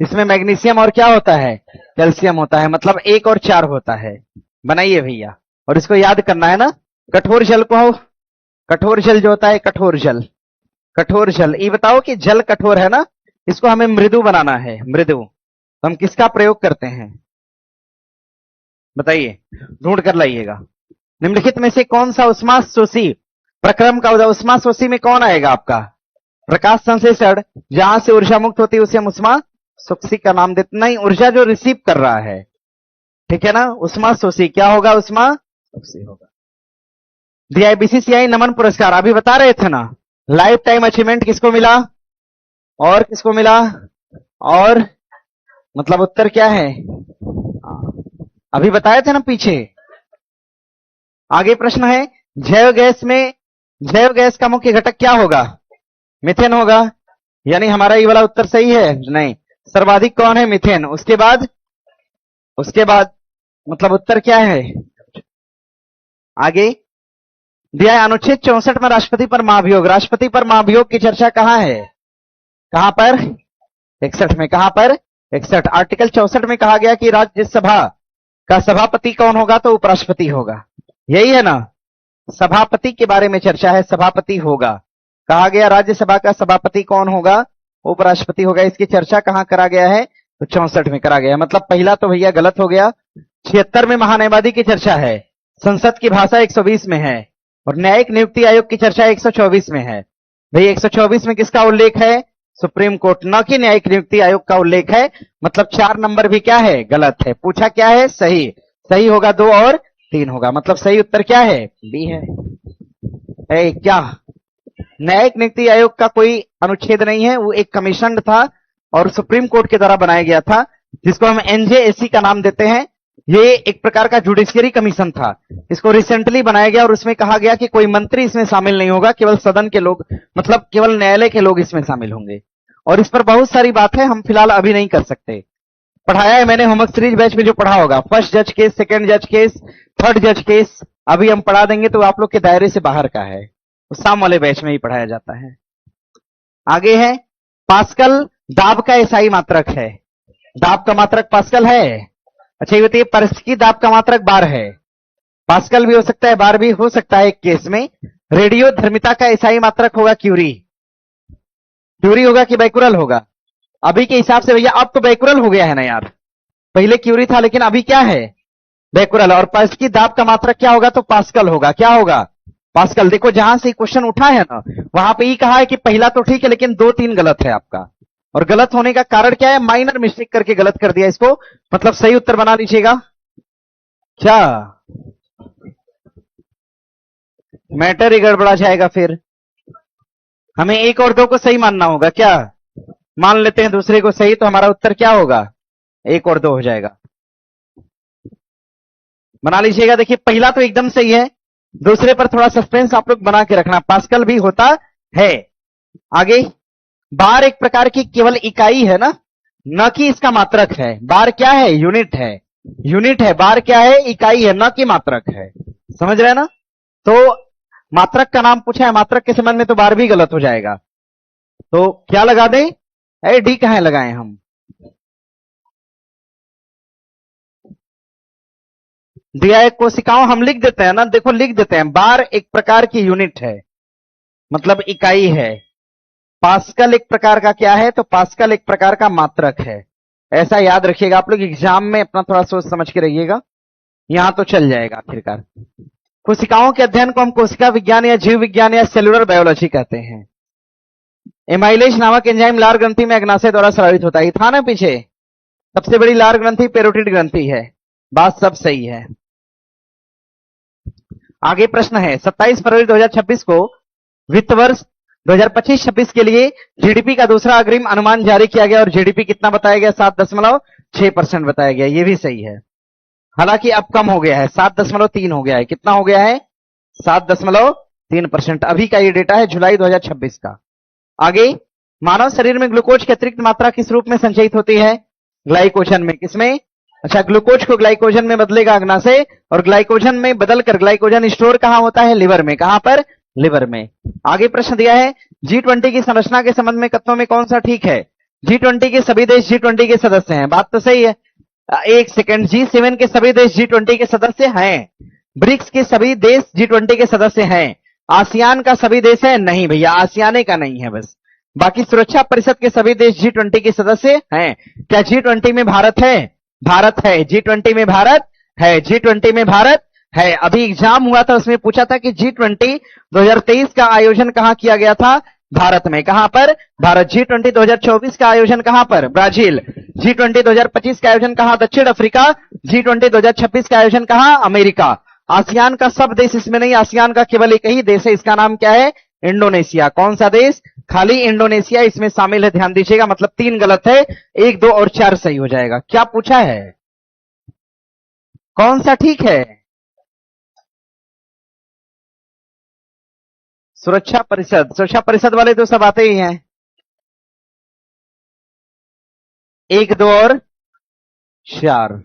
इसमें मैग्नीशियम और क्या होता है? कैल्शियम होता है। मतलब 1 और 4 होता है। बनाइए भैया। और इसको याद करना है ना। कठोर जल को, कठोर जल जो होता है, कठोर जल ये बताओ कि जल कठोर है ना, इसको हमें मृदु बनाना है। मृदु तो हम किसका प्रयोग करते हैं? बताइए, ढूंढ कर लाइएगा। निम्नलिखित में से कौन सा उष्माशोषी प्रक्रम का उष्माशोषी में कौन आएगा आपका? प्रकाश संश्लेषण। जहां से ऊर्जा मुक्त होती है उसे हम उष्माशोषी का नाम देते। नहीं, ऊर्जा जो रिसीव कर रहा है, ठीक है ना। उष्माशोषी क्या होगा? उष्माशोषी होगा। दिया BCCI नमन पुरस्कार, अभी बता रहे थे ना, लाइफ टाइम अचीवमेंट किसको मिला और किसको मिला और मतलब उत्तर क्या है? अभी बताए थे ना पीछे। आगे प्रश्न है, जैव गैस का मुख्य घटक क्या होगा? मीथेन होगा। यानी हमारा ये वाला उत्तर सही है? नहीं, सर्वाधिक कौन है? मीथेन। उसके बाद मतलब उत्तर क्या है? आगे दिया है अनुच्छेद 64 में राष्ट्रपति पर महाभियोग। राष्ट्रपति पर महाभियोग की चर्चा कहां है? कहां पर? 61 में। कहां पर? 61। आर्टिकल 64 में कहा गया कि राज्यसभा का सभापति कौन होगा? तो उपराष्ट्रपति होगा। यही है ना? सभापति के बारे में चर्चा है, सभापति होगा। कहा गया राज्यसभा का सभापति कौन होगा? उपराष्ट्रपति होगा। इसकी चर्चा कहां करा गया है? तो 64 में करा गया। मतलब पहला तो भैया गलत हो गया। 76 में महान्यायवादी की चर्चा है, संसद की भाषा 120 में है, और न्यायिक नियुक्ति आयोग की चर्चा 124 में है। भाई 124 में किसका उल्लेख है? सुप्रीम कोर्ट, न कि न्यायिक नियुक्ति आयोग का उल्लेख है। मतलब 4 नंबर भी क्या है? गलत है। पूछा क्या है? सही। सही होगा 2 और 3 होगा। मतलब सही उत्तर क्या है? बी है। क्या न्यायिक नियुक्ति आयोग का कोई अनुच्छेद नहीं है, वो एक कमीशन था और सुप्रीम कोर्ट के द्वारा बनाया गया था, जिसको हम एनजेएसी का नाम देते हैं। ये एक प्रकार का जुडिशियरी कमीशन था। इसको रिसेंटली बनाया गया और उसमें कहा गया कि कोई मंत्री इसमें शामिल नहीं होगा, केवल सदन के लोग, मतलब केवल न्यायालय के लोग इसमें शामिल होंगे। और इस पर बहुत सारी बात है, हम फिलहाल अभी नहीं कर सकते। पढ़ाया है मैंने होमवर्क सीरीज बैच में, जो पढ़ा होगा, फर्स्ट जज केस, सेकंड जज केस, थर्ड जज केस, अभी हम पढ़ा देंगे तो आप लोग के दायरे से बाहर का है, शाम वाले बैच में ही पढ़ाया जाता है। आगे है, पास्कल दाब का एसआई मात्रक है। दाब का मात्रक पास्कल है। अच्छा ये बताइए, परिस्थिति दाब का मात्रक बार है। पास्कल भी हो सकता है, बार भी हो सकता है एक केस में। रेडियो धर्मिता का एसआई मात्रक होगा क्यूरी। क्यूरी होगा कि बैकुरल होगा? अभी के हिसाब से भैया अब तो बैकुरल हो गया है ना यार, पहले क्यूरी था लेकिन अभी क्या है? बैकुरल। और परिस्थिति दाब का मात्रक क्या होगा? तो पास्कल होगा। क्या होगा? पास्कल। देखो जहां से क्वेश्चन उठा है ना, वहां पे ही कहा है कि पहला तो ठीक है लेकिन 2-3 गलत है आपका। और गलत होने का कारण क्या है? माइनर मिस्टेक करके गलत कर दिया इसको। मतलब सही उत्तर बना लीजिएगा। क्या मैटर ही गड़बड़ा जाएगा? फिर हमें 1 और 2 को सही मानना होगा। क्या मान लेते हैं दूसरे को सही, तो हमारा उत्तर क्या होगा? 1 और 2 हो जाएगा। बना लीजिएगा। देखिए पहला तो एकदम सही है, दूसरे पर थोड़ा सस्पेंस आप लोग बना के रखना। पास्कल भी होता है। आगे, बार एक प्रकार की केवल इकाई है ना, न कि इसका मात्रक है। बार क्या है? यूनिट है। यूनिट है। बार क्या है? इकाई है, न कि मात्रक है। समझ रहे हैं ना? तो मात्रक का नाम पूछा है, मात्रक के संबंध में तो बार भी गलत हो जाएगा। तो क्या लगा दें? डी कहां लगाएं हम? दिया है कोशिकाओं, हम लिख देते हैं ना, देखो लिख देते हैं। बार एक प्रकार की यूनिट है, मतलब इकाई है। पास्कल एक प्रकार का क्या है? तो पास्कल एक प्रकार का मात्रक है। ऐसा याद रखिएगा आप लोग, एग्जाम में अपना थोड़ा सोच समझ के रहिएगा, यहां तो चल जाएगा आखिरकार। कोशिकाओं के अध्ययन को हम कोशिका विज्ञान या जीव विज्ञान या सेलुलर बायोलॉजी कहते हैं। एमाइलेज नामक एंजाइम लार ग्रंथि में अग्नाशय द्वारा स्रावित होता है। था ना पीछे, सबसे बड़ी लार ग्रंथि पेरोटिड ग्रंथि है। बात सब सही है। आगे प्रश्न है, 27 फरवरी 2026 को वित्त वर्ष 2025-26 के लिए जीडीपी का दूसरा अग्रिम अनुमान जारी किया गया और जीडीपी कितना बताया गया? 7.6% बताया गया। ये भी सही है, हालांकि अब कम हो गया है, 7.3 हो गया है। कितना हो गया है? 7.3%। अभी का ये डेटा है जुलाई 2026 का। आगे, मानव शरीर में ग्लूकोज की अतिरिक्त मात्रा किस रूप में संचयित होती है? ग्लाइकोजन में। किसमें? अच्छा, ग्लूकोज को ग्लाइकोजन में बदलेगा अग्नाशय, और ग्लाइकोजन में बदलकर ग्लाइकोजन स्टोर कहां होता है? लिवर में। कहां पर? लिवर में। आगे प्रश्न दिया है, G20 की संरचना के संबंध में कथनों में कौन सा ठीक है? G20 के सभी देश G20 के सदस्य हैं। बात तो सही है। एक सेकंड, G7 के सभी देश G20 के सदस्य हैं। ब्रिक्स के सभी देश G20 के सदस्य हैं। आसियान का सभी देश है? नहीं भैया, आसियाने का नहीं है बस। बाकी सुरक्षा परिषद के सभी देश G20 के सदस्य हैं। क्या G20 में भारत है? भारत है। G20 में भारत है। G20 में भारत है। अभी एग्जाम हुआ था, उसमें पूछा था कि G20 2023 का आयोजन कहां किया गया था? भारत में। कहां पर? भारत। G20 2024 का आयोजन कहां पर? ब्राजील। G20 2025 का आयोजन कहां? दक्षिण अफ्रीका। G20 2026 का आयोजन कहां? अमेरिका। आसियान का सब देश इसमें नहीं, आसियान का केवल एक ही देश है, इसका नाम क्या है? इंडोनेशिया। कौन सा देश? खाली इंडोनेशिया इसमें शामिल है, ध्यान दीजिएगा। मतलब 3 गलत है, 1, 2 और 4 सही हो जाएगा। क्या पूछा है? कौन सा ठीक है? सुरक्षा परिषद। सुरक्षा परिषद वाले तो सब आते ही हैं। 1, 2 और 4।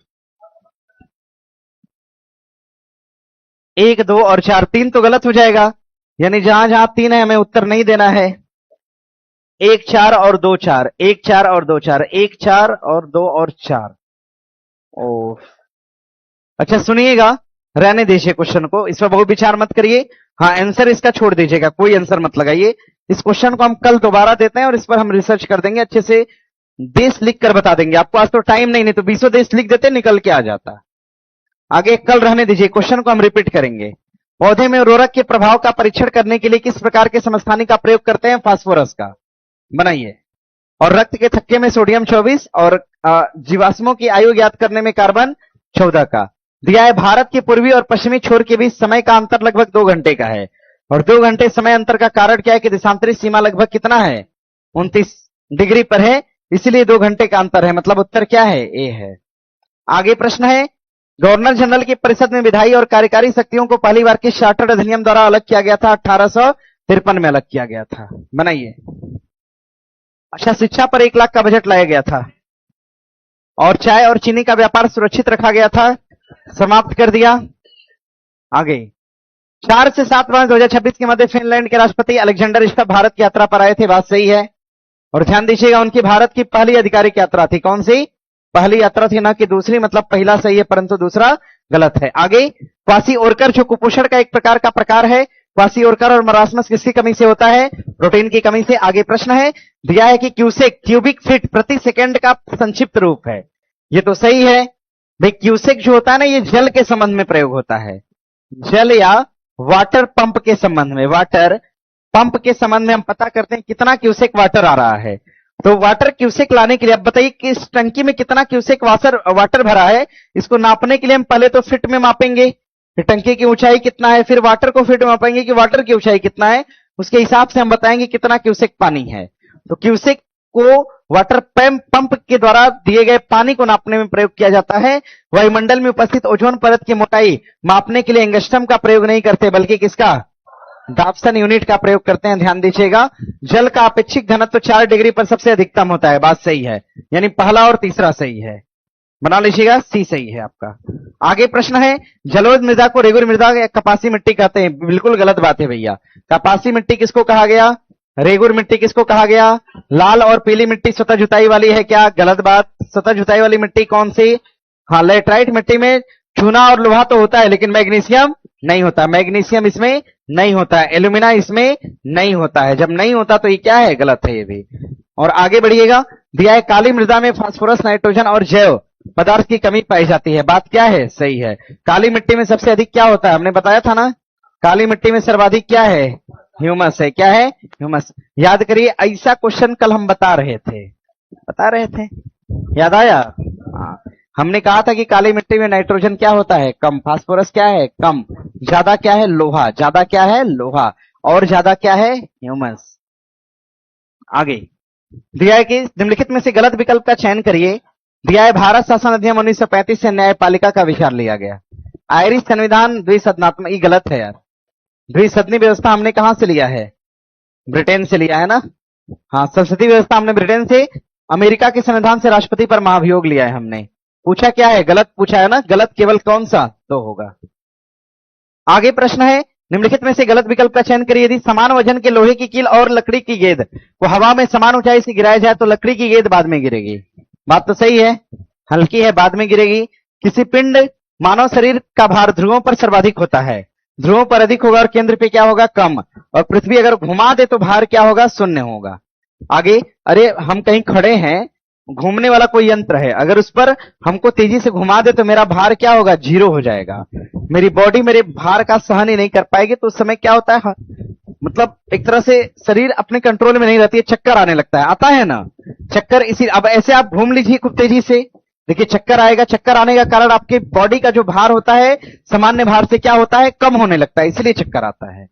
1, 2 और 4, 3 तो गलत हो जाएगा। यानी जहां जहां 3 है हमें उत्तर नहीं देना है। 1, 4 और 2, 4, 1, 4 और 2, 4, 1, 4 और 2 और 4। ओ, अच्छा सुनिएगा, रहने दीजिए क्वेश्चन को, इस पर बहुत विचार मत करिए। हाँ, आंसर इसका छोड़ दीजिएगा, कोई आंसर मत लगाइए। इस क्वेश्चन को हम कल दोबारा देते हैं और इस पर हम रिसर्च कर देंगे अच्छे से, देश लिख कर बता देंगे आपको। आज तो टाइम नहीं तो 20 देश लिख देते, निकल के आ जाता। आगे कल रहने दीजिए, क्वेश्चन को हम रिपीट करेंगे। पौधे में उर्वरक के प्रभाव का परीक्षण करने के लिए किस प्रकार के समस्थानिक का प्रयोग करते हैं? फास्फोरस का। बनाइए। और रक्त के थक्के में सोडियम 24 और जीवाश्मों की आयु ज्ञात करने में कार्बन 14 का। दिया है भारत के पूर्वी और पश्चिमी छोर के बीच समय का अंतर लगभग 2 घंटे का है। और 2 घंटे समय अंतर का कारण क्या है कि देशांतरित सीमा लगभग कितना है? 29 डिग्री पर है, इसलिए 2 घंटे का अंतर है। मतलब उत्तर क्या है? ए है। आगे प्रश्न है, गवर्नर जनरल की परिषद में विधायी और कार्यकारी शक्तियों को पहली बार किस चार्टर्ड अधिनियम द्वारा अलग किया गया था? 1853 में अलग किया गया था। बनाइए। अच्छा, शिक्षा पर 1 लाख का बजट लाया गया था। और चाय और चीनी का व्यापार सुरक्षित रखा गया था, समाप्त कर दिया। आगे 4 से 7 मार्च 2026 के मध्य फिनलैंड के राष्ट्रपति अलेक्जेंडर स्टब भारत की यात्रा पर आए थे। बात सही है। और ध्यान दीजिएगा, उनकी भारत की पहली आधिकारिक यात्रा थी। कौन सी? पहली यात्रा थी, ना कि दूसरी। मतलब पहला सही है परंतु दूसरा गलत है। आगे क्वासी-ओरकर जो कुपोषण का एक प्रकार का प्रकार है। क्वासी-ओरकर और मरासमस किसकी कमी से होता है? प्रोटीन की कमी से। आगे प्रश्न है, दिया है कि क्यूसेक क्यूबिक फीट प्रति सेकंड का संक्षिप्त रूप है। ये तो सही है भाई। क्यूसेक जो होता है ना, ये जल के संबंध में प्रयोग होता है, जल या वाटर पंप के संबंध में। वाटर पंप के संबंध में हम पता करते हैं कितना क्यूसेक वाटर आ रहा है। तो वाटर क्यूसेक लाने के लिए अब बताइए कि इस टंकी में कितना क्यूसेक वाटर भरा है। इसको नापने के लिए हम पहले तो फीट में मापेंगे, फिर टंकी की ऊंचाई कितना है, फिर वाटर को फीट में मापेंगे कि वाटर की ऊंचाई कितना है। उसके हिसाब से हम बताएंगे कितना क्यूसेक पानी है। तो क्यूसेक को वाटर पंप के द्वारा दिए गए पानी को नापने में प्रयोग किया जाता है। वायुमंडल में उपस्थित ओजोन परत की मोटाई मापने के लिए एंगस्ट्रम का प्रयोग नहीं करते, बल्कि किसका? डाप्सन यूनिट का प्रयोग करते हैं। ध्यान दीजिएगा, जल का अपेक्षिक घनत्व 4 डिग्री पर सबसे अधिकतम होता है। बात सही है, यानी पहला और तीसरा सही है। बना लीजिएगा, सी सही है आपका। आगे प्रश्न है, जलोढ़ मृदा को रेगुर मृदा या कपासी मिट्टी कहते हैं। बिल्कुल गलत बात है भैया। कपासी मिट्टी किसको कहा गया? रेगुर मिट्टी किसको कहा गया? लाल और पीली मिट्टी स्वतः जुताई वाली है क्या? गलत बात। स्वतः जुताई वाली मिट्टी कौन सी? हाँ, लेटराइट मिट्टी में चूना और लोहा तो होता है, लेकिन मैग्नीशियम नहीं होता। मैग्नीशियम इसमें नहीं होता है, एल्यूमिना इसमें नहीं होता है। जब नहीं होता तो ये क्या है? गलत है ये भी। और आगे बढ़िएगा, दिया है काली मृदा में फास्फोरस, नाइट्रोजन और जैव पदार्थ की कमी पाई जाती है। बात क्या है? सही है। काली मिट्टी में सबसे अधिक क्या होता है? हमने बताया था ना, काली मिट्टी में सर्वाधिक क्या है? ह्यूमस है। क्या है? ह्यूमस। याद करिए, ऐसा क्वेश्चन कल हम बता रहे थे, याद आया? हाँ, हमने कहा था कि काली मिट्टी में नाइट्रोजन क्या होता है? कम। फास्फोरस क्या है? कम। ज्यादा क्या है? लोहा। ज्यादा क्या है? लोहा। और ज्यादा क्या है? ह्यूमस। आगे दिया है कि निम्नलिखित में से गलत विकल्प का चयन करिए। दिया है भारत शासन अधिनियम 1935 से न्यायपालिका का विचार लिया गया। आयरिश संविधान द्विसदनात्मक, ये गलत है यार। द्विसदनी व्यवस्था हमने कहां से लिया है? ब्रिटेन से लिया है ना। हाँ, संसदीय व्यवस्था हमने ब्रिटेन से। अमेरिका के संविधान से राष्ट्रपति पर महाभियोग लिया है हमने। पूछा क्या है? गलत पूछा है ना। गलत केवल कौन सा? तो होगा। आगे प्रश्न है, निम्नलिखित में से गलत विकल्प का चयन करिए। यदि समान वजन के लोहे की कील और लकड़ी की गेंद को हवा में समान ऊंचाई से गिराया जाए तो लकड़ी की गेंद बाद में गिरेगी। बात तो सही है, हल्की है, बाद में गिरेगी। किसी पिंड मानव शरीर का भार ध्रुवों पर सर्वाधिक होता है, ध्रुवों पर अधिक होगा और केंद्र पे क्या होगा? कम। और पृथ्वी अगर घुमा दे तो भार क्या होगा? शून्य होगा। आगे, अरे हम कहीं खड़े हैं, घूमने वाला कोई यंत्र है, अगर उस पर हमको तेजी से घुमा दे तो मेरा भार क्या होगा? 0 हो जाएगा। मेरी बॉडी मेरे भार का सहन ही नहीं कर पाएगी। तो उस समय क्या होता है? मतलब एक तरह से शरीर अपने कंट्रोल में नहीं रहती है, चक्कर आने लगता है। आता है ना चक्कर? इसी अब ऐसे आप घूम लीजिए खूब तेजी से, देखिए चक्कर आएगा। चक्कर आने का कारण आपके बॉडी का जो भार होता है सामान्य भार से क्या होता है? कम होने लगता है, इसलिए चक्कर आता है।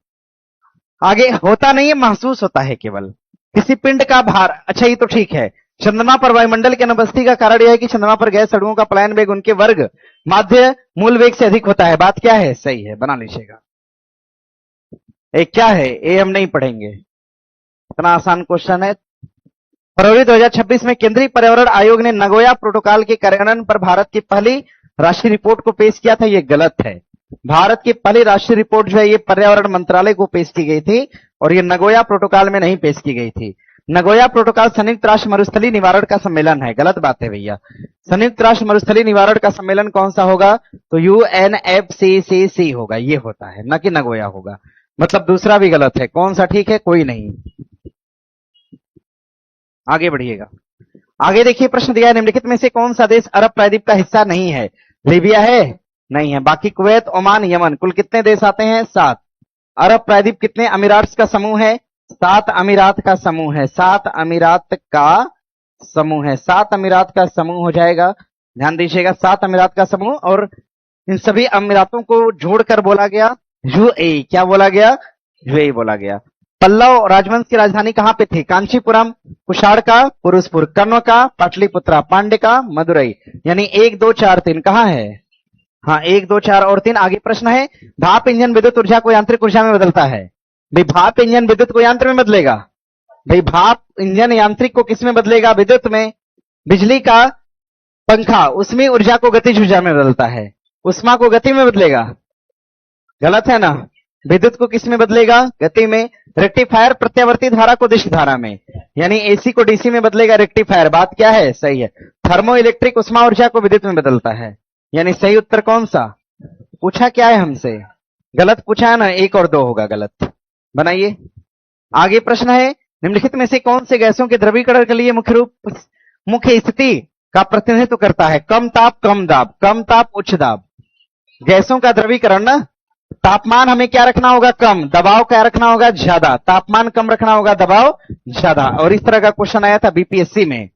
आगे होता नहीं है, महसूस होता है केवल। किसी पिंड का भार, अच्छा ये तो ठीक है। चंद्रमा पर वायुमंडल की अनुपस्थिति का कारण यह है कि चंद्रमा पर गैस अणुओं का पलायन वेग उनके वर्ग माध्य मूल वेग से अधिक होता है। बात क्या है? सही है, बना लीजिएगा। एक क्या है? ये हम नहीं पढ़ेंगे, इतना आसान क्वेश्चन है। फरवरी 2026 में केंद्रीय पर्यावरण आयोग ने नगोया प्रोटोकॉल के कार्यान्वयन पर भारत की पहली राष्ट्रीय रिपोर्ट को पेश किया था। ये गलत है। भारत की पहली राष्ट्रीय रिपोर्ट जो है ये पर्यावरण मंत्रालय को पेश की गई थी और ये नगोया प्रोटोकॉल में नहीं पेश की गई थी। नगोया प्रोटोकॉल संयुक्त राष्ट्र मरुस्थलीय निवारण का सम्मेलन है। गलत बात है भैया। संयुक्त राष्ट्र मरुस्थलीय निवारण का सम्मेलन कौन सा होगा? तो UNFCCC होगा, ये होता है, न कि नगोया होगा। मतलब दूसरा भी गलत है। कौन सा ठीक है? कोई नहीं। आगे बढ़िएगा। आगे देखिए, प्रश्न दिया है, निम्नलिखित में से कौन सा देश अरब प्रायद्वीप का हिस्सा नहीं है? लीबिया है? नहीं है। बाकी कुवैत, ओमान, यमन, कुल कितने देश आते हैं? 7। अरब प्रायद्वीप कितने अमीरात का समूह है? 7 अमीरात का समूह है। 7 अमीरात का समूह है। 7 अमीरात का समूह हो जाएगा। ध्यान दीजिएगा, 7 अमीरात का समूह, और इन सभी अमीरातों को जोड़कर बोला गया यूएई। क्या बोला गया? यूएई बोला गया। पल्लव राजवंश की राजधानी कहां पे थी? कांचीपुरम, कुषाण का पुरुषपुर, कर्ण का पाटलिपुत्रा, पांड्य का मदुरई। यानी 1 2 4 3 कहां है? हाँ, 1 2 4 और 3। आगे प्रश्न है, भाप इंजन विद्युत ऊर्जा को यांत्रिक ऊर्जा में बदलता है। भाई भाप इंजन विद्युत को यांत्र में बदलेगा। भाई भाप इंजन यांत्रिक को किस में बदलेगा? विद्युत में। बिजली का पंखा उसमें ऊर्जा को गतिज ऊर्जा में बदलता है। उष्मा को गति में बदलेगा। गलत है ना? विद्युत को किस में बदलेगा? गति में। रेक्टिफायर प्रत्यावर्ती धारा को दिश धारा में, यानी एसी को डीसी में बदलेगा रेक्टिफायर। बात क्या है? सही है। थर्मो इलेक्ट्रिक उष्मा ऊर्जा को विद्युत में बदलता है। यानी सही उत्तर कौन सा? पूछा क्या है हमसे? गलत पूछा है ना? 1 और 2 होगा गलत। बनाइए। आगे प्रश्न है, निम्नलिखित में से कौन से गैसों के द्रवीकरण के लिए मुख्य स्थिति का प्रतिनिधित्व करता है? कम ताप कम दाब, कम ताप उच्च दाब। गैसों का द्रवीकरण ना, तापमान हमें क्या रखना होगा? कम। दबाव क्या रखना होगा? ज्यादा। तापमान कम रखना होगा, दबाव ज्यादा। और इस तरह का क्वेश्चन आया था बीपीएससी में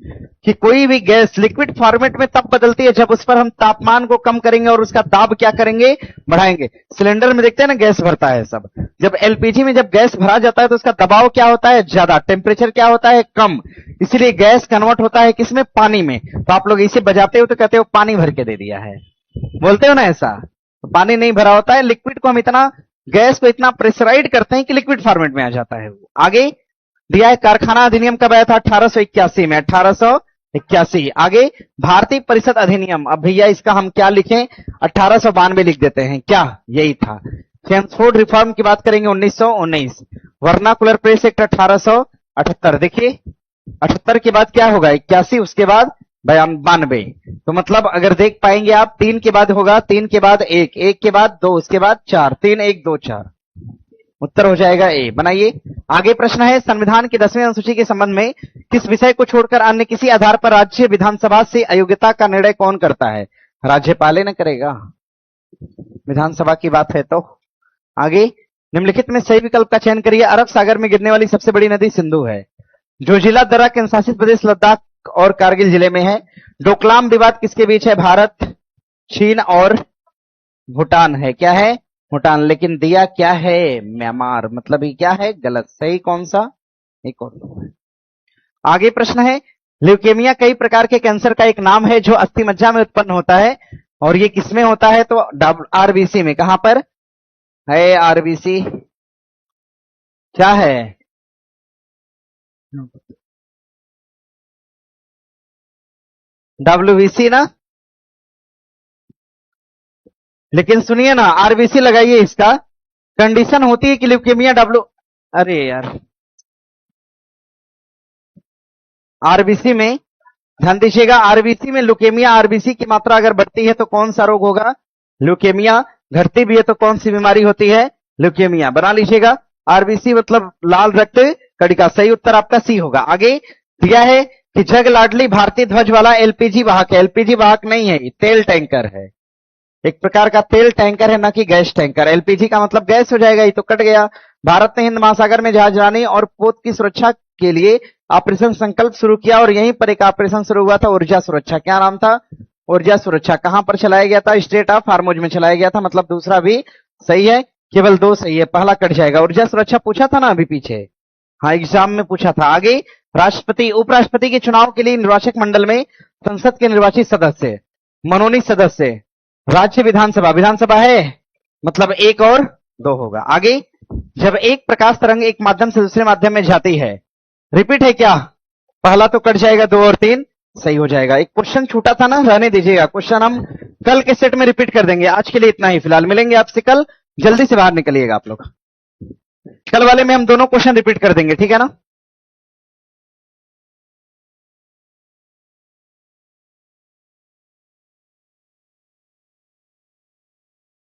कि कोई भी गैस लिक्विड फॉर्मेट में तब बदलती है जब उस पर हम तापमान को कम करेंगे और उसका दाब क्या करेंगे? बढ़ाएंगे। सिलेंडर में देखते हैं ना, गैस भरता है सब। जब एलपीजी में जब गैस भरा जाता है तो उसका दबाव क्या होता है? ज्यादा। टेम्परेचर क्या होता है? कम। इसलिए गैस कन्वर्ट होता है किसमें? पानी में। तो आप लोग इसे बजाते हो तो कहते हो पानी भर के दे दिया है, बोलते हो ना ऐसा। तो पानी नहीं भरा होता है। लिक्विड को हम इतना, गैस को इतना प्रेशराइज करते हैं कि लिक्विड फॉर्मेट में आ जाता है। आगे दिया है, कारखाना अधिनियम कब आया था? 1881 में। 1881। आगे भारतीय परिषद अधिनियम, अब भैया इसका हम क्या लिखें? 1892 लिख देते हैं। क्या यही था? चेम्सफोर्ड रिफॉर्म की बात करेंगे 1919। Vernacular press act 1878। देखिए 78 के बाद क्या होगा? 81, उसके बाद 92। तो मतलब अगर देख पाएंगे आप, 3 के बाद होगा, 3 के बाद 1, 1 के बाद 2, उसके बाद 4, 3 1 2 4। उत्तर हो जाएगा ए। बनाइए। आगे प्रश्न है, संविधान की 10वीं अनुसूची के संबंध में किस विषय को छोड़कर अन्य किसी आधार पर राज्य विधानसभा से अयोग्यता का निर्णय कौन करता है? राज्यपाल ने करेगा। विधानसभा की बात है तो। आगे, निम्नलिखित में सही विकल्प का चयन करिए। अरब सागर में गिरने वाली सबसे बड़ी नदी सिंधु है। जो जिला दर्रा केंद्र शासित प्रदेश लद्दाख और कारगिल जिले में है। डोकलाम विवाद किसके बीच है? भारत, चीन और भूटान है। क्या है? भूटान। लेकिन दिया क्या है? म्यांमार। मतलब ये क्या है? गलत। सही कौन सा? एक और दो है। आगे प्रश्न है, ल्यूकेमिया कई प्रकार के कैंसर का एक नाम है जो अस्थि मज्जा में उत्पन्न होता है, और ये किसमें होता है? तो आरबीसी में। कहां पर है आरबीसी? क्या है? डब्ल्यूबीसी ना। लेकिन सुनिए ना, आरबीसी लगाइए। इसका कंडीशन होती है कि ल्यूकेमिया अरे यार, आरबीसी में ध्यान दीजिएगा। आरबीसी में ल्यूकेमिया, आरबीसी की मात्रा अगर बढ़ती है तो कौन सा रोग होगा? ल्यूकेमिया। घटती भी है तो कौन सी बीमारी होती है? ल्यूकेमिया। बना लीजिएगा। आरबीसी मतलब लाल रक्त कणिका। सही उत्तर आपका सी होगा। आगे दिया है कि जग लाडली भारतीय ध्वज वाला एलपीजी वाहक है। एलपीजी वाहक नहीं है, तेल टैंकर है। एक प्रकार का तेल टैंकर है, ना कि गैस टैंकर। एलपीजी का मतलब गैस हो जाएगा, ये तो कट गया। भारत ने हिंद महासागर में जहाजरानी और पोत की सुरक्षा के लिए ऑपरेशन संकल्प शुरू किया, और यहीं पर एक ऑपरेशन शुरू हुआ था, ऊर्जा सुरक्षा। क्या नाम था? ऊर्जा सुरक्षा। कहां पर चलाया गया था? स्ट्रेट ऑफ हार्मुज में चलाया गया था। मतलब दूसरा भी सही है। केवल 2 सही है, पहला कट जाएगा। ऊर्जा सुरक्षा पूछा था ना अभी पीछे, हाँ एग्जाम में पूछा था। आगे, राष्ट्रपति उपराष्ट्रपति के चुनाव के लिए निर्वाचक मंडल में संसद के निर्वाचित सदस्य, मनोनीत सदस्य, राज्य विधानसभा, विधानसभा है मतलब 1 और 2 होगा। आगे, जब एक प्रकाश तरंग एक माध्यम से दूसरे माध्यम में जाती है, रिपीट है क्या? पहला तो कट जाएगा, 2 और 3 सही हो जाएगा। एक क्वेश्चन छूटा था ना, रहने दीजिएगा, क्वेश्चन हम कल के सेट में रिपीट कर देंगे। आज के लिए इतना ही, फिलहाल मिलेंगे आपसे कल, जल्दी से बाहर निकलिएगा आप लोग। कल वाले में हम दोनों क्वेश्चन रिपीट कर देंगे, ठीक है ना।